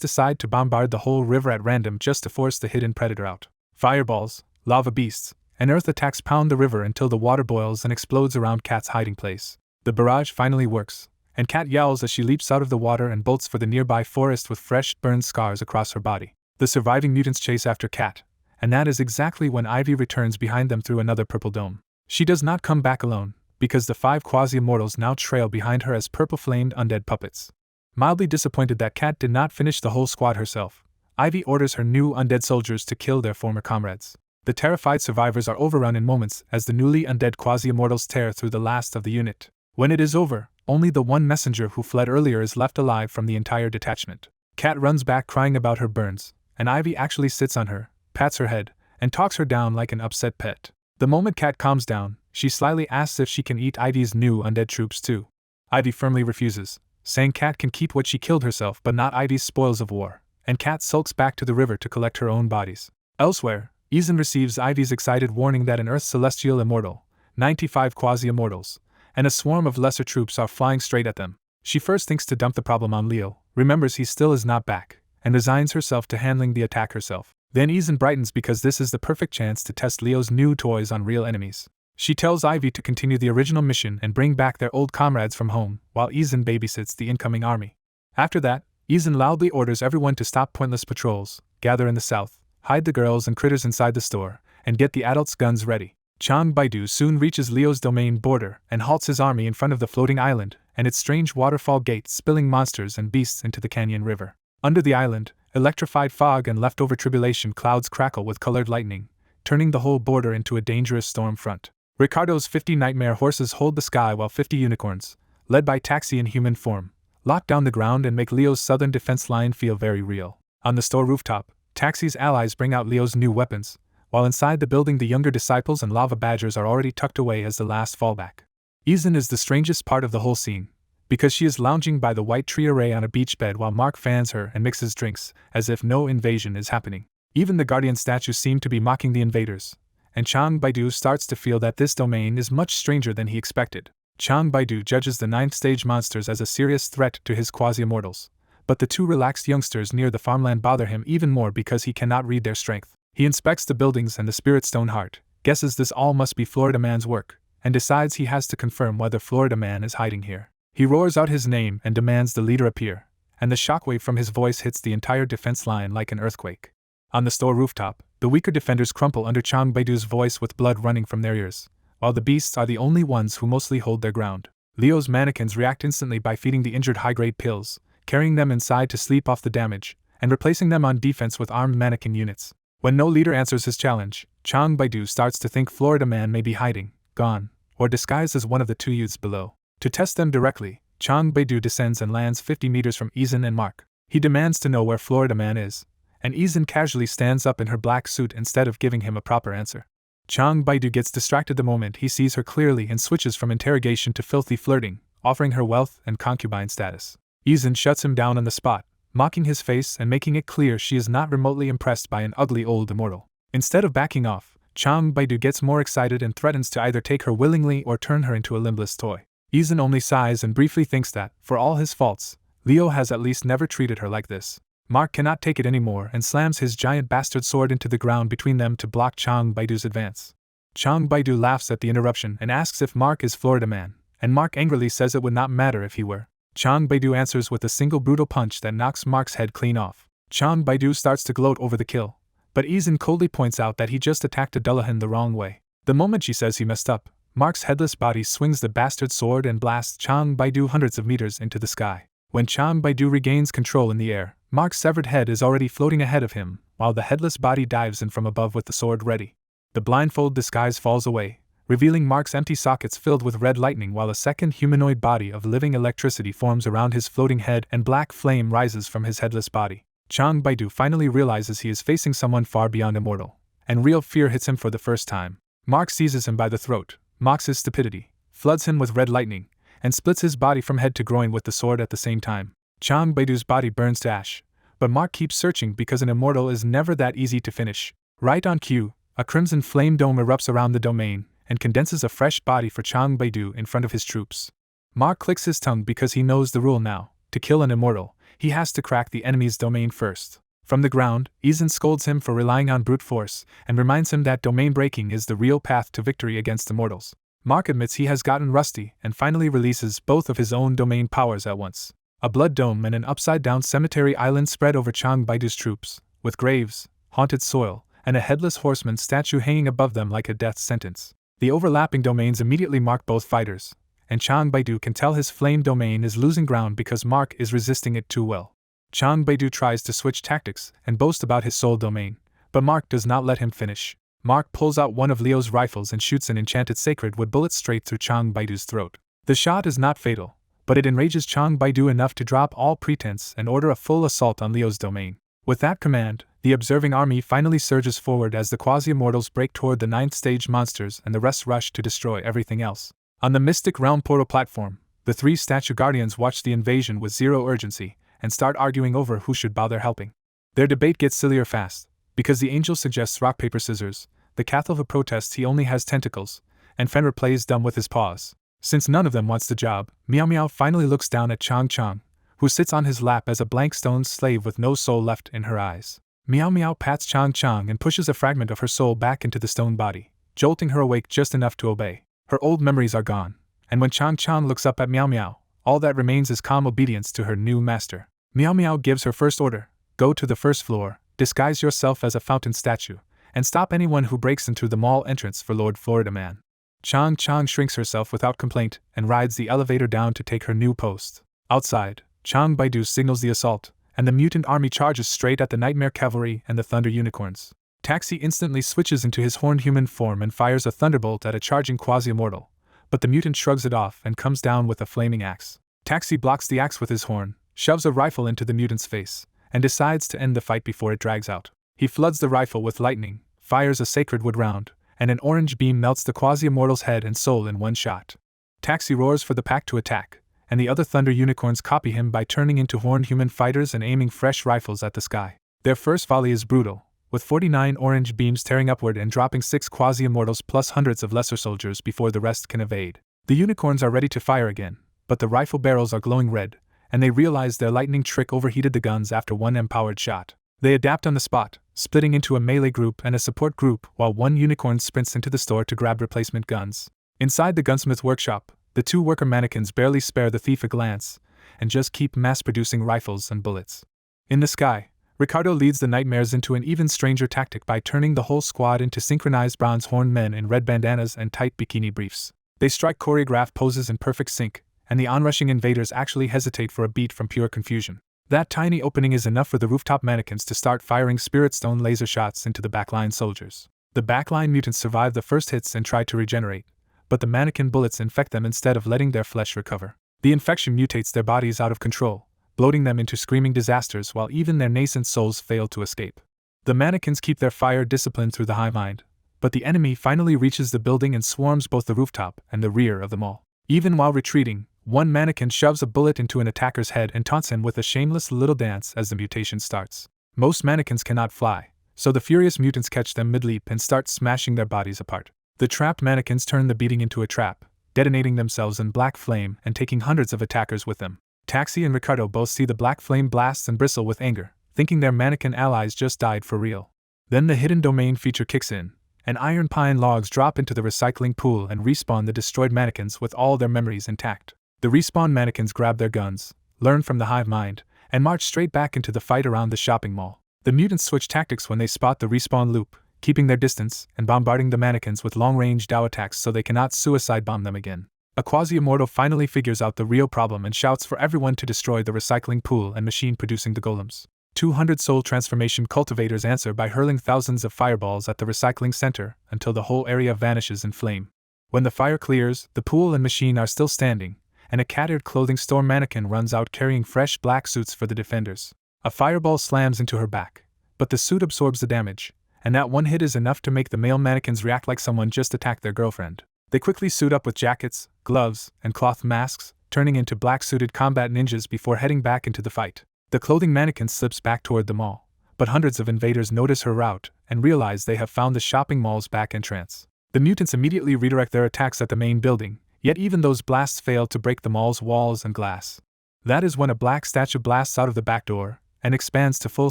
decide to bombard the whole river at random just to force the hidden predator out. Fireballs, lava beasts, and earth attacks pound the river until the water boils and explodes around Cat's hiding place. The barrage finally works, and Cat yells as she leaps out of the water and bolts for the nearby forest with fresh, burned scars across her body. The surviving mutants chase after Cat, and that is exactly when Ivy returns behind them through another purple dome. She does not come back alone, because the 5 quasi-immortals now trail behind her as purple-flamed undead puppets. Mildly disappointed that Cat did not finish the whole squad herself, Ivy orders her new undead soldiers to kill their former comrades. The terrified survivors are overrun in moments as the newly undead quasi-immortals tear through the last of the unit. When it is over, only the one messenger who fled earlier is left alive from the entire detachment. Cat runs back crying about her burns, and Ivy actually sits on her, pats her head, and talks her down like an upset pet. The moment Cat calms down, she slyly asks if she can eat Ivy's new undead troops too. Ivy firmly refuses, saying Cat can keep what she killed herself but not Ivy's spoils of war, and Cat sulks back to the river to collect her own bodies. Elsewhere, Izan receives Ivy's excited warning that an Earth celestial immortal, 95 quasi-immortals, and a swarm of lesser troops are flying straight at them. She first thinks to dump the problem on Leo, remembers he still is not back, and resigns herself to handling the attack herself. Then Izan brightens because this is the perfect chance to test Leo's new toys on real enemies. She tells Ivy to continue the original mission and bring back their old comrades from home, while Izan babysits the incoming army. After that, Izan loudly orders everyone to stop pointless patrols, gather in the south, hide the girls and critters inside the store, and get the adults' guns ready. Chang Baidu soon reaches Leo's domain border and halts his army in front of the floating island and its strange waterfall gate, spilling monsters and beasts into the canyon river. Under the island, electrified fog and leftover tribulation clouds crackle with colored lightning, turning the whole border into a dangerous storm front. Ricardo's 50 nightmare horses hold the sky while 50 unicorns, led by Taxi in human form, lock down the ground and make Leo's southern defense line feel very real. On the store rooftop, Taxi's allies bring out Leo's new weapons, while inside the building the younger disciples and lava badgers are already tucked away as the last fallback. Izan is the strangest part of the whole scene, because she is lounging by the white tree array on a beach bed while Mark fans her and mixes drinks, as if no invasion is happening. Even the guardian statues seem to be mocking the invaders, and Chang Baidu starts to feel that this domain is much stranger than he expected. Chang Baidu judges the 9th stage monsters as a serious threat to his quasi-immortals, but the 2 relaxed youngsters near the farmland bother him even more because he cannot read their strength. He inspects the buildings and the spirit stone heart, guesses this all must be Florida Man's work, and decides he has to confirm whether Florida Man is hiding here. He roars out his name and demands the leader appear, and the shockwave from his voice hits the entire defense line like an earthquake. On the store rooftop, the weaker defenders crumple under Chang Baidu's voice with blood running from their ears, while the beasts are the only ones who mostly hold their ground. Leo's mannequins react instantly by feeding the injured high-grade pills, carrying them inside to sleep off the damage, and replacing them on defense with armed mannequin units. When no leader answers his challenge, Chang Baidu starts to think Florida Man may be hiding, gone, or disguised as one of the 2 youths below. To test them directly, Chang Baidu descends and lands 50 meters from Izan and Mark. He demands to know where Florida Man is, and Izan casually stands up in her black suit instead of giving him a proper answer. Chang Baidu gets distracted the moment he sees her clearly and switches from interrogation to filthy flirting, offering her wealth and concubine status. Izan shuts him down on the spot, mocking his face and making it clear she is not remotely impressed by an ugly old immortal. Instead of backing off, Chang Baidu gets more excited and threatens to either take her willingly or turn her into a limbless toy. Izan only sighs and briefly thinks that, for all his faults, Leo has at least never treated her like this. Mark cannot take it anymore and slams his giant bastard sword into the ground between them to block Chang Baidu's advance. Chang Baidu laughs at the interruption and asks if Mark is Florida Man, and Mark angrily says it would not matter if he were. Chang Baidu answers with a single brutal punch that knocks Mark's head clean off. Chang Baidu starts to gloat over the kill, but Izan coldly points out that he just attacked a Dullahan the wrong way. The moment she says he messed up, Mark's headless body swings the bastard sword and blasts Chang Baidu hundreds of meters into the sky. When Chang Baidu regains control in the air, Mark's severed head is already floating ahead of him, while the headless body dives in from above with the sword ready. The blindfold disguise falls away, revealing Mark's empty sockets filled with red lightning while a second humanoid body of living electricity forms around his floating head and black flame rises from his headless body. Chang Baidu finally realizes he is facing someone far beyond immortal, and real fear hits him for the first time. Mark seizes him by the throat, mocks his stupidity, floods him with red lightning, and splits his body from head to groin with the sword at the same time. Chang Baidu's body burns to ash, but Mark keeps searching because an immortal is never that easy to finish. Right on cue, a crimson flame dome erupts around the domain and condenses a fresh body for Chang Baidu in front of his troops. Mark clicks his tongue because he knows the rule now: to kill an immortal, he has to crack the enemy's domain first. From the ground, Izan scolds him for relying on brute force and reminds him that domain breaking is the real path to victory against immortals. Mark admits he has gotten rusty and finally releases both of his own domain powers at once. A blood dome and an upside-down cemetery island spread over Chang Baidu's troops, with graves, haunted soil, and a headless horseman statue hanging above them like a death sentence. The overlapping domains immediately mark both fighters, and Chang Baidu can tell his flame domain is losing ground because Mark is resisting it too well. Chang Baidu tries to switch tactics and boast about his soul domain, but Mark does not let him finish. Mark pulls out one of Leo's rifles and shoots an enchanted sacred wood bullet straight through Chang Baidu's throat. The shot is not fatal, but it enrages Chang Baidu enough to drop all pretense and order a full assault on Leo's domain. With that command, the observing army finally surges forward as the quasi-immortals break toward the 9th stage monsters and the rest rush to destroy everything else. On the Mystic Realm portal platform, the 3 statue guardians watch the invasion with zero urgency and start arguing over who should bother helping. Their debate gets sillier fast, because the angel suggests rock paper scissors, the Cathalva protests he only has tentacles, and Fenrir plays dumb with his paws. Since none of them wants the job, Meow Meow finally looks down at Chang Chang, who sits on his lap as a blank stone slave with no soul left in her eyes. Meow Meow pats Chang Chang and pushes a fragment of her soul back into the stone body, jolting her awake just enough to obey. Her old memories are gone, and when Chang Chang looks up at Meow Meow, all that remains is calm obedience to her new master. Meow Meow gives her first order: go to the first floor, disguise yourself as a fountain statue, and stop anyone who breaks into the mall entrance for Lord Florida Man. Chang Chang shrinks herself without complaint and rides the elevator down to take her new post. Outside, Chang Baidu signals the assault, and the mutant army charges straight at the Nightmare Cavalry and the Thunder Unicorns. Taxi instantly switches into his horned human form and fires a thunderbolt at a charging quasi-immortal, but the mutant shrugs it off and comes down with a flaming axe. Taxi blocks the axe with his horn, shoves a rifle into the mutant's face, and decides to end the fight before it drags out. He floods the rifle with lightning, fires a sacred wood round, and an orange beam melts the quasi-immortal's head and soul in one shot. Taxi roars for the pack to attack, and the other Thunder Unicorns copy him by turning into horned human fighters and aiming fresh rifles at the sky. Their first volley is brutal, with 49 orange beams tearing upward and dropping 6 quasi-immortals plus hundreds of lesser soldiers before the rest can evade. The unicorns are ready to fire again, but the rifle barrels are glowing red, and they realize their lightning trick overheated the guns after one empowered shot. They adapt on the spot, splitting into a melee group and a support group while one unicorn sprints into the store to grab replacement guns. Inside the gunsmith workshop, the 2 worker mannequins barely spare the thief a glance and just keep mass-producing rifles and bullets. In the sky, Ricardo leads the Nightmares into an even stranger tactic by turning the whole squad into synchronized bronze-horned men in red bandanas and tight bikini briefs. They strike choreographed poses in perfect sync, and the onrushing invaders actually hesitate for a beat from pure confusion. That tiny opening is enough for the rooftop mannequins to start firing spirit stone laser shots into the backline soldiers. The backline mutants survive the first hits and try to regenerate, but the mannequin bullets infect them instead of letting their flesh recover. The infection mutates their bodies out of control, bloating them into screaming disasters while even their nascent souls fail to escape. The mannequins keep their fire disciplined through the hive mind, but the enemy finally reaches the building and swarms both the rooftop and the rear of the mall. Even while retreating, one mannequin shoves a bullet into an attacker's head and taunts him with a shameless little dance as the mutation starts. Most mannequins cannot fly, so the furious mutants catch them mid-leap and start smashing their bodies apart. The trapped mannequins turn the beating into a trap, detonating themselves in black flame and taking hundreds of attackers with them. Taxi and Ricardo both see the black flame blasts and bristle with anger, thinking their mannequin allies just died for real. Then the hidden domain feature kicks in, and iron pine logs drop into the recycling pool and respawn the destroyed mannequins with all their memories intact. The respawn mannequins grab their guns, learn from the hive mind, and march straight back into the fight around the shopping mall. The mutants switch tactics when they spot the respawn loop, keeping their distance and bombarding the mannequins with long-range Dao attacks so they cannot suicide bomb them again. A quasi-immortal finally figures out the real problem and shouts for everyone to destroy the recycling pool and machine producing the golems. 200 soul transformation cultivators answer by hurling thousands of fireballs at the recycling center until the whole area vanishes in flame. When the fire clears, the pool and machine are still standing, and a tattered clothing store mannequin runs out carrying fresh black suits for the defenders. A fireball slams into her back, but the suit absorbs the damage, and that one hit is enough to make the male mannequins react like someone just attacked their girlfriend. They quickly suit up with jackets, gloves, and cloth masks, turning into black-suited combat ninjas before heading back into the fight. The clothing mannequin slips back toward the mall, but hundreds of invaders notice her route and realize they have found the shopping mall's back entrance. The mutants immediately redirect their attacks at the main building, yet even those blasts fail to break the mall's walls and glass. That is when a black statue blasts out of the back door and expands to full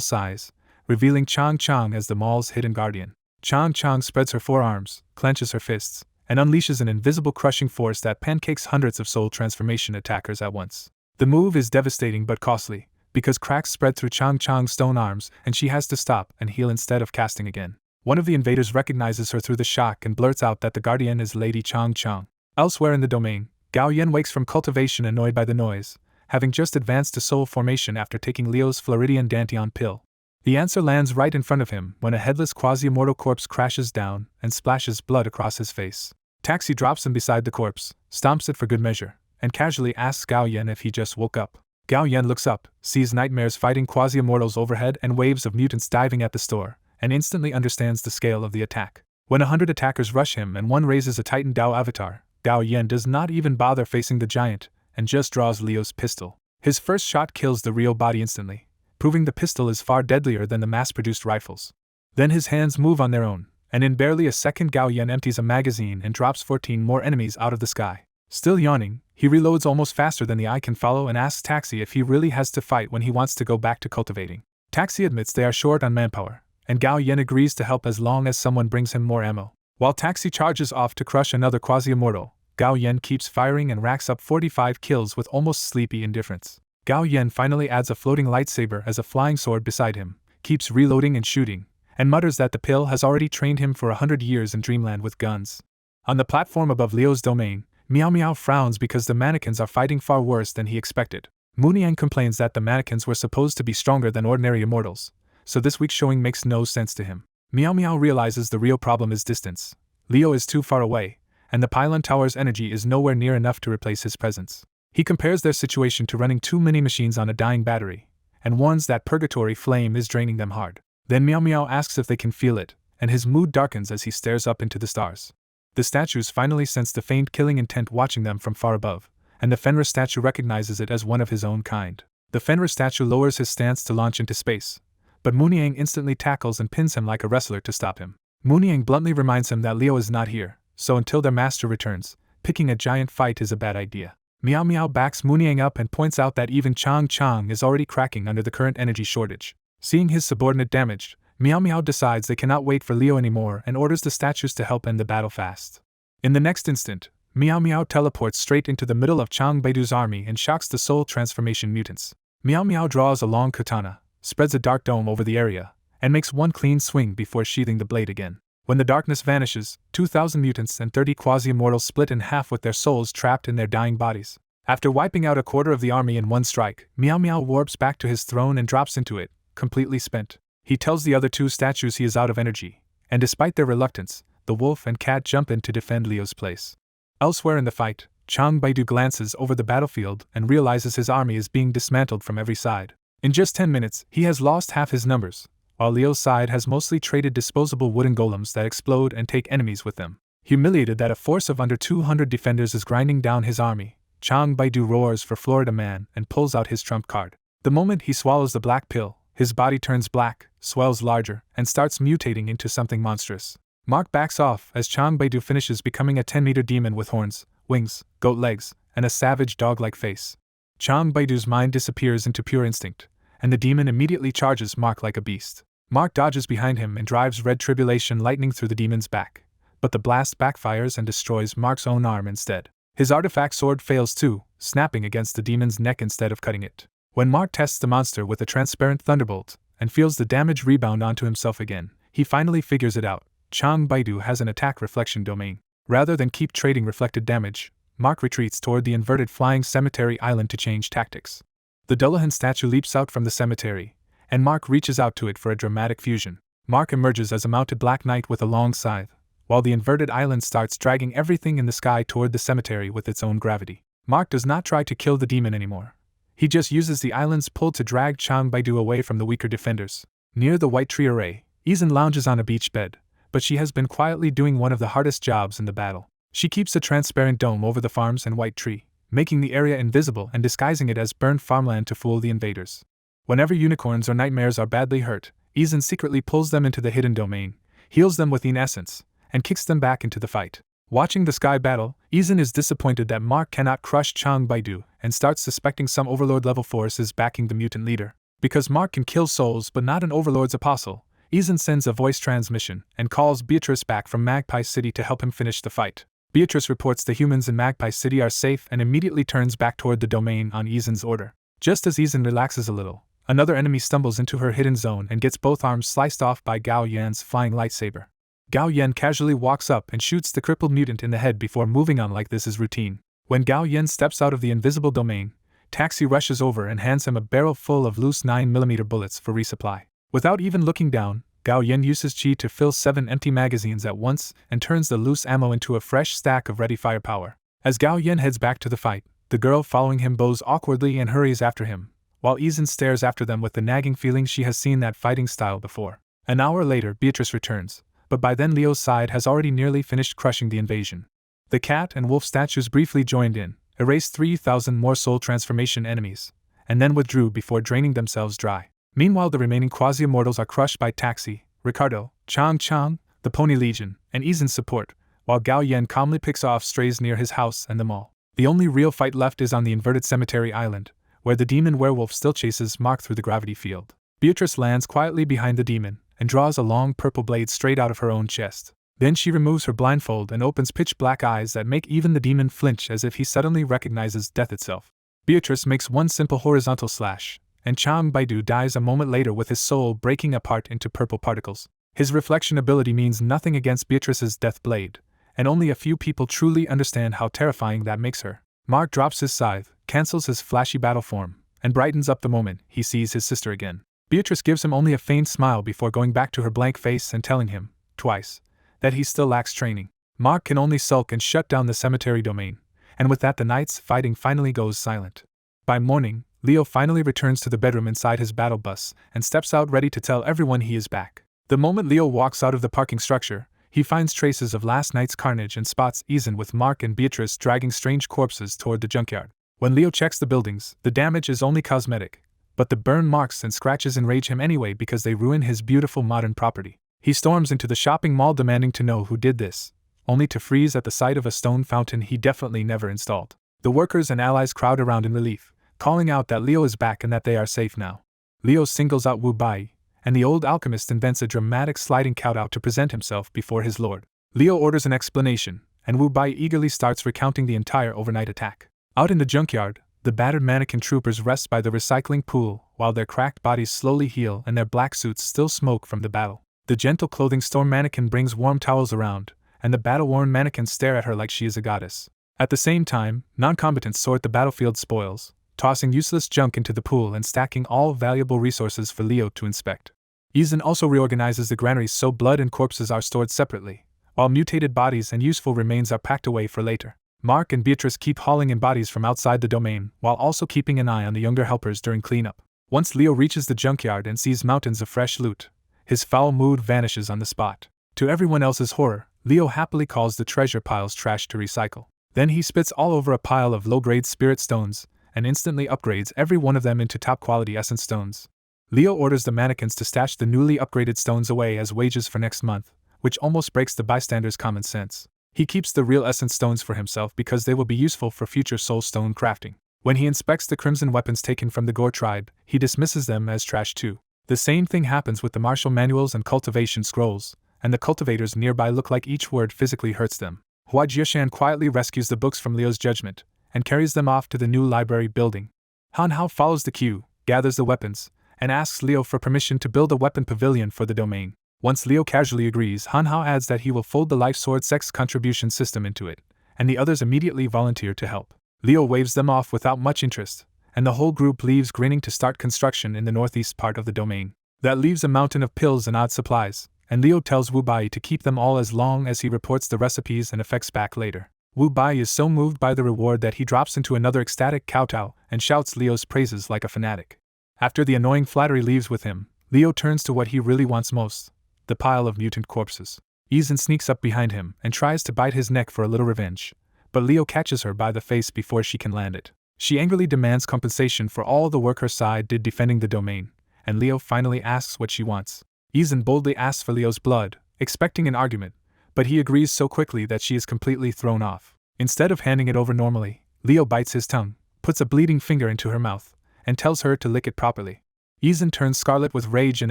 size, revealing Chang Chang as the mall's hidden guardian. Chang Chang spreads her forearms, clenches her fists, and unleashes an invisible crushing force that pancakes hundreds of soul transformation attackers at once. The move is devastating but costly, because cracks spread through Chang Chang's stone arms and she has to stop and heal instead of casting again. One of the invaders recognizes her through the shock and blurts out that the guardian is Lady Chang Chang. Elsewhere in the domain, Gao Yan wakes from cultivation annoyed by the noise, having just advanced to soul formation after taking Leo's Floridian Dantian pill. The answer lands right in front of him when a headless quasi-immortal corpse crashes down and splashes blood across his face. Taxi drops him beside the corpse, stomps it for good measure, and casually asks Gao Yan if he just woke up. Gao Yan looks up, sees nightmares fighting quasi-immortals overhead and waves of mutants diving at the store, and instantly understands the scale of the attack. When 100 attackers rush him and one raises a Titan Dao avatar, Gao Yan does not even bother facing the giant, and just draws Leo's pistol. His first shot kills the real body instantly, proving the pistol is far deadlier than the mass-produced rifles. Then his hands move on their own, and in barely a second Gao Yan empties a magazine and drops 14 more enemies out of the sky. Still yawning, he reloads almost faster than the eye can follow and asks Taxi if he really has to fight when he wants to go back to cultivating. Taxi admits they are short on manpower, and Gao Yan agrees to help as long as someone brings him more ammo. While Taxi charges off to crush another quasi-immortal, Gao Yan keeps firing and racks up 45 kills with almost sleepy indifference. Gao Yan finally adds a floating lightsaber as a flying sword beside him, keeps reloading and shooting, and mutters that the pill has already trained him for 100 years in Dreamland with guns. On the platform above Leo's domain, Meow Meow frowns because the mannequins are fighting far worse than he expected. Mooniang complains that the mannequins were supposed to be stronger than ordinary immortals, so this week's showing makes no sense to him. Meow Meow realizes the real problem is distance. Leo is too far away, and the pylon tower's energy is nowhere near enough to replace his presence. He compares their situation to running too many machines on a dying battery, and warns that purgatory flame is draining them hard. Then Meow Meow asks if they can feel it, and his mood darkens as he stares up into the stars. The statues finally sense the faint killing intent watching them from far above, and the Fenris statue recognizes it as one of his own kind. The Fenris statue lowers his stance to launch into space, but Mooniang instantly tackles and pins him like a wrestler to stop him. Mooniang bluntly reminds him that Leo is not here, so until their master returns, picking a giant fight is a bad idea. Meow Meow backs Mooniang up and points out that even Chang Chang is already cracking under the current energy shortage. Seeing his subordinate damaged, Meow Meow decides they cannot wait for Leo anymore and orders the statues to help end the battle fast. In the next instant, Meow Meow teleports straight into the middle of Chang Baidu's army and shocks the soul transformation mutants. Meow Meow draws a long katana, spreads a dark dome over the area, and makes one clean swing before sheathing the blade again. When the darkness vanishes, 2,000 mutants and 30 quasi-immortals split in half with their souls trapped in their dying bodies. After wiping out a quarter of the army in one strike, Meow Meow warps back to his throne and drops into it, completely spent. He tells the other two statues he is out of energy, and despite their reluctance, the wolf and cat jump in to defend Leo's place. Elsewhere in the fight, Chang Baidu glances over the battlefield and realizes his army is being dismantled from every side. In just 10 minutes, he has lost half his numbers, while Leo's side has mostly traded disposable wooden golems that explode and take enemies with them. Humiliated that a force of under 200 defenders is grinding down his army, Chang Baidu roars for Florida Man and pulls out his trump card. The moment he swallows the black pill, his body turns black, swells larger, and starts mutating into something monstrous. Mark backs off as Chang Baidu finishes becoming a 10-meter demon with horns, wings, goat legs, and a savage dog-like face. Chang Baidu's mind disappears into pure instinct, and the demon immediately charges Mark like a beast. Mark dodges behind him and drives red tribulation lightning through the demon's back, but the blast backfires and destroys Mark's own arm instead. His artifact sword fails too, snapping against the demon's neck instead of cutting it. When Mark tests the monster with a transparent thunderbolt and feels the damage rebound onto himself again, he finally figures it out. Chang Baidu has an attack reflection domain. Rather than keep trading reflected damage, Mark retreats toward the inverted flying cemetery island to change tactics. The Dullahan statue leaps out from the cemetery, and Mark reaches out to it for a dramatic fusion. Mark emerges as a mounted black knight with a long scythe, while the inverted island starts dragging everything in the sky toward the cemetery with its own gravity. Mark does not try to kill the demon anymore. He just uses the island's pull to drag Chang Baidu away from the weaker defenders. Near the white tree array, Izan lounges on a beach bed, but she has been quietly doing one of the hardest jobs in the battle. She keeps a transparent dome over the farms and white tree, making the area invisible and disguising it as burned farmland to fool the invaders. Whenever unicorns or nightmares are badly hurt, Izan secretly pulls them into the hidden domain, heals them with essence, and kicks them back into the fight. Watching the sky battle, Izan is disappointed that Mark cannot crush Chang Baidu and starts suspecting some overlord-level force is backing the mutant leader. Because Mark can kill souls but not an overlord's apostle, Izan sends a voice transmission and calls Beatrice back from Magpie City to help him finish the fight. Beatrice reports the humans in Magpie City are safe and immediately turns back toward the domain on Izan's order. Just as Izan relaxes a little, another enemy stumbles into her hidden zone and gets both arms sliced off by Gao Yan's flying lightsaber. Gao Yan casually walks up and shoots the crippled mutant in the head before moving on like this is routine. When Gao Yan steps out of the invisible domain, Taxi rushes over and hands him a barrel full of loose 9mm bullets for resupply. Without even looking down, Gao Yan uses Qi to fill 7 empty magazines at once and turns the loose ammo into a fresh stack of ready firepower. As Gao Yan heads back to the fight, the girl following him bows awkwardly and hurries after him, while Izan stares after them with the nagging feeling she has seen that fighting style before. An hour later, Beatrice returns, but by then Leo's side has already nearly finished crushing the invasion. The cat and wolf statues briefly joined in, erased 3,000 more soul transformation enemies, and then withdrew before draining themselves dry. Meanwhile, the remaining quasi-immortals are crushed by Taxi, Ricardo, Chang, the Pony Legion, and Izan's support, while Gao Yan calmly picks off strays near his house and the mall. The only real fight left is on the inverted cemetery island, where the demon werewolf still chases Mark through the gravity field. Beatrice lands quietly behind the demon and draws a long purple blade straight out of her own chest. Then she removes her blindfold and opens pitch-black eyes that make even the demon flinch as if he suddenly recognizes death itself. Beatrice makes one simple horizontal slash, and Chang Baidu dies a moment later with his soul breaking apart into purple particles. His reflection ability means nothing against Beatrice's death blade, and only a few people truly understand how terrifying that makes her. Mark drops his scythe, cancels his flashy battle form, and brightens up the moment he sees his sister again. Beatrice gives him only a faint smile before going back to her blank face and telling him, twice, that he still lacks training. Mark can only sulk and shut down the cemetery domain, and with that the night's fighting finally goes silent. By morning, Leo finally returns to the bedroom inside his battle bus and steps out ready to tell everyone he is back. The moment Leo walks out of the parking structure, he finds traces of last night's carnage and spots Izan with Mark and Beatrice dragging strange corpses toward the junkyard. When Leo checks the buildings, the damage is only cosmetic, but the burn marks and scratches enrage him anyway because they ruin his beautiful modern property. He storms into the shopping mall demanding to know who did this, only to freeze at the sight of a stone fountain he definitely never installed. The workers and allies crowd around in relief, calling out that Leo is back and that they are safe now. Leo singles out Wu Bai, and the old alchemist invents a dramatic sliding cutout to present himself before his lord. Leo orders an explanation, and Wu Bai eagerly starts recounting the entire overnight attack. Out in the junkyard, the battered mannequin troopers rest by the recycling pool while their cracked bodies slowly heal and their black suits still smoke from the battle. The gentle clothing store mannequin brings warm towels around, and the battle-worn mannequins stare at her like she is a goddess. At the same time, non-combatants sort the battlefield spoils, tossing useless junk into the pool and stacking all valuable resources for Leo to inspect. Izan also reorganizes the granaries so blood and corpses are stored separately, while mutated bodies and useful remains are packed away for later. Mark and Beatrice keep hauling in bodies from outside the domain while also keeping an eye on the younger helpers during cleanup. Once Leo reaches the junkyard and sees mountains of fresh loot, his foul mood vanishes on the spot. To everyone else's horror, Leo happily calls the treasure piles trash to recycle. Then he spits all over a pile of low-grade spirit stones and instantly upgrades every one of them into top-quality essence stones. Leo orders the mannequins to stash the newly upgraded stones away as wages for next month, which almost breaks the bystanders' common sense. He keeps the real essence stones for himself because they will be useful for future soul stone crafting. When he inspects the crimson weapons taken from the Gore tribe, he dismisses them as trash too. The same thing happens with the martial manuals and cultivation scrolls, and the cultivators nearby look like each word physically hurts them. Hua Jiashan quietly rescues the books from Leo's judgment and carries them off to the new library building. Han Hao follows the queue, gathers the weapons, and asks Leo for permission to build a weapon pavilion for the domain. Once Leo casually agrees, Han Hao adds that he will fold the life sword sex contribution system into it, and the others immediately volunteer to help. Leo waves them off without much interest, and the whole group leaves grinning to start construction in the northeast part of the domain. That leaves a mountain of pills and odd supplies, and Leo tells Wu Bai to keep them all as long as he reports the recipes and effects back later. Wu Bai is so moved by the reward that he drops into another ecstatic kowtow and shouts Leo's praises like a fanatic. After the annoying flattery leaves with him, Leo turns to what he really wants most, the pile of mutant corpses. Izan sneaks up behind him and tries to bite his neck for a little revenge, but Leo catches her by the face before she can land it. She angrily demands compensation for all the work her side did defending the domain, and Leo finally asks what she wants. Izan boldly asks for Leo's blood, expecting an argument, but he agrees so quickly that she is completely thrown off. Instead of handing it over normally, Leo bites his tongue, puts a bleeding finger into her mouth, and tells her to lick it properly. Izan turns scarlet with rage and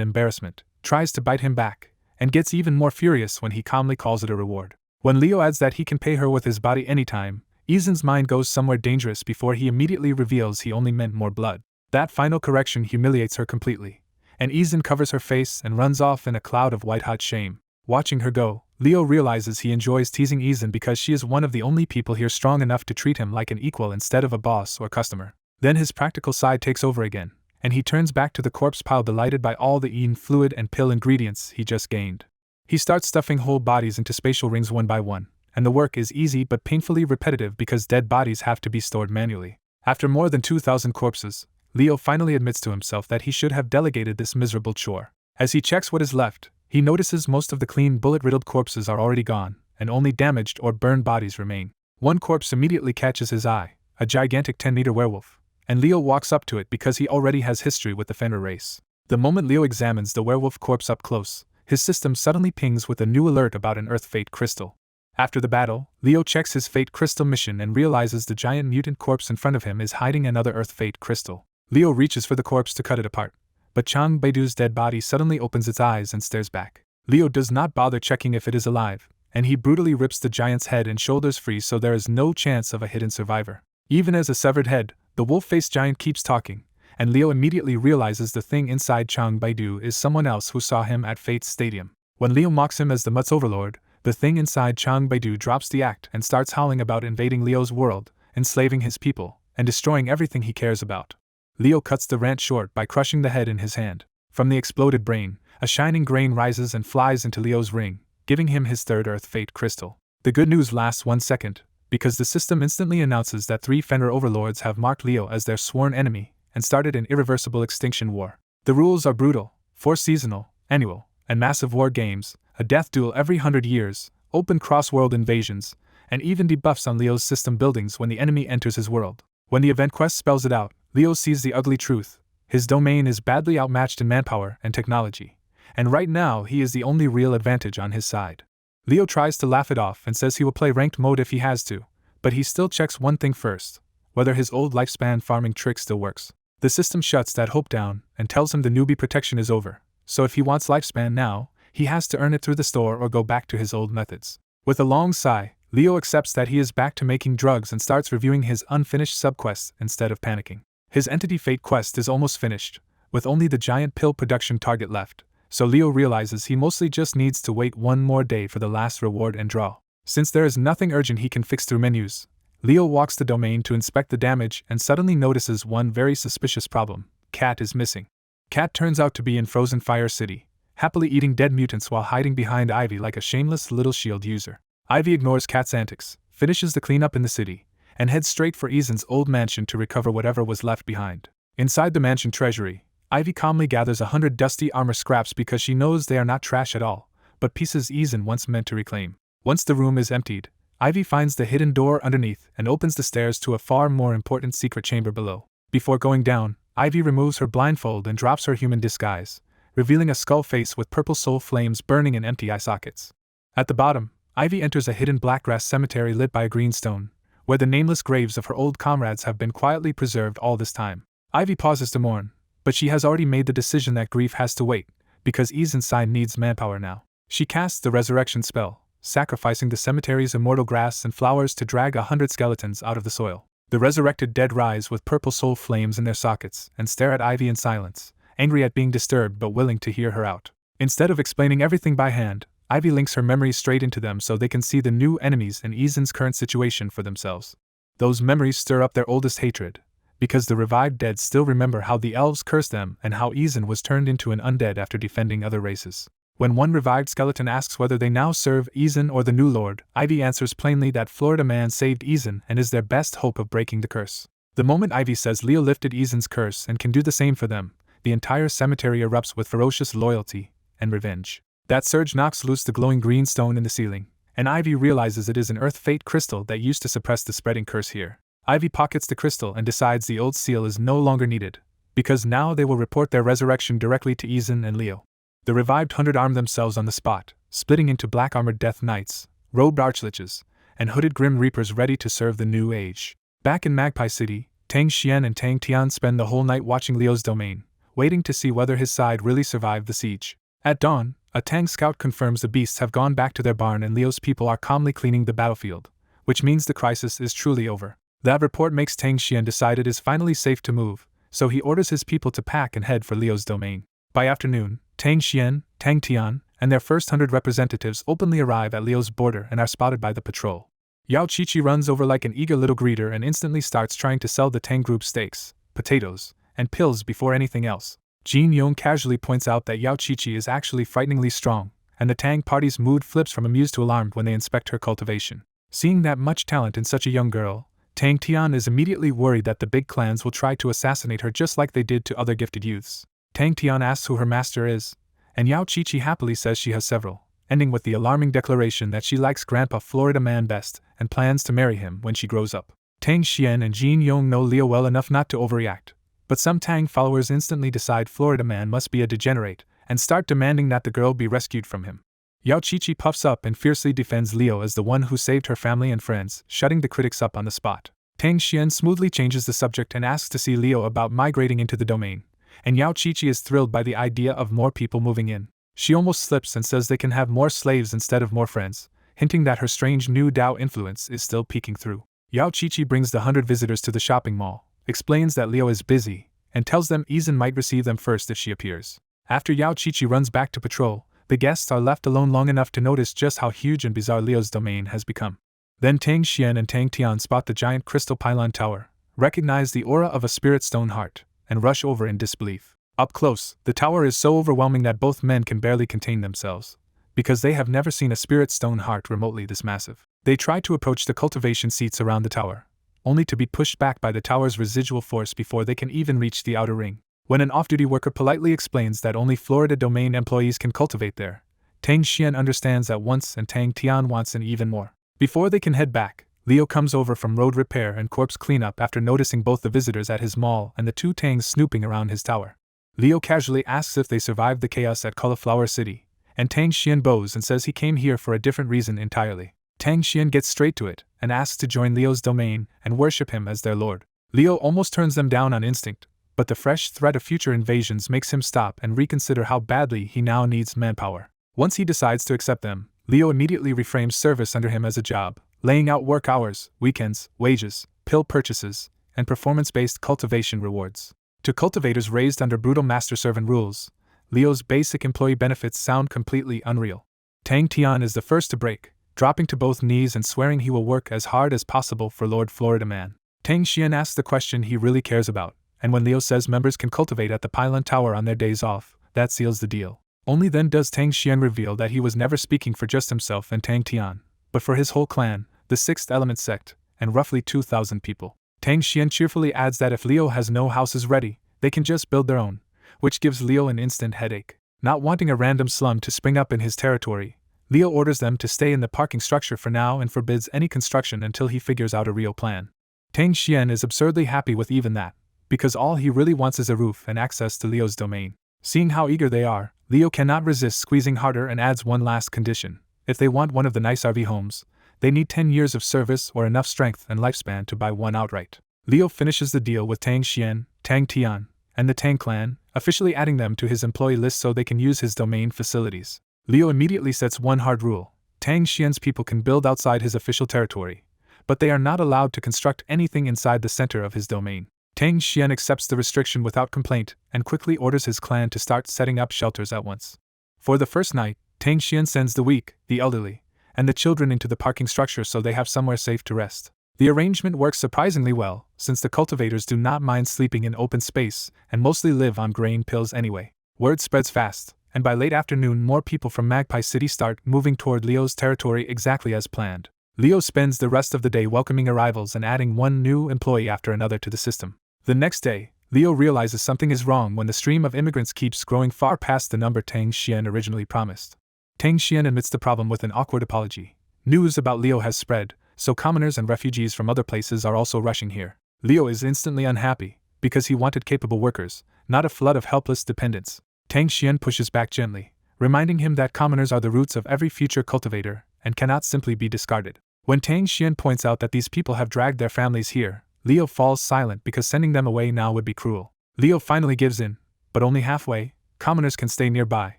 embarrassment, tries to bite him back, and gets even more furious when he calmly calls it a reward. When Leo adds that he can pay her with his body anytime, Izan's mind goes somewhere dangerous before he immediately reveals he only meant more blood. That final correction humiliates her completely, and Izan covers her face and runs off in a cloud of white-hot shame. Watching her go, Leo realizes he enjoys teasing Izan because she is one of the only people here strong enough to treat him like an equal instead of a boss or customer. Then his practical side takes over again, and he turns back to the corpse pile delighted by all the eaten fluid and pill ingredients he just gained. He starts stuffing whole bodies into spatial rings one by one, and the work is easy but painfully repetitive because dead bodies have to be stored manually. After more than 2,000 corpses, Leo finally admits to himself that he should have delegated this miserable chore. As he checks what is left, he notices most of the clean bullet-riddled corpses are already gone, and only damaged or burned bodies remain. One corpse immediately catches his eye, a gigantic 10-meter werewolf, and Leo walks up to it because he already has history with the Fenrir race. The moment Leo examines the werewolf corpse up close, his system suddenly pings with a new alert about an Earth Fate crystal. After the battle, Leo checks his Fate crystal mission and realizes the giant mutant corpse in front of him is hiding another Earth Fate crystal. Leo reaches for the corpse to cut it apart, but Chang Baidu's dead body suddenly opens its eyes and stares back. Leo does not bother checking if it is alive, and he brutally rips the giant's head and shoulders free so there is no chance of a hidden survivor. Even as a severed head, the wolf-faced giant keeps talking, and Leo immediately realizes the thing inside Chang Baidu is someone else who saw him at Fate's stadium. When Leo mocks him as the Mutt's overlord, the thing inside Chang Baidu drops the act and starts howling about invading Leo's world, enslaving his people, and destroying everything he cares about. Leo cuts the rant short by crushing the head in his hand. From the exploded brain, a shining grain rises and flies into Leo's ring, giving him his third Earth Fate crystal. The good news lasts 1 second, because the system instantly announces that 3 Fenrir overlords have marked Leo as their sworn enemy and started an irreversible extinction war. The rules are brutal: 4 seasonal, annual, and massive war games, a death duel every 100 years, open cross-world invasions, and even debuffs on Leo's system buildings when the enemy enters his world. When the event quest spells it out, Leo sees the ugly truth. His domain is badly outmatched in manpower and technology, and right now he is the only real advantage on his side. Leo tries to laugh it off and says he will play ranked mode if he has to, but he still checks one thing first: whether his old lifespan farming trick still works. The system shuts that hope down and tells him the newbie protection is over, so if he wants lifespan now, he has to earn it through the store or go back to his old methods. With a long sigh, Leo accepts that he is back to making drugs and starts reviewing his unfinished subquests instead of panicking. His Entity Fate quest is almost finished, with only the giant pill production target left, so Leo realizes he mostly just needs to wait one more day for the last reward and draw. Since there is nothing urgent he can fix through menus, Leo walks the domain to inspect the damage and suddenly notices one very suspicious problem: Cat is missing. Cat turns out to be in Frozen Fire City, happily eating dead mutants while hiding behind Ivy like a shameless little shield user. Ivy ignores Cat's antics, finishes the cleanup in the city, and heads straight for Izan's old mansion to recover whatever was left behind. Inside the mansion treasury, Ivy calmly gathers 100 dusty armor scraps because she knows they are not trash at all, but pieces Izan once meant to reclaim. Once the room is emptied, Ivy finds the hidden door underneath and opens the stairs to a far more important secret chamber below. Before going down, Ivy removes her blindfold and drops her human disguise, revealing a skull face with purple soul flames burning in empty eye sockets. At the bottom, Ivy enters a hidden blackgrass cemetery lit by a green stone, where the nameless graves of her old comrades have been quietly preserved all this time. Ivy pauses to mourn, but she has already made the decision that grief has to wait, because Izan's side needs manpower now. She casts the resurrection spell, sacrificing the cemetery's immortal grass and flowers to drag 100 skeletons out of the soil. The resurrected dead rise with purple soul flames in their sockets and stare at Ivy in silence, angry at being disturbed but willing to hear her out. Instead of explaining everything by hand, Ivy links her memories straight into them so they can see the new enemies and Izan's current situation for themselves. Those memories stir up their oldest hatred, because the revived dead still remember how the elves cursed them and how Izan was turned into an undead after defending other races. When one revived skeleton asks whether they now serve Izan or the new lord, Ivy answers plainly that Florida Man saved Izan and is their best hope of breaking the curse. The moment Ivy says Leo lifted Izan's curse and can do the same for them, the entire cemetery erupts with ferocious loyalty and revenge. That surge knocks loose the glowing green stone in the ceiling, and Ivy realizes it is an Earth Fate crystal that used to suppress the spreading curse here. Ivy pockets the crystal and decides the old seal is no longer needed, because now they will report their resurrection directly to Izan and Leo. The revived 100 arm themselves on the spot, splitting into black-armored death knights, robed archliches, and hooded grim reapers ready to serve the new age. Back in Magpie City, Tang Xian and Tang Tian spend the whole night watching Leo's domain, waiting to see whether his side really survived the siege. At dawn, a Tang scout confirms the beasts have gone back to their barn and Leo's people are calmly cleaning the battlefield, which means the crisis is truly over. That report makes Tang Xian decide it is finally safe to move, so he orders his people to pack and head for Leo's domain. By afternoon, Tang Xian, Tang Tian, and their first 100 representatives openly arrive at Leo's border and are spotted by the patrol. Yao Qiqi runs over like an eager little greeter and instantly starts trying to sell the Tang group steaks, potatoes, and pills before anything else. Jin Yong casually points out that Yao Qiqi is actually frighteningly strong, and the Tang party's mood flips from amused to alarmed when they inspect her cultivation. Seeing that much talent in such a young girl, Tang Tian is immediately worried that the big clans will try to assassinate her just like they did to other gifted youths. Tang Tian asks who her master is, and Yao Qiqi happily says she has several, ending with the alarming declaration that she likes Grandpa Florida Man best and plans to marry him when she grows up. Tang Xian and Jin Yong know Leo well enough not to overreact, but some Tang followers instantly decide Florida Man must be a degenerate and start demanding that the girl be rescued from him. Yao Qiqi puffs up and fiercely defends Leo as the one who saved her family and friends, shutting the critics up on the spot. Tang Xian smoothly changes the subject and asks to see Leo about migrating into the domain, and Yao Qiqi is thrilled by the idea of more people moving in. She almost slips and says they can have more slaves instead of more friends, hinting that her strange new Dao influence is still peeking through. Yao Qiqi brings the 100 visitors to the shopping mall, explains that Leo is busy, and tells them Izan might receive them first if she appears. After Yao Qiqi runs back to patrol, the guests are left alone long enough to notice just how huge and bizarre Leo's domain has become. Then Tang Xian and Tang Tian spot the giant crystal pylon tower, recognize the aura of a spirit stone heart, and rush over in disbelief. Up close, the tower is so overwhelming that both men can barely contain themselves, because they have never seen a spirit stone heart remotely this massive. They try to approach the cultivation seats around the tower, only to be pushed back by the tower's residual force before they can even reach the outer ring. When an off-duty worker politely explains that only Florida domain employees can cultivate there, Tang Xian understands at once and Tang Tian wants an even more. Before they can head back, Leo comes over from road repair and corpse cleanup after noticing both the visitors at his mall and the two Tangs snooping around his tower. Leo casually asks if they survived the chaos at Cauliflower City, and Tang Xian bows and says he came here for a different reason entirely. Tang Xian gets straight to it and asks to join Leo's domain and worship him as their lord. Leo almost turns them down on instinct, but the fresh threat of future invasions makes him stop and reconsider how badly he now needs manpower. Once he decides to accept them, Leo immediately reframes service under him as a job, laying out work hours, weekends, wages, pill purchases, and performance-based cultivation rewards. To cultivators raised under brutal master-servant rules, Leo's basic employee benefits sound completely unreal. Tang Tian is the first to break, dropping to both knees and swearing he will work as hard as possible for Lord Florida Man. Tang Xian asks the question he really cares about, and when Leo says members can cultivate at the Pylon Tower on their days off, that seals the deal. Only then does Tang Xian reveal that he was never speaking for just himself and Tang Tian, but for his whole clan, the Sixth Element sect, and roughly 2,000 people. Tang Xian cheerfully adds that if Leo has no houses ready, they can just build their own, which gives Leo an instant headache. Not wanting a random slum to spring up in his territory, Leo orders them to stay in the parking structure for now and forbids any construction until he figures out a real plan. Tang Xian is absurdly happy with even that, because all he really wants is a roof and access to Leo's domain. Seeing how eager they are, Leo cannot resist squeezing harder and adds one last condition. If they want one of the nice RV homes, they need 10 years of service or enough strength and lifespan to buy one outright. Leo finishes the deal with Tang Xian, Tang Tian, and the Tang clan, officially adding them to his employee list so they can use his domain facilities. Leo immediately sets one hard rule. Tang Xian's people can build outside his official territory, but they are not allowed to construct anything inside the center of his domain. Tang Xian accepts the restriction without complaint and quickly orders his clan to start setting up shelters at once. For the first night, Tang Xian sends the weak, the elderly, and the children into the parking structure so they have somewhere safe to rest. The arrangement works surprisingly well, since the cultivators do not mind sleeping in open space and mostly live on grain pills anyway. Word spreads fast, and by late afternoon more people from Magpie City start moving toward Leo's territory exactly as planned. Leo spends the rest of the day welcoming arrivals and adding one new employee after another to the system. The next day, Leo realizes something is wrong when the stream of immigrants keeps growing far past the number Tang Xian originally promised. Tang Xian admits the problem with an awkward apology. News about Leo has spread, so commoners and refugees from other places are also rushing here. Leo is instantly unhappy, because he wanted capable workers, not a flood of helpless dependents. Tang Xian pushes back gently, reminding him that commoners are the roots of every future cultivator, and cannot simply be discarded. When Tang Xian points out that these people have dragged their families here, Leo falls silent because sending them away now would be cruel. Leo finally gives in, but only halfway. Commoners can stay nearby,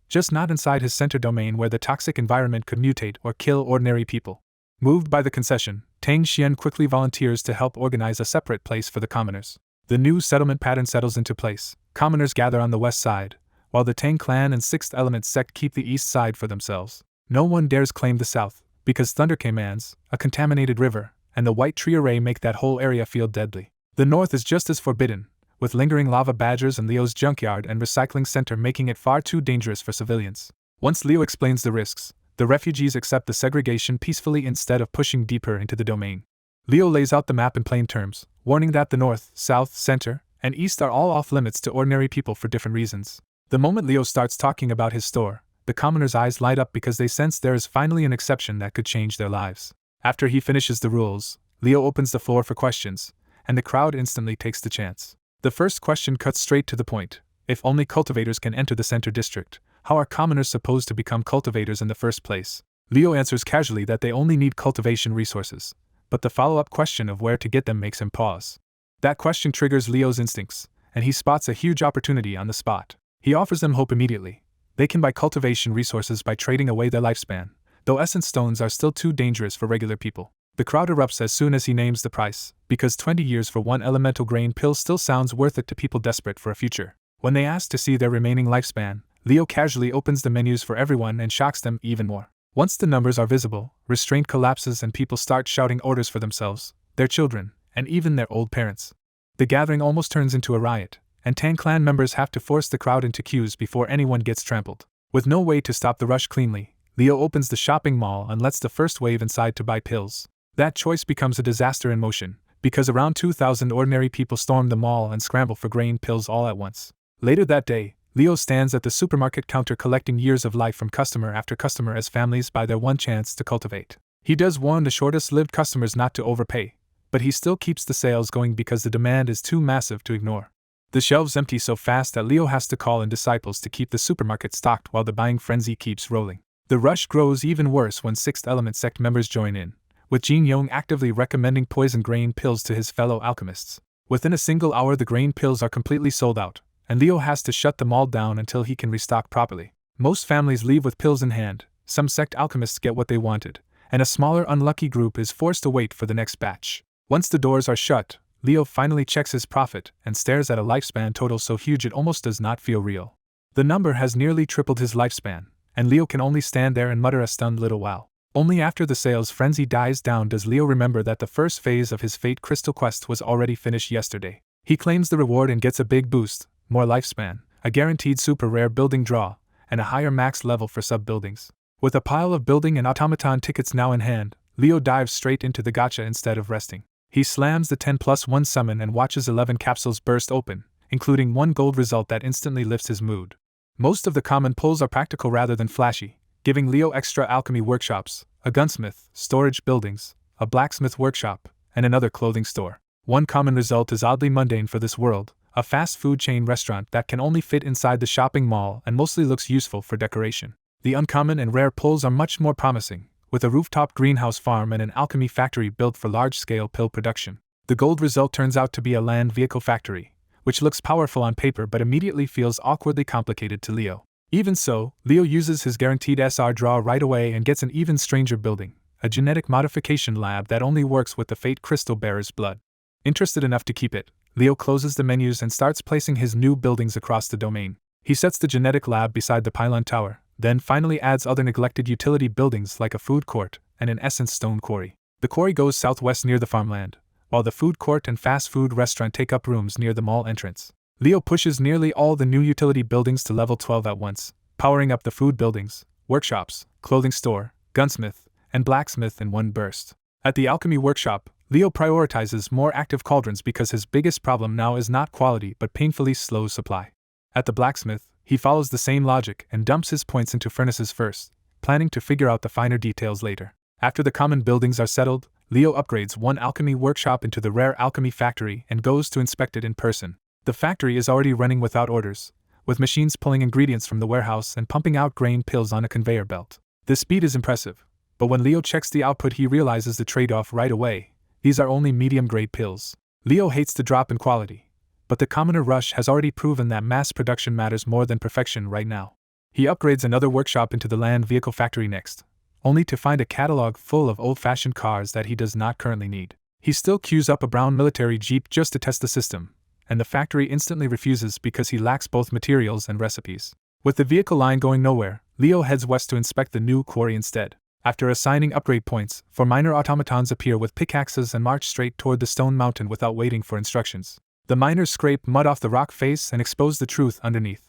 just not inside his center domain where the toxic environment could mutate or kill ordinary people. Moved by the concession, Tang Xian quickly volunteers to help organize a separate place for the commoners. The new settlement pattern settles into place. Commoners gather on the west side, while the Tang clan and Sixth Element sect keep the east side for themselves. No one dares claim the south, because Thunder Caimans, a contaminated river, and the white tree array make that whole area feel deadly. The north is just as forbidden, with lingering lava badgers and Leo's junkyard and recycling center making it far too dangerous for civilians. Once Leo explains the risks, the refugees accept the segregation peacefully instead of pushing deeper into the domain. Leo lays out the map in plain terms, warning that the north, south, center, and east are all off limits to ordinary people for different reasons. The moment Leo starts talking about his store, the commoners' eyes light up because they sense there is finally an exception that could change their lives. After he finishes the rules, Leo opens the floor for questions, and the crowd instantly takes the chance. The first question cuts straight to the point. If only cultivators can enter the center district, how are commoners supposed to become cultivators in the first place? Leo answers casually that they only need cultivation resources, but the follow-up question of where to get them makes him pause. That question triggers Leo's instincts, and he spots a huge opportunity on the spot. He offers them hope immediately. They can buy cultivation resources by trading away their lifespan, though essence stones are still too dangerous for regular people. The crowd erupts as soon as he names the price, because 20 years for one elemental grain pill still sounds worth it to people desperate for a future. When they ask to see their remaining lifespan, Leo casually opens the menus for everyone and shocks them even more. Once the numbers are visible, restraint collapses and people start shouting orders for themselves, their children, and even their old parents. The gathering almost turns into a riot, and Tang clan members have to force the crowd into queues before anyone gets trampled. With no way to stop the rush cleanly, Leo opens the shopping mall and lets the first wave inside to buy pills. That choice becomes a disaster in motion, because around 2,000 ordinary people storm the mall and scramble for grain pills all at once. Later that day, Leo stands at the supermarket counter collecting years of life from customer after customer as families buy their one chance to cultivate. He does warn the shortest-lived customers not to overpay, but he still keeps the sales going because the demand is too massive to ignore. The shelves empty so fast that Leo has to call in disciples to keep the supermarket stocked while the buying frenzy keeps rolling. The rush grows even worse when Sixth Element sect members join in, with Jin Yong actively recommending poison grain pills to his fellow alchemists. Within a single hour the grain pills are completely sold out, and Leo has to shut them all down until he can restock properly. Most families leave with pills in hand, some sect alchemists get what they wanted, and a smaller unlucky group is forced to wait for the next batch. Once the doors are shut, Leo finally checks his profit and stares at a lifespan total so huge it almost does not feel real. The number has nearly tripled his lifespan, and Leo can only stand there and mutter a stunned little while. Only after the sales frenzy dies down does Leo remember that the first phase of his Fate Crystal quest was already finished yesterday. He claims the reward and gets a big boost, more lifespan, a guaranteed super rare building draw, and a higher max level for sub-buildings. With a pile of building and automaton tickets now in hand, Leo dives straight into the gacha instead of resting. He slams the 10+1 summon and watches 11 capsules burst open, including one gold result that instantly lifts his mood. Most of the common pulls are practical rather than flashy, giving Leo extra alchemy workshops, a gunsmith, storage buildings, a blacksmith workshop, and another clothing store. One common result is oddly mundane for this world, a fast food chain restaurant that can only fit inside the shopping mall and mostly looks useful for decoration. The uncommon and rare pulls are much more promising, with a rooftop greenhouse farm and an alchemy factory built for large-scale pill production. The gold result turns out to be a land vehicle factory, which looks powerful on paper but immediately feels awkwardly complicated to Leo. Even so, Leo uses his guaranteed SR draw right away and gets an even stranger building, a genetic modification lab that only works with the Fate Crystal Bearer's blood. Interested enough to keep it, Leo closes the menus and starts placing his new buildings across the domain. He sets the genetic lab beside the pylon tower, then finally adds other neglected utility buildings like a food court and an essence stone quarry. The quarry goes southwest near the farmland, while the food court and fast food restaurant take up rooms near the mall entrance. Leo pushes nearly all the new utility buildings to level 12 at once, powering up the food buildings, workshops, clothing store, gunsmith, and blacksmith in one burst. At the alchemy workshop, Leo prioritizes more active cauldrons because his biggest problem now is not quality but painfully slow supply. At the blacksmith, he follows the same logic and dumps his points into furnaces first, planning to figure out the finer details later. After the common buildings are settled, Leo upgrades one alchemy workshop into the rare alchemy factory and goes to inspect it in person. The factory is already running without orders, with machines pulling ingredients from the warehouse and pumping out grain pills on a conveyor belt. The speed is impressive, but when Leo checks the output he realizes the trade-off right away. These are only medium-grade pills. Leo hates the drop in quality, but the commoner rush has already proven that mass production matters more than perfection right now. He upgrades another workshop into the land vehicle factory next, only to find a catalog full of old-fashioned cars that he does not currently need. He still queues up a brown military jeep just to test the system, and the factory instantly refuses because he lacks both materials and recipes. With the vehicle line going nowhere, Leo heads west to inspect the new quarry instead. After assigning upgrade points, 4 minor automatons appear with pickaxes and march straight toward the stone mountain without waiting for instructions. The miners scrape mud off the rock face and expose the truth underneath.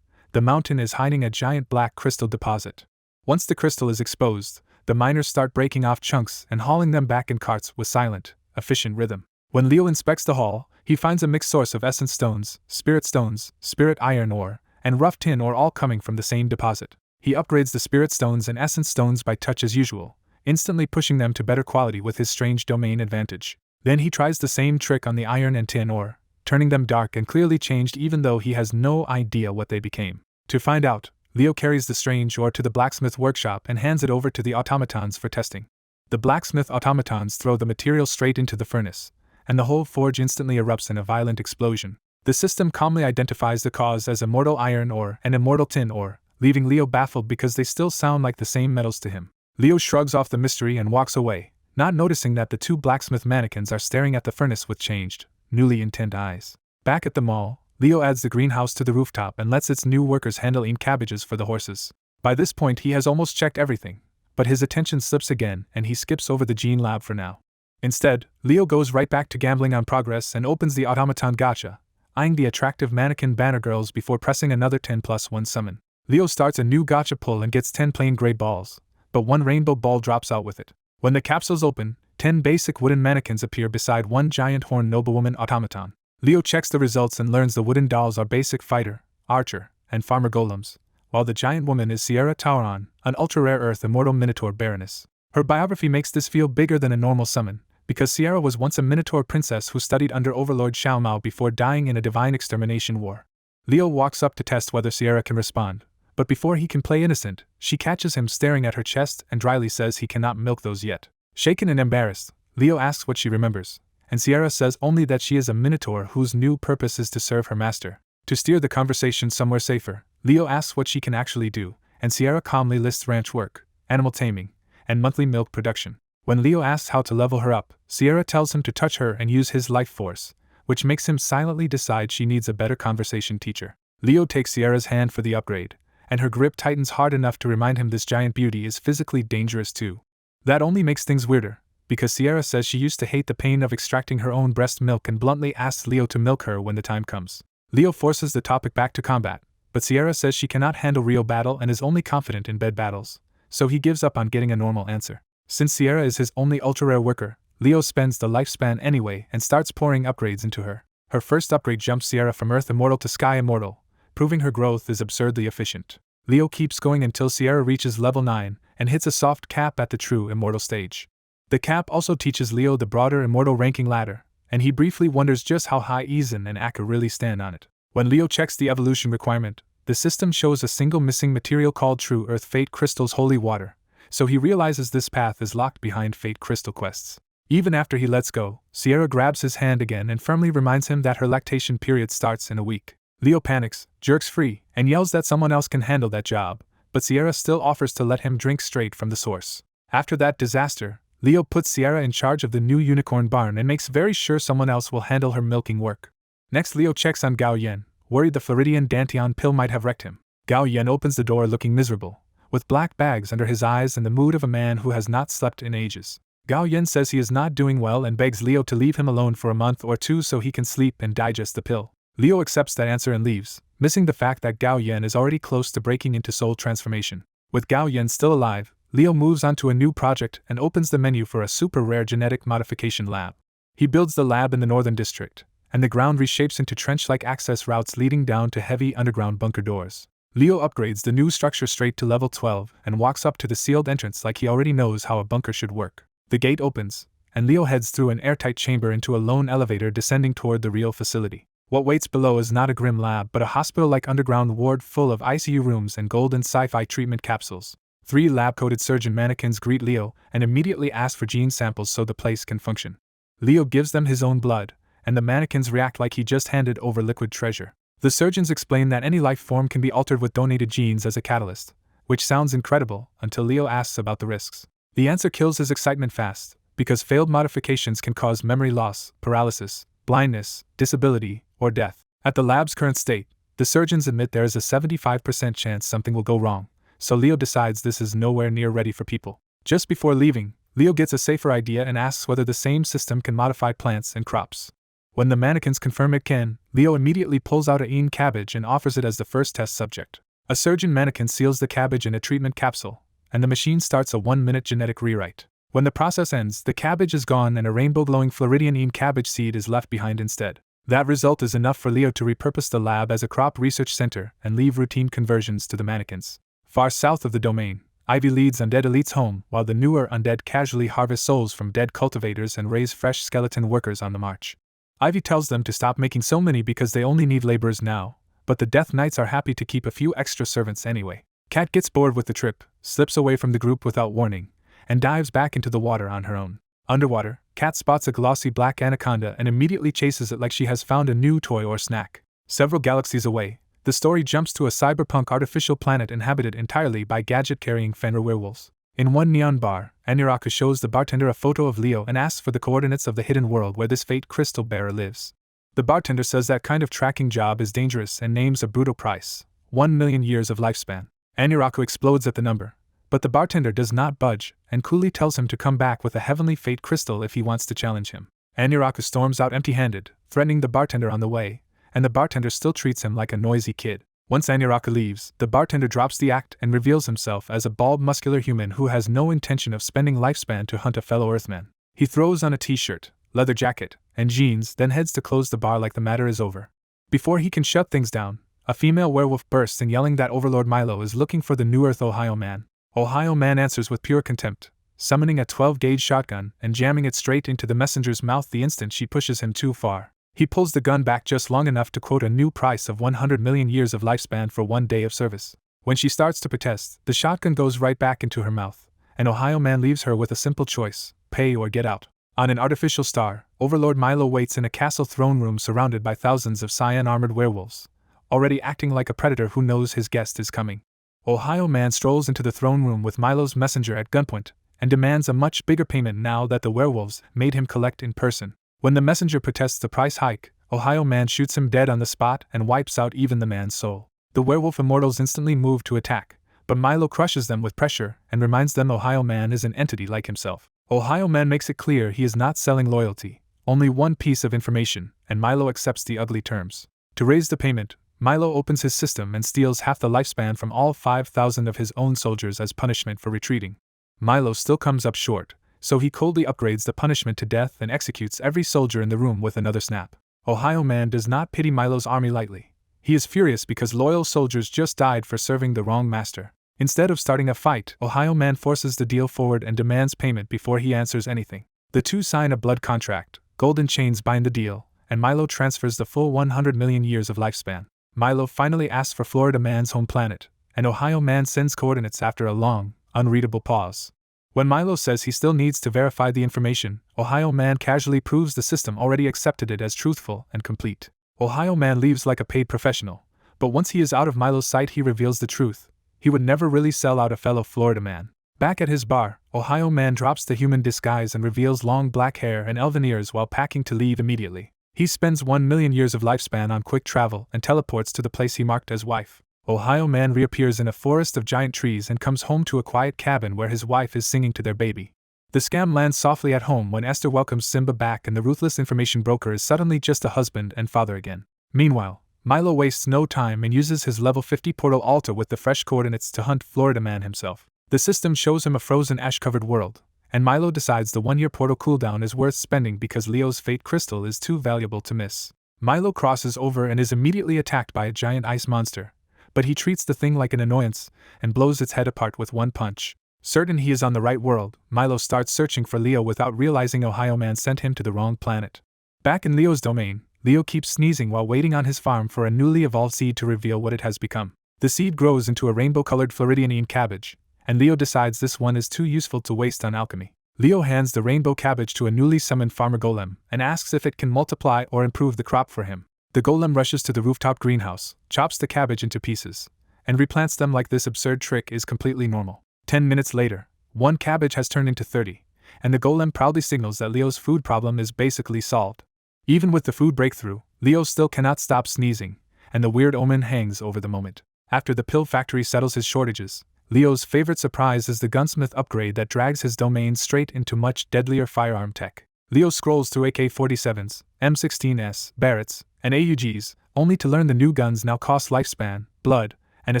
The mountain is hiding a giant black crystal deposit. Once the crystal is exposed, the miners start breaking off chunks and hauling them back in carts with silent, efficient rhythm. When Leo inspects the haul, he finds a mixed source of essence stones, spirit iron ore, and rough tin ore all coming from the same deposit. He upgrades the spirit stones and essence stones by touch as usual, instantly pushing them to better quality with his strange domain advantage. Then he tries the same trick on the iron and tin ore, turning them dark and clearly changed even though he has no idea what they became. To find out, Leo carries the strange ore to the blacksmith workshop and hands it over to the automatons for testing. The blacksmith automatons throw the material straight into the furnace, and the whole forge instantly erupts in a violent explosion. The system calmly identifies the cause as immortal iron ore and immortal tin ore, leaving Leo baffled because they still sound like the same metals to him. Leo shrugs off the mystery and walks away, not noticing that the 2 blacksmith mannequins are staring at the furnace with changed, newly intent eyes. Back at the mall, Leo adds the greenhouse to the rooftop and lets its new workers handle cabbages for the horses. By this point he has almost checked everything, but his attention slips again and he skips over the gene lab for now. Instead, Leo goes right back to gambling on progress and opens the automaton gacha, eyeing the attractive mannequin banner girls before pressing another 10+1 summon. Leo starts a new gacha pull and gets 10 plain gray balls, but 1 rainbow ball drops out with it. When the capsules open, 10 basic wooden mannequins appear beside 1 giant horned noblewoman automaton. Leo checks the results and learns the wooden dolls are basic fighter, archer, and farmer golems, while the giant woman is Sierra Tauron, an ultra-rare earth immortal minotaur baroness. Her biography makes this feel bigger than a normal summon, because Sierra was once a minotaur princess who studied under Overlord Xiao Mao before dying in a divine extermination war. Leo walks up to test whether Sierra can respond, but before he can play innocent, she catches him staring at her chest and dryly says he cannot milk those yet. Shaken and embarrassed, Leo asks what she remembers, and Sierra says only that she is a minotaur whose new purpose is to serve her master. To steer the conversation somewhere safer, Leo asks what she can actually do, and Sierra calmly lists ranch work, animal taming, and monthly milk production. When Leo asks how to level her up, Sierra tells him to touch her and use his life force, which makes him silently decide she needs a better conversation teacher. Leo takes Sierra's hand for the upgrade, and her grip tightens hard enough to remind him this giant beauty is physically dangerous too. That only makes things weirder, because Sierra says she used to hate the pain of extracting her own breast milk and bluntly asks Leo to milk her when the time comes. Leo forces the topic back to combat, but Sierra says she cannot handle real battle and is only confident in bed battles, so he gives up on getting a normal answer. Since Sierra is his only ultra-rare worker, Leo spends the lifespan anyway and starts pouring upgrades into her. Her first upgrade jumps Sierra from Earth Immortal to Sky Immortal, proving her growth is absurdly efficient. Leo keeps going until Sierra reaches level 9 and hits a soft cap at the true Immortal stage. The cap also teaches Leo the broader Immortal ranking ladder, and he briefly wonders just how high Izen and Akka really stand on it. When Leo checks the evolution requirement, the system shows a single missing material called True Earth Fate Crystal's Holy Water, so he realizes this path is locked behind Fate Crystal quests. Even after he lets go, Sierra grabs his hand again and firmly reminds him that her lactation period starts in a week. Leo panics, jerks free, and yells that someone else can handle that job, but Sierra still offers to let him drink straight from the source. After that disaster, Leo puts Sierra in charge of the new unicorn barn and makes very sure someone else will handle her milking work. Next, Leo checks on Gao Yen, worried the Floridian Dantian pill might have wrecked him. Gao Yen opens the door looking miserable, with black bags under his eyes and the mood of a man who has not slept in ages. Gao Yen says he is not doing well and begs Leo to leave him alone for a month or two so he can sleep and digest the pill. Leo accepts that answer and leaves, missing the fact that Gao Yan is already close to breaking into soul transformation. With Gao Yan still alive, Leo moves on to a new project and opens the menu for a super rare genetic modification lab. He builds the lab in the northern district, and the ground reshapes into trench-like access routes leading down to heavy underground bunker doors. Leo upgrades the new structure straight to level 12 and walks up to the sealed entrance like he already knows how a bunker should work. The gate opens, and Leo heads through an airtight chamber into a lone elevator descending toward the real facility. What waits below is not a grim lab but a hospital-like underground ward full of ICU rooms and golden sci-fi treatment capsules. 3 lab-coated surgeon mannequins greet Leo and immediately ask for gene samples so the place can function. Leo gives them his own blood, and the mannequins react like he just handed over liquid treasure. The surgeons explain that any life form can be altered with donated genes as a catalyst, which sounds incredible until Leo asks about the risks. The answer kills his excitement fast, because failed modifications can cause memory loss, paralysis, blindness, disability, or death. At the lab's current state, the surgeons admit there is a 75% chance something will go wrong, so Leo decides this is nowhere near ready for people. Just before leaving, Leo gets a safer idea and asks whether the same system can modify plants and crops. When the mannequins confirm it can, Leo immediately pulls out a cabbage and offers it as the first test subject. A surgeon mannequin seals the cabbage in a treatment capsule, and the machine starts a 1-minute genetic rewrite. When the process ends, the cabbage is gone and a rainbow-glowing Floridian cabbage seed is left behind instead. That result is enough for Leo to repurpose the lab as a crop research center and leave routine conversions to the mannequins. Far south of the domain, Ivy leads undead elites home while the newer undead casually harvest souls from dead cultivators and raise fresh skeleton workers on the march. Ivy tells them to stop making so many because they only need laborers now, but the Death Knights are happy to keep a few extra servants anyway. Kat gets bored with the trip, slips away from the group without warning, and dives back into the water on her own. Underwater, Kat spots a glossy black anaconda and immediately chases it like she has found a new toy or snack. Several galaxies away, the story jumps to a cyberpunk artificial planet inhabited entirely by gadget-carrying Fenrir werewolves. In one neon bar, Anirecap shows the bartender a photo of Leo and asks for the coordinates of the hidden world where this fate crystal bearer lives. The bartender says that kind of tracking job is dangerous and names a brutal price, 1 million years of lifespan. Anirecap explodes at the number, but the bartender does not budge and coolly tells him to come back with a heavenly fate crystal if he wants to challenge him. Anirecap storms out empty-handed, threatening the bartender on the way, and the bartender still treats him like a noisy kid. Once Anirecap leaves, the bartender drops the act and reveals himself as a bald muscular human who has no intention of spending lifespan to hunt a fellow Earthman. He throws on a t-shirt, leather jacket, and jeans, then heads to close the bar like the matter is over. Before he can shut things down, a female werewolf bursts in yelling that Overlord Milo is looking for the New Earth Ohio Man. Ohio Man answers with pure contempt, summoning a 12-gauge shotgun and jamming it straight into the messenger's mouth the instant she pushes him too far. He pulls the gun back just long enough to quote a new price of 100 million years of lifespan for 1 day of service. When she starts to protest, the shotgun goes right back into her mouth, and Ohio Man leaves her with a simple choice: pay or get out. On an artificial star, Overlord Milo waits in a castle throne room surrounded by thousands of cyan-armored werewolves, already acting like a predator who knows his guest is coming. Ohio Man strolls into the throne room with Milo's messenger at gunpoint, and demands a much bigger payment now that the werewolves made him collect in person. When the messenger protests the price hike, Ohio Man shoots him dead on the spot and wipes out even the man's soul. The werewolf immortals instantly move to attack, but Milo crushes them with pressure and reminds them Ohio Man is an entity like himself. Ohio Man makes it clear he is not selling loyalty, only one piece of information, and Milo accepts the ugly terms. To raise the payment, Milo opens his system and steals half the lifespan from all 5,000 of his own soldiers as punishment for retreating. Milo still comes up short, so he coldly upgrades the punishment to death and executes every soldier in the room with another snap. Ohio Man does not pity Milo's army lightly. He is furious because loyal soldiers just died for serving the wrong master. Instead of starting a fight, Ohio Man forces the deal forward and demands payment before he answers anything. The two sign a blood contract, golden chains bind the deal, and Milo transfers the full 100 million years of lifespan. Milo finally asks for Florida Man's home planet, and Ohio Man sends coordinates after a long, unreadable pause. When Milo says he still needs to verify the information, Ohio Man casually proves the system already accepted it as truthful and complete. Ohio Man leaves like a paid professional, but once he is out of Milo's sight he reveals the truth. He would never really sell out a fellow Florida Man. Back at his bar, Ohio Man drops the human disguise and reveals long black hair and elven ears while packing to leave immediately. He spends 1 million years of lifespan on quick travel and teleports to the place he marked as wife. Ohio Man reappears in a forest of giant trees and comes home to a quiet cabin where his wife is singing to their baby. The scam lands softly at home when Esther welcomes Simba back and the ruthless information broker is suddenly just a husband and father again. Meanwhile, Milo wastes no time and uses his level 50 portal altar with the fresh coordinates to hunt Florida Man himself. The system shows him a frozen ash-covered world, and Milo decides the 1-year portal cooldown is worth spending because Leo's Fate Crystal is too valuable to miss. Milo crosses over and is immediately attacked by a giant ice monster, but he treats the thing like an annoyance and blows its head apart with one punch. Certain he is on the right world, Milo starts searching for Leo without realizing Ohio Man sent him to the wrong planet. Back in Leo's domain, Leo keeps sneezing while waiting on his farm for a newly evolved seed to reveal what it has become. The seed grows into a rainbow-colored Floridian cabbage, and Leo decides this one is too useful to waste on alchemy. Leo hands the rainbow cabbage to a newly summoned farmer golem and asks if it can multiply or improve the crop for him. The golem rushes to the rooftop greenhouse, chops the cabbage into pieces, and replants them like this absurd trick is completely normal. 10 minutes later, one cabbage has turned into 30, and the golem proudly signals that Leo's food problem is basically solved. Even with the food breakthrough, Leo still cannot stop sneezing, and the weird omen hangs over the moment. After the pill factory settles his shortages, Leo's favorite surprise is the gunsmith upgrade that drags his domain straight into much deadlier firearm tech. Leo scrolls through AK-47s, M16s, Barretts, and AUGs, only to learn the new guns now cost lifespan, blood, and a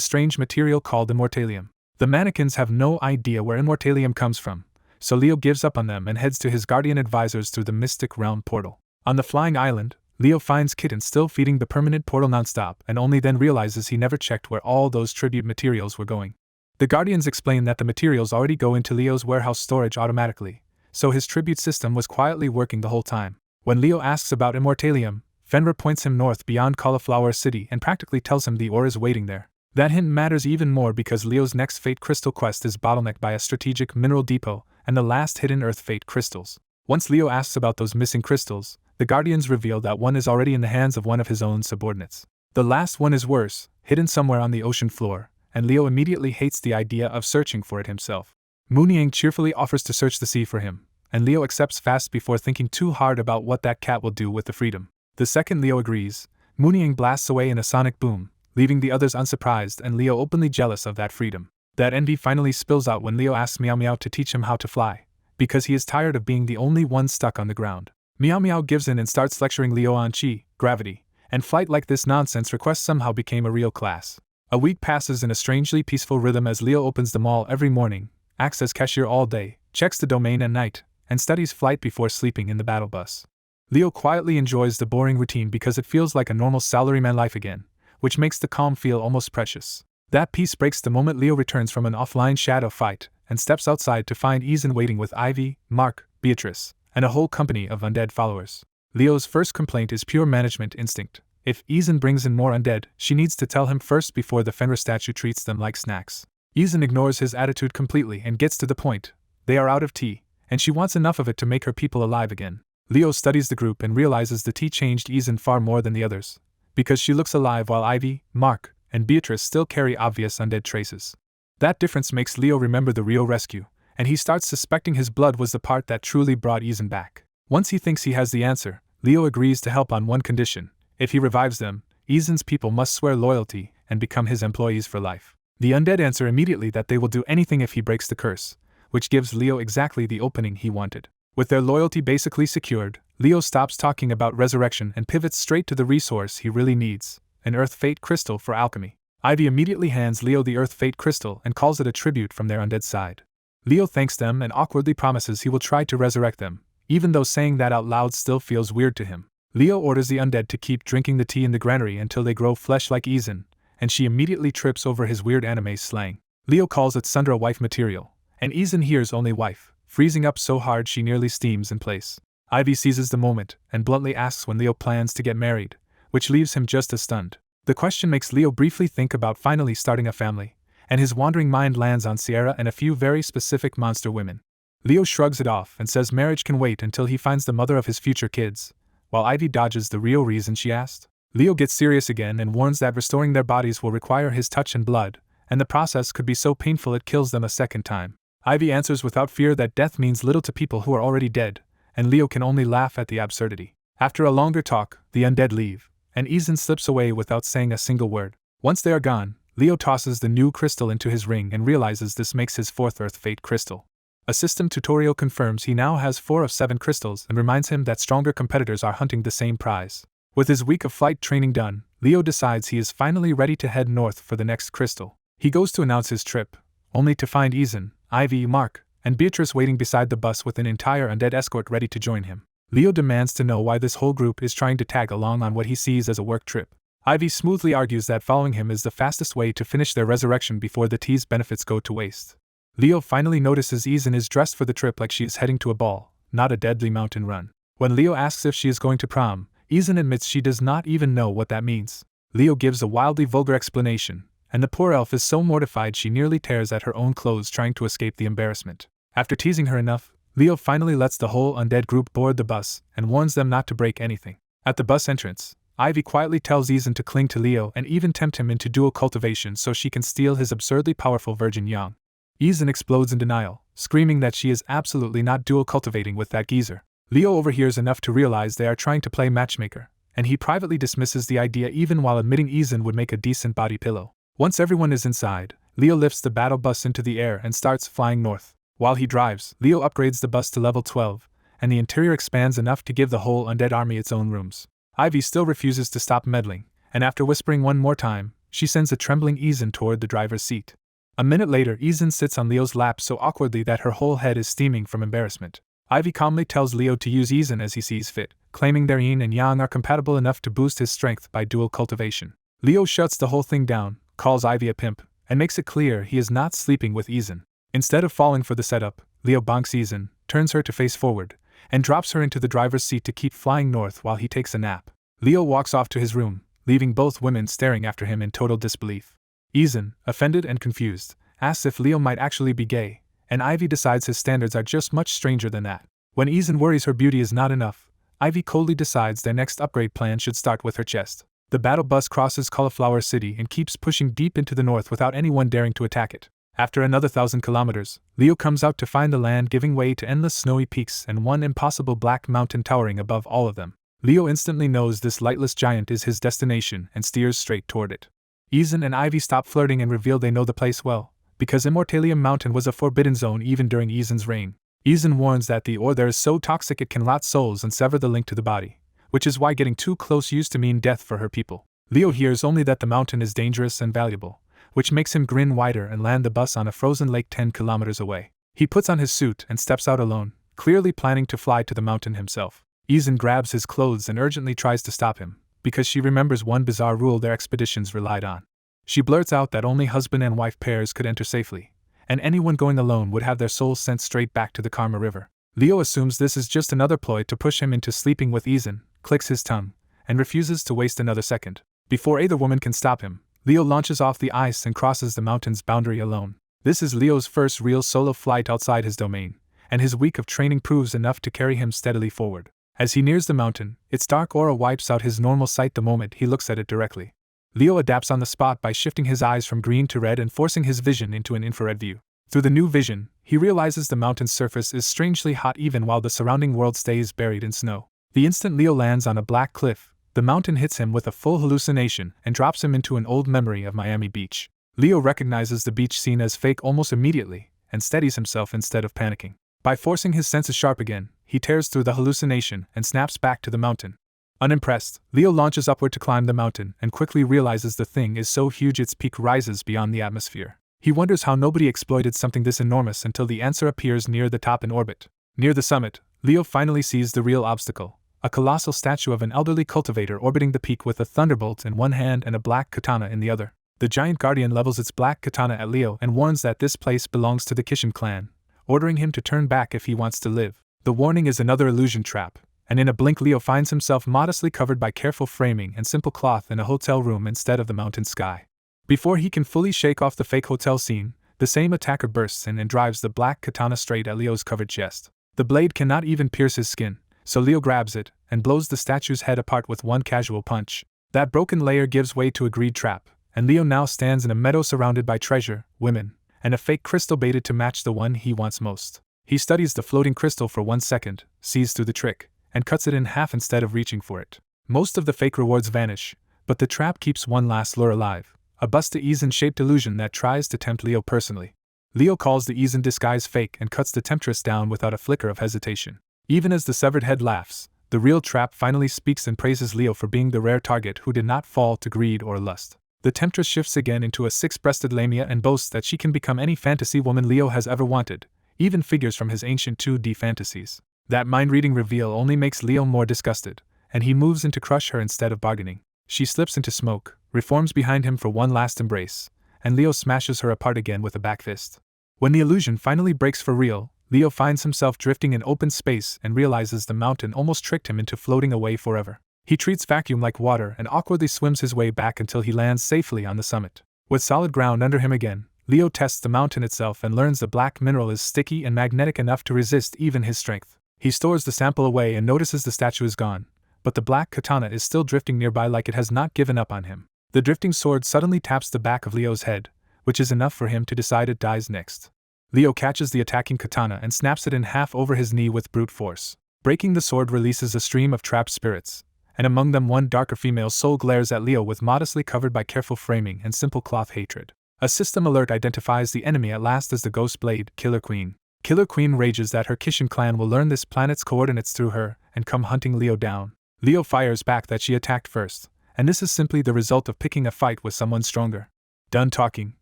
strange material called immortalium. The mannequins have no idea where immortalium comes from, so Leo gives up on them and heads to his guardian advisors through the Mystic Realm portal. On the flying island, Leo finds Kitten still feeding the permanent portal nonstop and only then realizes he never checked where all those tribute materials were going. The Guardians explain that the materials already go into Leo's warehouse storage automatically, so his tribute system was quietly working the whole time. When Leo asks about immortalium, Fenrir points him north beyond Cauliflower City and practically tells him the ore is waiting there. That hint matters even more because Leo's next Fate Crystal quest is bottlenecked by a strategic mineral depot and the last hidden Earth Fate crystals. Once Leo asks about those missing crystals, the Guardians reveal that one is already in the hands of one of his own subordinates. The last one is worse, hidden somewhere on the ocean floor, and Leo immediately hates the idea of searching for it himself. Mooniang cheerfully offers to search the sea for him, and Leo accepts fast before thinking too hard about what that cat will do with the freedom. The second Leo agrees, Mooniang blasts away in a sonic boom, leaving the others unsurprised and Leo openly jealous of that freedom. That envy finally spills out when Leo asks Meow Meow to teach him how to fly, because he is tired of being the only one stuck on the ground. Meow Meow gives in and starts lecturing Leo on chi, gravity, and flight like this nonsense request somehow became a real class. A week passes in a strangely peaceful rhythm as Leo opens the mall every morning, acts as cashier all day, checks the domain at night, and studies flight before sleeping in the battle bus. Leo quietly enjoys the boring routine because it feels like a normal salaryman life again, which makes the calm feel almost precious. That peace breaks the moment Leo returns from an offline shadow fight and steps outside to find Eason waiting with Ivy, Mark, Beatrice, and a whole company of undead followers. Leo's first complaint is pure management instinct. If Eason brings in more undead, she needs to tell him first before the Fenrir statue treats them like snacks. Eason ignores his attitude completely and gets to the point. They are out of tea, and she wants enough of it to make her people alive again. Leo studies the group and realizes the tea changed Eason far more than the others, because she looks alive while Ivy, Mark, and Beatrice still carry obvious undead traces. That difference makes Leo remember the Rio rescue, and he starts suspecting his blood was the part that truly brought Eason back. Once he thinks he has the answer, Leo agrees to help on one condition. If he revives them, Eason's people must swear loyalty and become his employees for life. The undead answer immediately that they will do anything if he breaks the curse, which gives Leo exactly the opening he wanted. With their loyalty basically secured, Leo stops talking about resurrection and pivots straight to the resource he really needs, an Earth Fate Crystal for alchemy. Ivy immediately hands Leo the Earth Fate Crystal and calls it a tribute from their undead side. Leo thanks them and awkwardly promises he will try to resurrect them, even though saying that out loud still feels weird to him. Leo orders the undead to keep drinking the tea in the granary until they grow flesh like Eason, and she immediately trips over his weird anime slang. Leo calls it Sundra wife material, and Eason hears only wife, freezing up so hard she nearly steams in place. Ivy seizes the moment and bluntly asks when Leo plans to get married, which leaves him just as stunned. The question makes Leo briefly think about finally starting a family, and his wandering mind lands on Sierra and a few very specific monster women. Leo shrugs it off and says marriage can wait until he finds the mother of his future kids, while Ivy dodges the real reason she asked. Leo gets serious again and warns that restoring their bodies will require his touch and blood, and the process could be so painful it kills them a second time. Ivy answers without fear that death means little to people who are already dead, and Leo can only laugh at the absurdity. After a longer talk, the undead leave, and Eason slips away without saying a single word. Once they are gone, Leo tosses the new crystal into his ring and realizes this makes his fourth Earth Fate crystal. A system tutorial confirms he now has 4 of 7 crystals and reminds him that stronger competitors are hunting the same prize. With his week of flight training done, Leo decides he is finally ready to head north for the next crystal. He goes to announce his trip, only to find Izan, Ivy, Mark, and Beatrice waiting beside the bus with an entire undead escort ready to join him. Leo demands to know why this whole group is trying to tag along on what he sees as a work trip. Ivy smoothly argues that following him is the fastest way to finish their resurrection before the tea's benefits go to waste. Leo finally notices Izan is dressed for the trip like she is heading to a ball, not a deadly mountain run. When Leo asks if she is going to prom, Izan admits she does not even know what that means. Leo gives a wildly vulgar explanation, and the poor elf is so mortified she nearly tears at her own clothes trying to escape the embarrassment. After teasing her enough, Leo finally lets the whole undead group board the bus and warns them not to break anything. At the bus entrance, Ivy quietly tells Izan to cling to Leo and even tempt him into dual cultivation so she can steal his absurdly powerful virgin yang. Izan explodes in denial, screaming that she is absolutely not dual cultivating with that geezer. Leo overhears enough to realize they are trying to play matchmaker, and he privately dismisses the idea even while admitting Izan would make a decent body pillow. Once everyone is inside, Leo lifts the battle bus into the air and starts flying north. While he drives, Leo upgrades the bus to level 12, and the interior expands enough to give the whole undead army its own rooms. Ivy still refuses to stop meddling, and after whispering one more time, she sends a trembling Izan toward the driver's seat. A minute later, Izan sits on Leo's lap so awkwardly that her whole head is steaming from embarrassment. Ivy calmly tells Leo to use Izan as he sees fit, claiming their yin and yang are compatible enough to boost his strength by dual cultivation. Leo shuts the whole thing down, calls Ivy a pimp, and makes it clear he is not sleeping with Izan. Instead of falling for the setup, Leo bonks Izan, turns her to face forward, and drops her into the driver's seat to keep flying north while he takes a nap. Leo walks off to his room, leaving both women staring after him in total disbelief. Izan, offended and confused, asks if Leo might actually be gay, and Ivy decides his standards are just much stranger than that. When Izan worries her beauty is not enough, Ivy coldly decides their next upgrade plan should start with her chest. The battle bus crosses Cauliflower City and keeps pushing deep into the north without anyone daring to attack it. After another 1,000 kilometers, Leo comes out to find the land giving way to endless snowy peaks and one impossible black mountain towering above all of them. Leo instantly knows this lightless giant is his destination and steers straight toward it. Izan and Ivy stop flirting and reveal they know the place well, because Immortalium Mountain was a forbidden zone even during Izan's reign. Izan warns that the ore there is so toxic it can rot souls and sever the link to the body, which is why getting too close used to mean death for her people. Leo hears only that the mountain is dangerous and valuable, which makes him grin wider and land the bus on a frozen lake 10 kilometers away. He puts on his suit and steps out alone, clearly planning to fly to the mountain himself. Izan grabs his clothes and urgently tries to stop him, because she remembers one bizarre rule their expeditions relied on. She blurts out that only husband and wife pairs could enter safely, and anyone going alone would have their souls sent straight back to the Karma River. Leo assumes this is just another ploy to push him into sleeping with Izan, clicks his tongue, and refuses to waste another second. Before either woman can stop him, Leo launches off the ice and crosses the mountain's boundary alone. This is Leo's first real solo flight outside his domain, and his week of training proves enough to carry him steadily forward. As he nears the mountain, its dark aura wipes out his normal sight the moment he looks at it directly. Leo adapts on the spot by shifting his eyes from green to red and forcing his vision into an infrared view. Through the new vision, he realizes the mountain's surface is strangely hot even while the surrounding world stays buried in snow. The instant Leo lands on a black cliff, the mountain hits him with a full hallucination and drops him into an old memory of Miami Beach. Leo recognizes the beach scene as fake almost immediately, and steadies himself instead of panicking. By forcing his senses sharp again, he tears through the hallucination and snaps back to the mountain. Unimpressed, Leo launches upward to climb the mountain and quickly realizes the thing is so huge its peak rises beyond the atmosphere. He wonders how nobody exploited something this enormous until the answer appears near the top in orbit. Near the summit, Leo finally sees the real obstacle, a colossal statue of an elderly cultivator orbiting the peak with a thunderbolt in one hand and a black katana in the other. The giant guardian levels its black katana at Leo and warns that this place belongs to the Kishin clan, ordering him to turn back if he wants to live. The warning is another illusion trap, and in a blink Leo finds himself modestly covered by careful framing and simple cloth in a hotel room instead of the mountain sky. Before he can fully shake off the fake hotel scene, the same attacker bursts in and drives the black katana straight at Leo's covered chest. The blade cannot even pierce his skin, so Leo grabs it and blows the statue's head apart with one casual punch. That broken layer gives way to a greed trap, and Leo now stands in a meadow surrounded by treasure, women, and a fake crystal baited to match the one he wants most. He studies the floating crystal for 1 second, sees through the trick, and cuts it in half instead of reaching for it. Most of the fake rewards vanish, but the trap keeps one last lure alive, a Busta-Izan-shaped illusion that tries to tempt Leo personally. Leo calls the Izan disguise fake and cuts the temptress down without a flicker of hesitation. Even as the severed head laughs, The real trap finally speaks and praises Leo for being the rare target who did not fall to greed or lust. The temptress shifts again into a six-breasted Lamia and boasts that she can become any fantasy woman Leo has ever wanted, even figures from his ancient 2D fantasies. That mind-reading reveal only makes Leo more disgusted, and he moves in to crush her instead of bargaining. She slips into smoke, reforms behind him for one last embrace, and Leo smashes her apart again with a back fist. When the illusion finally breaks for real, Leo finds himself drifting in open space and realizes the mountain almost tricked him into floating away forever. He treats vacuum like water and awkwardly swims his way back until he lands safely on the summit. With solid ground under him again, Leo tests the mountain itself and learns the black mineral is sticky and magnetic enough to resist even his strength. He stores the sample away and notices the statue is gone, but the black katana is still drifting nearby like it has not given up on him. The drifting sword suddenly taps the back of Leo's head, which is enough for him to decide it dies next. Leo catches the attacking katana and snaps it in half over his knee with brute force. Breaking the sword releases a stream of trapped spirits, and among them one darker female soul glares at Leo with modestly covered by careful framing and simple cloth hatred. A system alert identifies the enemy at last as the ghost blade, Killer Queen. Killer Queen rages that her Kishin clan will learn this planet's coordinates through her and come hunting Leo down. Leo fires back that she attacked first, and this is simply the result of picking a fight with someone stronger. Done talking,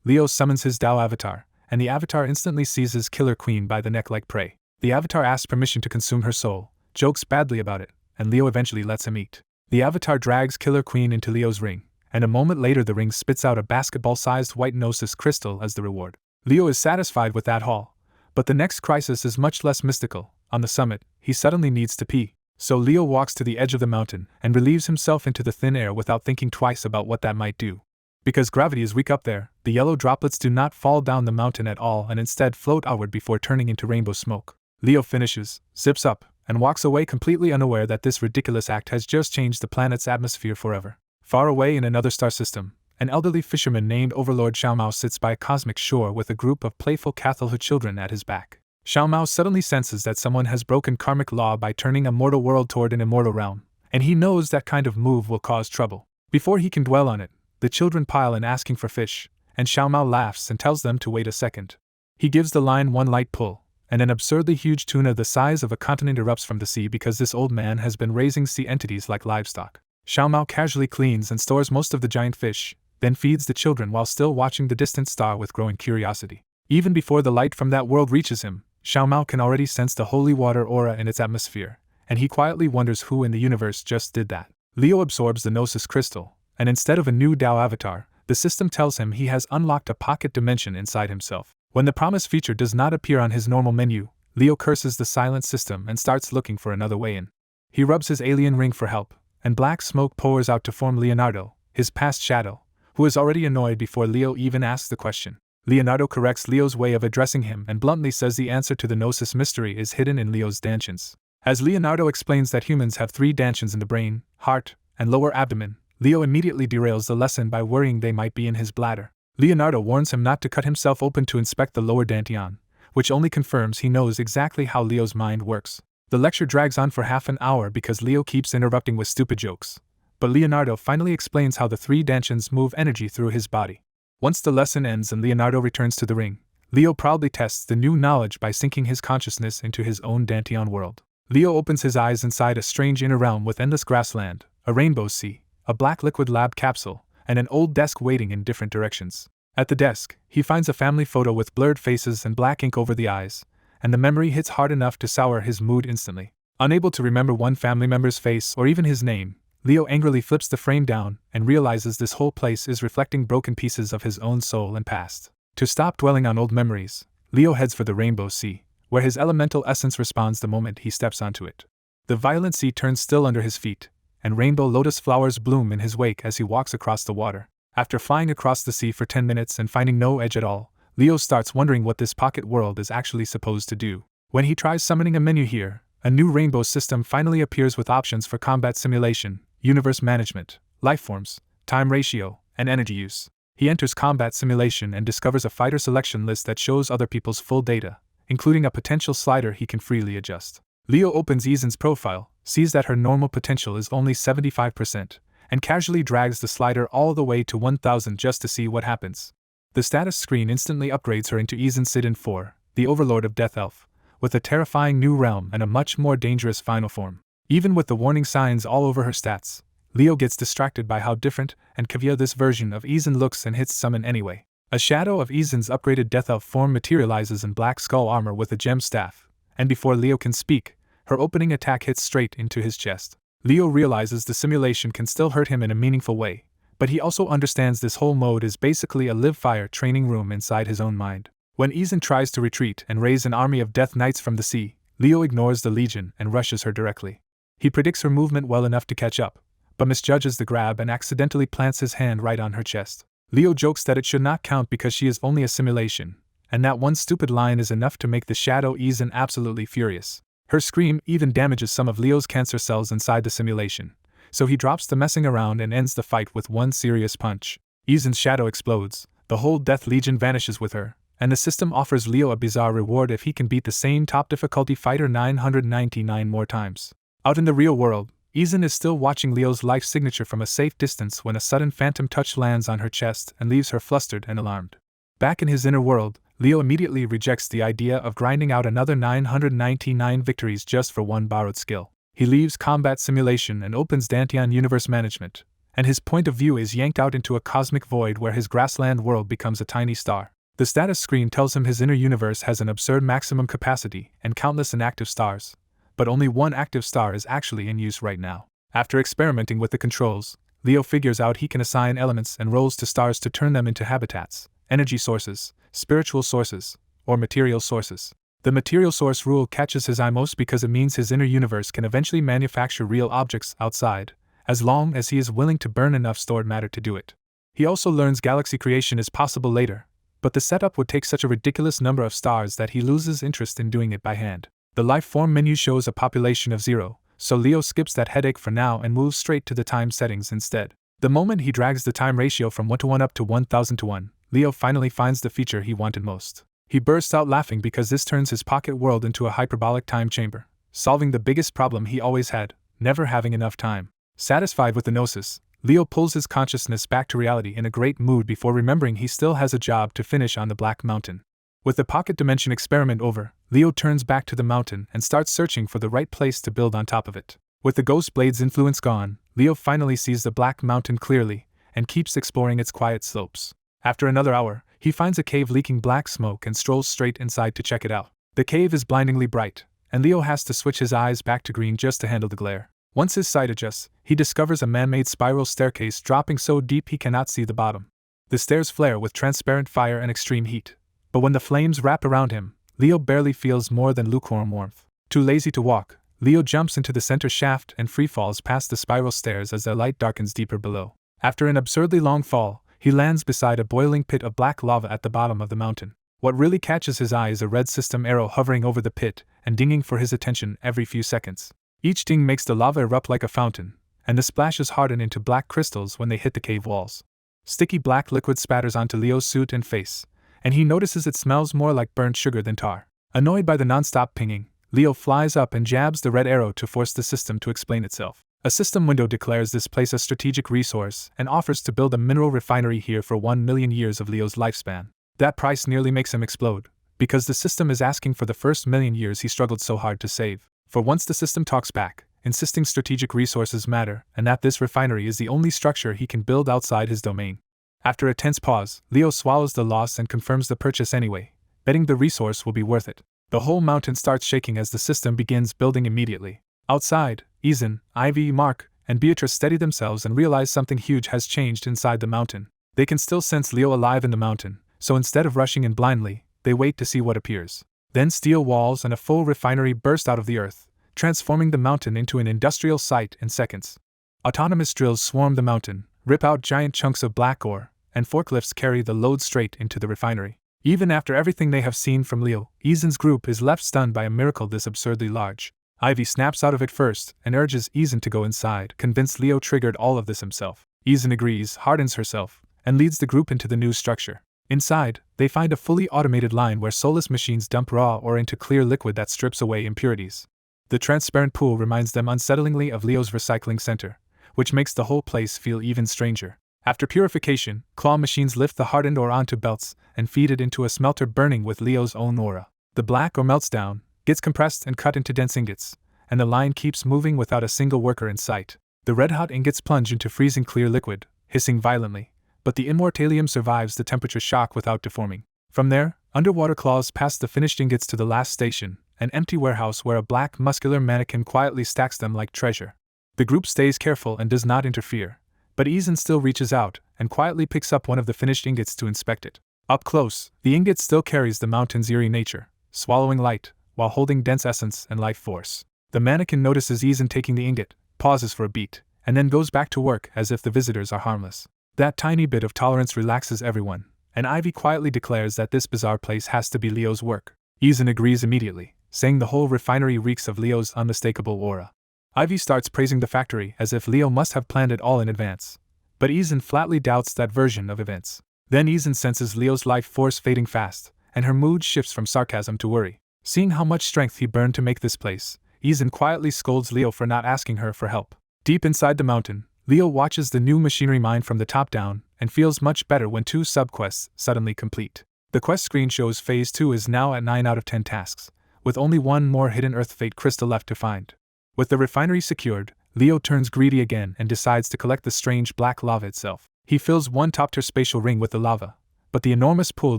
Leo summons his Dao avatar, and the avatar instantly seizes Killer Queen by the neck like prey. The avatar asks permission to consume her soul, jokes badly about it, and Leo eventually lets him eat. The avatar drags Killer Queen into Leo's ring, and a moment later the ring spits out a basketball-sized white gnosis crystal as the reward. Leo is satisfied with that haul, but the next crisis is much less mystical. On the summit, he suddenly needs to pee. So Leo walks to the edge of the mountain and relieves himself into the thin air without thinking twice about what that might do. Because gravity is weak up there, the yellow droplets do not fall down the mountain at all and instead float outward before turning into rainbow smoke. Leo finishes, zips up, and walks away completely unaware that this ridiculous act has just changed the planet's atmosphere forever. Far away in another star system, an elderly fisherman named Overlord Xiaomao sits by a cosmic shore with a group of playful Cathalhu children at his back. Xiaomao suddenly senses that someone has broken karmic law by turning a mortal world toward an immortal realm, and he knows that kind of move will cause trouble. Before he can dwell on it, the children pile in asking for fish, and Xiaomao laughs and tells them to wait a second. He gives the line one light pull, and an absurdly huge tuna the size of a continent erupts from the sea because this old man has been raising sea entities like livestock. Xiaomao casually cleans and stores most of the giant fish, then feeds the children while still watching the distant star with growing curiosity. Even before the light from that world reaches him, Xiaomao can already sense the holy water aura in its atmosphere, and he quietly wonders who in the universe just did that. Leo absorbs the Gnosis crystal, and instead of a new Dao avatar, the system tells him he has unlocked a pocket dimension inside himself. When the promised feature does not appear on his normal menu, Leo curses the silent system and starts looking for another way in. He rubs his alien ring for help, and black smoke pours out to form Leonardo, his past shadow, who is already annoyed before Leo even asks the question. Leonardo corrects Leo's way of addressing him and bluntly says the answer to the Gnosis mystery is hidden in Leo's dantians. As Leonardo explains that humans have 3 dantians in the brain, heart, and lower abdomen, Leo immediately derails the lesson by worrying they might be in his bladder. Leonardo warns him not to cut himself open to inspect the lower dantian, which only confirms he knows exactly how Leo's mind works. The lecture drags on for half an hour because Leo keeps interrupting with stupid jokes, but Leonardo finally explains how the 3 dantians move energy through his body. Once the lesson ends and Leonardo returns to the ring, Leo proudly tests the new knowledge by sinking his consciousness into his own Dantian world. Leo opens his eyes inside a strange inner realm with endless grassland, a rainbow sea, a black liquid lab capsule, and an old desk waiting in different directions. At the desk, he finds a family photo with blurred faces and black ink over the eyes, and the memory hits hard enough to sour his mood instantly. Unable to remember one family member's face or even his name, Leo angrily flips the frame down and realizes this whole place is reflecting broken pieces of his own soul and past. To stop dwelling on old memories, Leo heads for the Rainbow Sea, where his elemental essence responds the moment he steps onto it. The violent sea turns still under his feet, and rainbow lotus flowers bloom in his wake as he walks across the water. After flying across the sea for 10 minutes and finding no edge at all, Leo starts wondering what this pocket world is actually supposed to do. When he tries summoning a menu here, a new rainbow system finally appears with options for combat simulation, universe management, lifeforms, time ratio, and energy use. He enters combat simulation and discovers a fighter selection list that shows other people's full data, including a potential slider he can freely adjust. Leo opens Ezen's profile, sees that her normal potential is only 75%, and casually drags the slider all the way to 1000 just to see what happens. The status screen instantly upgrades her into Ezen Sidon IV, the overlord of Death Elf, with a terrifying new realm and a much more dangerous final form. Even with the warning signs all over her stats, Leo gets distracted by how different and caviar this version of Izan looks and hits summon anyway. A shadow of Izan's upgraded Death Elf form materializes in black skull armor with a gem staff, and before Leo can speak, her opening attack hits straight into his chest. Leo realizes the simulation can still hurt him in a meaningful way, but he also understands this whole mode is basically a live-fire training room inside his own mind. When Izan tries to retreat and raise an army of Death Knights from the sea, Leo ignores the Legion and rushes her directly. He predicts her movement well enough to catch up, but misjudges the grab and accidentally plants his hand right on her chest. Leo jokes that it should not count because she is only a simulation, and that one stupid line is enough to make the shadow Izan absolutely furious. Her scream even damages some of Leo's cancer cells inside the simulation, so he drops the messing around and ends the fight with one serious punch. Izan's shadow explodes, the whole Death Legion vanishes with her, and the system offers Leo a bizarre reward if he can beat the same top difficulty fighter 999 more times. Out in the real world, Izan is still watching Leo's life signature from a safe distance when a sudden phantom touch lands on her chest and leaves her flustered and alarmed. Back in his inner world, Leo immediately rejects the idea of grinding out another 999 victories just for one borrowed skill. He leaves combat simulation and opens Dantian Universe Management, and his point of view is yanked out into a cosmic void where his grassland world becomes a tiny star. The status screen tells him his inner universe has an absurd maximum capacity and countless inactive stars, but only one active star is actually in use right now. After experimenting with the controls, Leo figures out he can assign elements and roles to stars to turn them into habitats, energy sources, spiritual sources, or material sources. The material source rule catches his eye most because it means his inner universe can eventually manufacture real objects outside, as long as he is willing to burn enough stored matter to do it. He also learns galaxy creation is possible later, but the setup would take such a ridiculous number of stars that he loses interest in doing it by hand. The life form menu shows a population of 0, so Leo skips that headache for now and moves straight to the time settings instead. The moment he drags the time ratio from 1:1 up to 1000:1, Leo finally finds the feature he wanted most. He bursts out laughing because this turns his pocket world into a hyperbolic time chamber, solving the biggest problem he always had, never having enough time. Satisfied with the gnosis, Leo pulls his consciousness back to reality in a great mood before remembering he still has a job to finish on the Black Mountain. With the pocket dimension experiment over, Leo turns back to the mountain and starts searching for the right place to build on top of it. With the Ghost Blade's influence gone, Leo finally sees the Black Mountain clearly and keeps exploring its quiet slopes. After another hour, he finds a cave leaking black smoke and strolls straight inside to check it out. The cave is blindingly bright, and Leo has to switch his eyes back to green just to handle the glare. Once his sight adjusts, he discovers a man-made spiral staircase dropping so deep he cannot see the bottom. The stairs flare with transparent fire and extreme heat, but when the flames wrap around him, Leo barely feels more than lukewarm warmth. Too lazy to walk, Leo jumps into the center shaft and free falls past the spiral stairs as the light darkens deeper below. After an absurdly long fall, he lands beside a boiling pit of black lava at the bottom of the mountain. What really catches his eye is a red system arrow hovering over the pit and dinging for his attention every few seconds. Each ding makes the lava erupt like a fountain, and the splashes harden into black crystals when they hit the cave walls. Sticky black liquid spatters onto Leo's suit and face, and he notices it smells more like burnt sugar than tar. Annoyed by the non-stop pinging, Leo flies up and jabs the red arrow to force the system to explain itself. A system window declares this place a strategic resource and offers to build a mineral refinery here for 1 million years of Leo's lifespan. That price nearly makes him explode, because the system is asking for the first million years he struggled so hard to save. For once the system talks back, insisting strategic resources matter and that this refinery is the only structure he can build outside his domain. After a tense pause, Leo swallows the loss and confirms the purchase anyway, betting the resource will be worth it. The whole mountain starts shaking as the system begins building immediately. Outside, Izan, Ivy, Mark, and Beatrice steady themselves and realize something huge has changed inside the mountain. They can still sense Leo alive in the mountain, so instead of rushing in blindly, they wait to see what appears. Then steel walls and a full refinery burst out of the earth, transforming the mountain into an industrial site in seconds. Autonomous drills swarm the mountain, rip out giant chunks of black ore, and forklifts carry the load straight into the refinery. Even after everything they have seen from Leo, Izan's group is left stunned by a miracle this absurdly large. Ivy snaps out of it first and urges Izan to go inside, convinced Leo triggered all of this himself. Izan agrees, hardens herself, and leads the group into the new structure. Inside, they find a fully automated line where soulless machines dump raw ore into clear liquid that strips away impurities. The transparent pool reminds them unsettlingly of Leo's recycling center, which makes the whole place feel even stranger. After purification, claw machines lift the hardened ore onto belts and feed it into a smelter burning with Leo's own aura. The black ore melts down, gets compressed and cut into dense ingots, and the line keeps moving without a single worker in sight. The red-hot ingots plunge into freezing clear liquid, hissing violently, but the immortalium survives the temperature shock without deforming. From there, underwater claws past the finished ingots to the last station, an empty warehouse where a black, muscular mannequin quietly stacks them like treasure. The group stays careful and does not interfere, but Izan still reaches out and quietly picks up one of the finished ingots to inspect it. Up close, the ingot still carries the mountain's eerie nature, swallowing light, while holding dense essence and life force. The mannequin notices Izan taking the ingot, pauses for a beat, and then goes back to work as if the visitors are harmless. That tiny bit of tolerance relaxes everyone, and Ivy quietly declares that this bizarre place has to be Leo's work. Izan agrees immediately, saying the whole refinery reeks of Leo's unmistakable aura. Ivy starts praising the factory as if Leo must have planned it all in advance, but Izan flatly doubts that version of events. Then Izan senses Leo's life force fading fast, and her mood shifts from sarcasm to worry. Seeing how much strength he burned to make this place, Izan quietly scolds Leo for not asking her for help. Deep inside the mountain, Leo watches the new machinery mine from the top down and feels much better when 2 subquests suddenly complete. The quest screen shows Phase 2 is now at 9 out of 10 tasks, with only one more hidden Earth Fate crystal left to find. With the refinery secured, Leo turns greedy again and decides to collect the strange black lava itself. He fills one top-tier spatial ring with the lava, but the enormous pool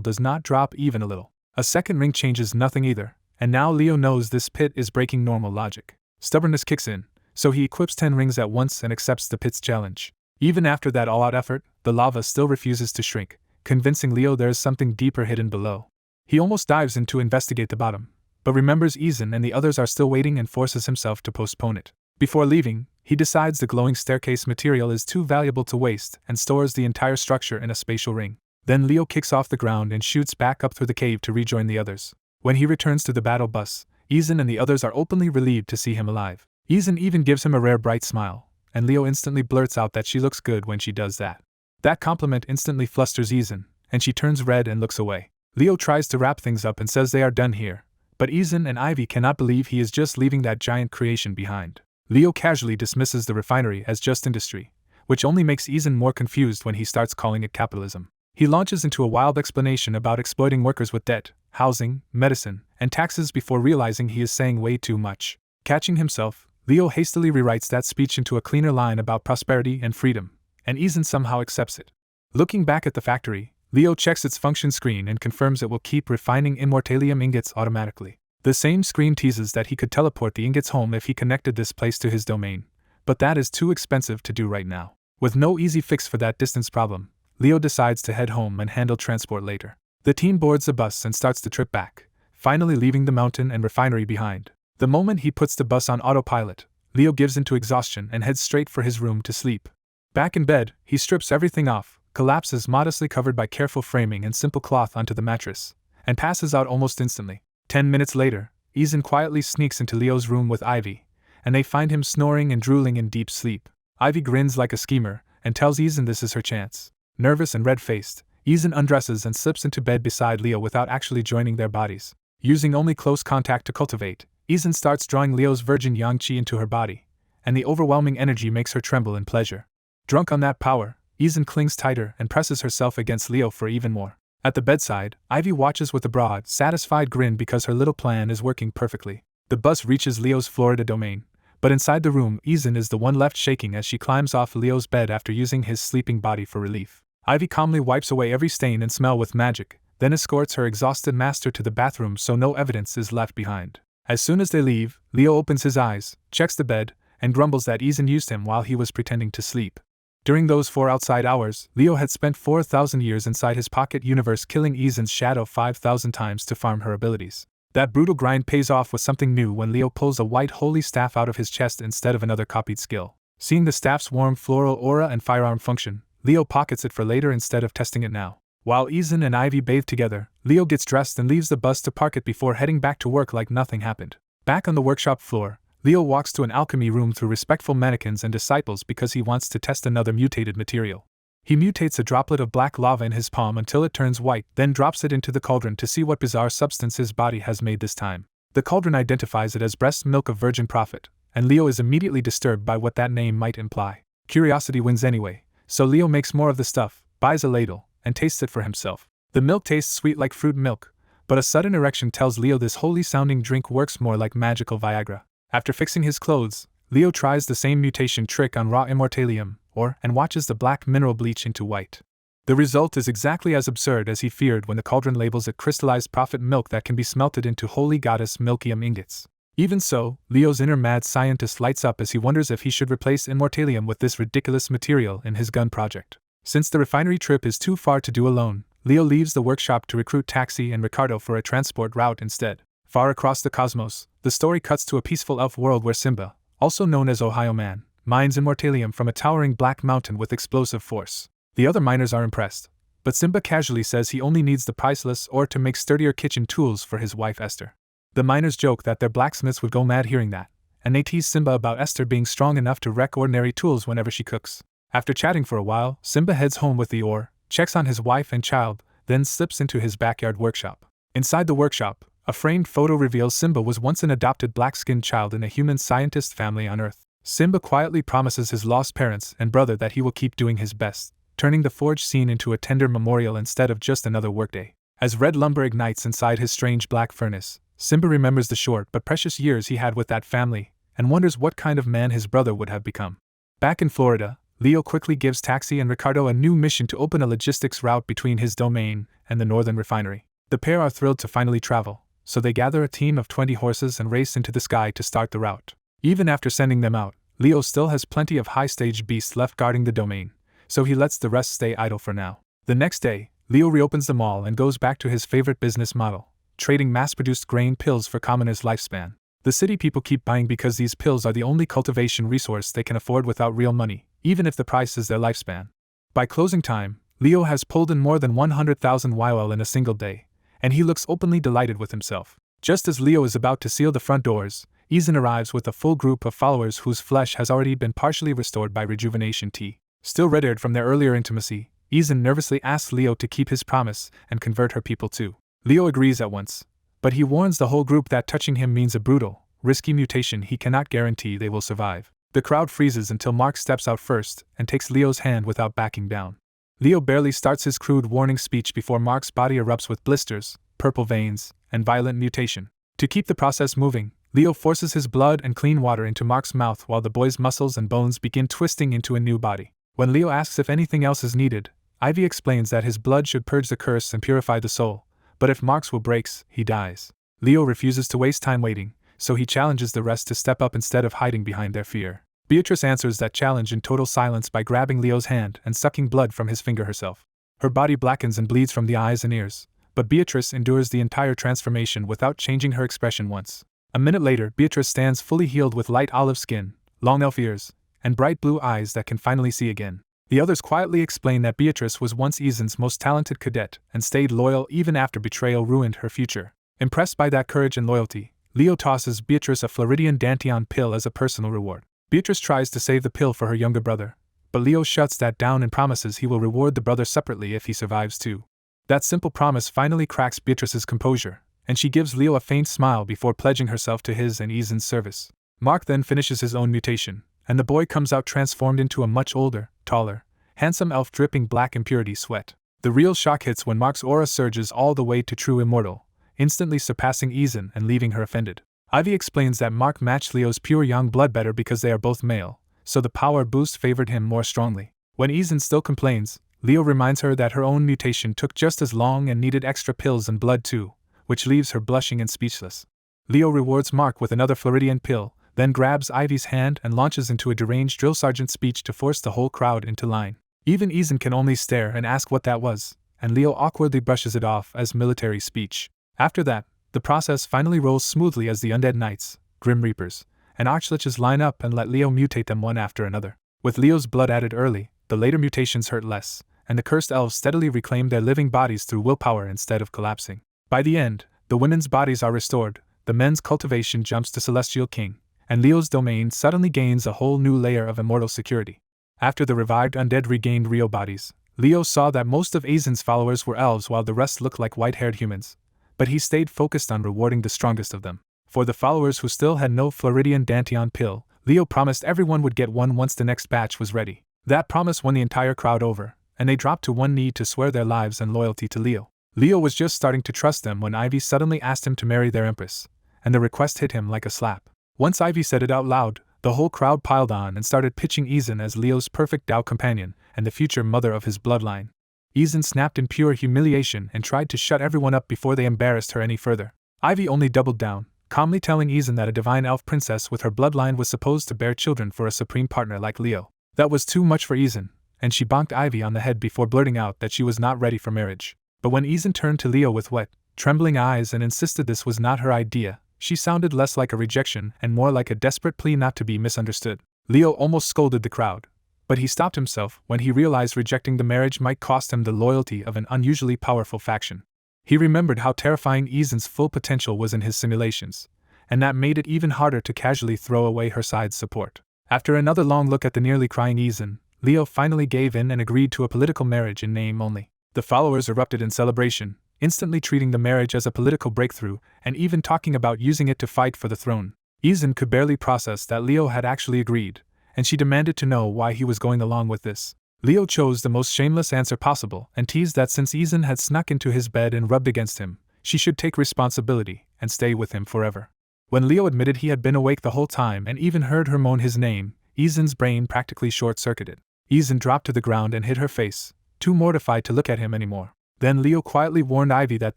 does not drop even a little. A second ring changes nothing either, and now Leo knows this pit is breaking normal logic. Stubbornness kicks in, so he equips 10 rings at once and accepts the pit's challenge. Even after that all-out effort, the lava still refuses to shrink, convincing Leo there is something deeper hidden below. He almost dives in to investigate the bottom, but remembers Izan and the others are still waiting and forces himself to postpone it. Before leaving, he decides the glowing staircase material is too valuable to waste and stores the entire structure in a spatial ring. Then Leo kicks off the ground and shoots back up through the cave to rejoin the others. When he returns to the battle bus, Izan and the others are openly relieved to see him alive. Izan even gives him a rare bright smile, and Leo instantly blurts out that she looks good when she does that. That compliment instantly flusters Izan, and she turns red and looks away. Leo tries to wrap things up and says they are done here, but Izan and Ivy cannot believe he is just leaving that giant creation behind. Leo casually dismisses the refinery as just industry, which only makes Izan more confused when he starts calling it capitalism. He launches into a wild explanation about exploiting workers with debt, housing, medicine, and taxes before realizing he is saying way too much. Catching himself, Leo hastily rewrites that speech into a cleaner line about prosperity and freedom, and Izan somehow accepts it. Looking back at the factory, Leo checks its function screen and confirms it will keep refining immortalium ingots automatically. The same screen teases that he could teleport the ingots home if he connected this place to his domain, but that is too expensive to do right now. With no easy fix for that distance problem, Leo decides to head home and handle transport later. The team boards the bus and starts the trip back, finally leaving the mountain and refinery behind. The moment he puts the bus on autopilot, Leo gives into exhaustion and heads straight for his room to sleep. Back in bed, he strips everything off, collapses modestly covered by careful framing and simple cloth onto the mattress, and passes out almost instantly. 10 minutes later, Izan quietly sneaks into Leo's room with Ivy, and they find him snoring and drooling in deep sleep. Ivy grins like a schemer and tells Izan this is her chance. Nervous and red-faced, Izan undresses and slips into bed beside Leo without actually joining their bodies. Using only close contact to cultivate, Izan starts drawing Leo's virgin yang qi into her body, and the overwhelming energy makes her tremble in pleasure. Drunk on that power, Izan clings tighter and presses herself against Leo for even more. At the bedside, Ivy watches with a broad, satisfied grin because her little plan is working perfectly. The bus reaches Leo's Florida domain, but inside the room, Izan is the one left shaking as she climbs off Leo's bed after using his sleeping body for relief. Ivy calmly wipes away every stain and smell with magic, then escorts her exhausted master to the bathroom so no evidence is left behind. As soon as they leave, Leo opens his eyes, checks the bed, and grumbles that Izan used him while he was pretending to sleep. During those 4 outside hours, Leo had spent 4,000 years inside his pocket universe killing Izan's shadow 5,000 times to farm her abilities. That brutal grind pays off with something new when Leo pulls a white holy staff out of his chest instead of another copied skill. Seeing the staff's warm floral aura and firearm function, Leo pockets it for later instead of testing it now. While Izan and Ivy bathe together, Leo gets dressed and leaves the bus to park it before heading back to work like nothing happened. Back on the workshop floor, Leo walks to an alchemy room through respectful mannequins and disciples because he wants to test another mutated material. He mutates a droplet of black lava in his palm until it turns white, then drops it into the cauldron to see what bizarre substance his body has made this time. The cauldron identifies it as breast milk of virgin prophet, and Leo is immediately disturbed by what that name might imply. Curiosity wins anyway, so Leo makes more of the stuff, buys a ladle, and tastes it for himself. The milk tastes sweet like fruit milk, but a sudden erection tells Leo this holy-sounding drink works more like magical Viagra. After fixing his clothes, Leo tries the same mutation trick on raw immortalium, and watches the black mineral bleach into white. The result is exactly as absurd as he feared when the cauldron labels it crystallized prophet milk that can be smelted into holy goddess milkium ingots. Even so, Leo's inner mad scientist lights up as he wonders if he should replace immortalium with this ridiculous material in his gun project. Since the refinery trip is too far to do alone, Leo leaves the workshop to recruit Taxi and Ricardo for a transport route instead. Far across the cosmos, the story cuts to a peaceful elf world where Simba, also known as Ohio Man, mines immortalium from a towering black mountain with explosive force. The other miners are impressed, but Simba casually says he only needs the priceless ore to make sturdier kitchen tools for his wife Esther. The miners joke that their blacksmiths would go mad hearing that, and they tease Simba about Esther being strong enough to wreck ordinary tools whenever she cooks. After chatting for a while, Simba heads home with the ore, checks on his wife and child, then slips into his backyard workshop. Inside the workshop, a framed photo reveals Simba was once an adopted black-skinned child in a human scientist family on Earth. Simba quietly promises his lost parents and brother that he will keep doing his best, turning the forge scene into a tender memorial instead of just another workday. As red lumber ignites inside his strange black furnace, Simba remembers the short but precious years he had with that family, and wonders what kind of man his brother would have become. Back in Florida, Leo quickly gives Taxi and Ricardo a new mission to open a logistics route between his domain and the northern refinery. The pair are thrilled to finally travel, so they gather a team of 20 horses and race into the sky to start the route. Even after sending them out, Leo still has plenty of high-stage beasts left guarding the domain, so he lets the rest stay idle for now. The next day, Leo reopens the mall and goes back to his favorite business model, trading mass-produced grain pills for commoners' lifespan. The city people keep buying because these pills are the only cultivation resource they can afford without real money, even if the price is their lifespan. By closing time, Leo has pulled in more than 100,000 YOL in a single day, and he looks openly delighted with himself. Just as Leo is about to seal the front doors, Izan arrives with a full group of followers whose flesh has already been partially restored by rejuvenation tea. Still red-haired from their earlier intimacy, Izan nervously asks Leo to keep his promise and convert her people too. Leo agrees at once, but he warns the whole group that touching him means a brutal, risky mutation he cannot guarantee they will survive. The crowd freezes until Mark steps out first and takes Leo's hand without backing down. Leo barely starts his crude warning speech before Mark's body erupts with blisters, purple veins, and violent mutation. To keep the process moving, Leo forces his blood and clean water into Mark's mouth while the boy's muscles and bones begin twisting into a new body. When Leo asks if anything else is needed, Ivy explains that his blood should purge the curse and purify the soul, but if Mark's will breaks, he dies. Leo refuses to waste time waiting, so he challenges the rest to step up instead of hiding behind their fear. Beatrice answers that challenge in total silence by grabbing Leo's hand and sucking blood from his finger herself. Her body blackens and bleeds from the eyes and ears, but Beatrice endures the entire transformation without changing her expression once. A minute later, Beatrice stands fully healed with light olive skin, long elf ears, and bright blue eyes that can finally see again. The others quietly explain that Beatrice was once Izan's most talented cadet and stayed loyal even after betrayal ruined her future. Impressed by that courage and loyalty, Leo tosses Beatrice a Floridian Dantian pill as a personal reward. Beatrice tries to save the pill for her younger brother, but Leo shuts that down and promises he will reward the brother separately if he survives too. That simple promise finally cracks Beatrice's composure, and she gives Leo a faint smile before pledging herself to his and Izan's service. Mark then finishes his own mutation, and the boy comes out transformed into a much older, taller, handsome elf dripping black impurity sweat. The real shock hits when Mark's aura surges all the way to true immortal, instantly surpassing Izan and leaving her offended. Ivy explains that Mark matched Leo's pure young blood better because they are both male, so the power boost favored him more strongly. When Izan still complains, Leo reminds her that her own mutation took just as long and needed extra pills and blood too, which leaves her blushing and speechless. Leo rewards Mark with another Floridian pill, then grabs Ivy's hand and launches into a deranged drill sergeant speech to force the whole crowd into line. Even Izan can only stare and ask what that was, and Leo awkwardly brushes it off as military speech. After that, the process finally rolls smoothly as the undead knights, Grim Reapers, and Archliches line up and let Leo mutate them one after another. With Leo's blood added early, the later mutations hurt less, and the cursed elves steadily reclaim their living bodies through willpower instead of collapsing. By the end, the women's bodies are restored, the men's cultivation jumps to Celestial King, and Leo's domain suddenly gains a whole new layer of immortal security. After the revived undead regained real bodies, Leo saw that most of Izan's followers were elves while the rest looked like white-haired humans, but he stayed focused on rewarding the strongest of them. For the followers who still had no Floridian Dantian pill, Leo promised everyone would get one once the next batch was ready. That promise won the entire crowd over, and they dropped to one knee to swear their lives and loyalty to Leo. Leo was just starting to trust them when Ivy suddenly asked him to marry their empress, and the request hit him like a slap. Once Ivy said it out loud, the whole crowd piled on and started pitching Izan as Leo's perfect Dao companion and the future mother of his bloodline. Izan snapped in pure humiliation and tried to shut everyone up before they embarrassed her any further. Ivy only doubled down, calmly telling Izan that a divine elf princess with her bloodline was supposed to bear children for a supreme partner like Leo. That was too much for Izan, and she bonked Ivy on the head before blurting out that she was not ready for marriage. But when Izan turned to Leo with wet, trembling eyes and insisted this was not her idea, she sounded less like a rejection and more like a desperate plea not to be misunderstood. Leo almost scolded the crowd, but he stopped himself when he realized rejecting the marriage might cost him the loyalty of an unusually powerful faction. He remembered how terrifying Izan's full potential was in his simulations, and that made it even harder to casually throw away her side's support. After another long look at the nearly crying Izan, Leo finally gave in and agreed to a political marriage in name only. The followers erupted in celebration, instantly treating the marriage as a political breakthrough and even talking about using it to fight for the throne. Izan could barely process that Leo had actually agreed, and she demanded to know why he was going along with this. Leo chose the most shameless answer possible and teased that since Izan had snuck into his bed and rubbed against him, she should take responsibility and stay with him forever. When Leo admitted he had been awake the whole time and even heard her moan his name, Izan's brain practically short-circuited. Izan dropped to the ground and hid her face, too mortified to look at him anymore. Then Leo quietly warned Ivy that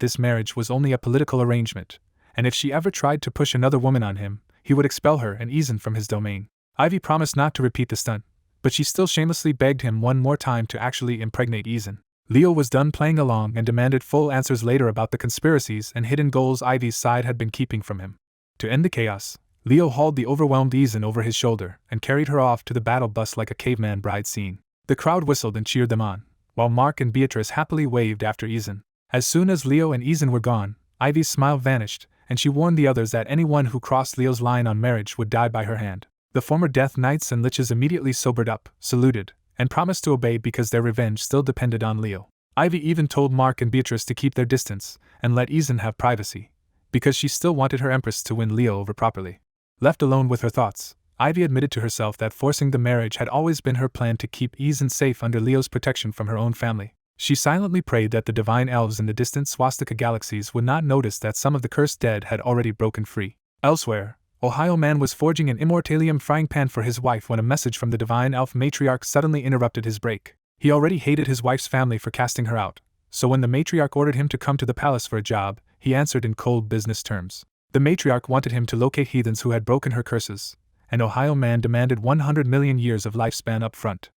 this marriage was only a political arrangement, and if she ever tried to push another woman on him, he would expel her and Izan from his domain. Ivy promised not to repeat the stunt, but she still shamelessly begged him one more time to actually impregnate Izan. Leo was done playing along and demanded full answers later about the conspiracies and hidden goals Ivy's side had been keeping from him. To end the chaos, Leo hauled the overwhelmed Izan over his shoulder and carried her off to the battle bus like a caveman bride scene. The crowd whistled and cheered them on, while Mark and Beatrice happily waved after Izan. As soon as Leo and Izan were gone, Ivy's smile vanished, and she warned the others that anyone who crossed Leo's line on marriage would die by her hand. The former Death Knights and Liches immediately sobered up, saluted, and promised to obey because their revenge still depended on Leo. Ivy even told Mark and Beatrice to keep their distance and let Izan have privacy, because she still wanted her Empress to win Leo over properly. Left alone with her thoughts, Ivy admitted to herself that forcing the marriage had always been her plan to keep Izan safe under Leo's protection from her own family. She silently prayed that the divine elves in the distant swastika galaxies would not notice that some of the cursed dead had already broken free. Elsewhere, Ohio Man was forging an immortalium frying pan for his wife when a message from the divine elf matriarch suddenly interrupted his break. He already hated his wife's family for casting her out, so when the matriarch ordered him to come to the palace for a job, he answered in cold business terms. The matriarch wanted him to locate heathens who had broken her curses, and Ohio Man demanded 100 million years of lifespan up front.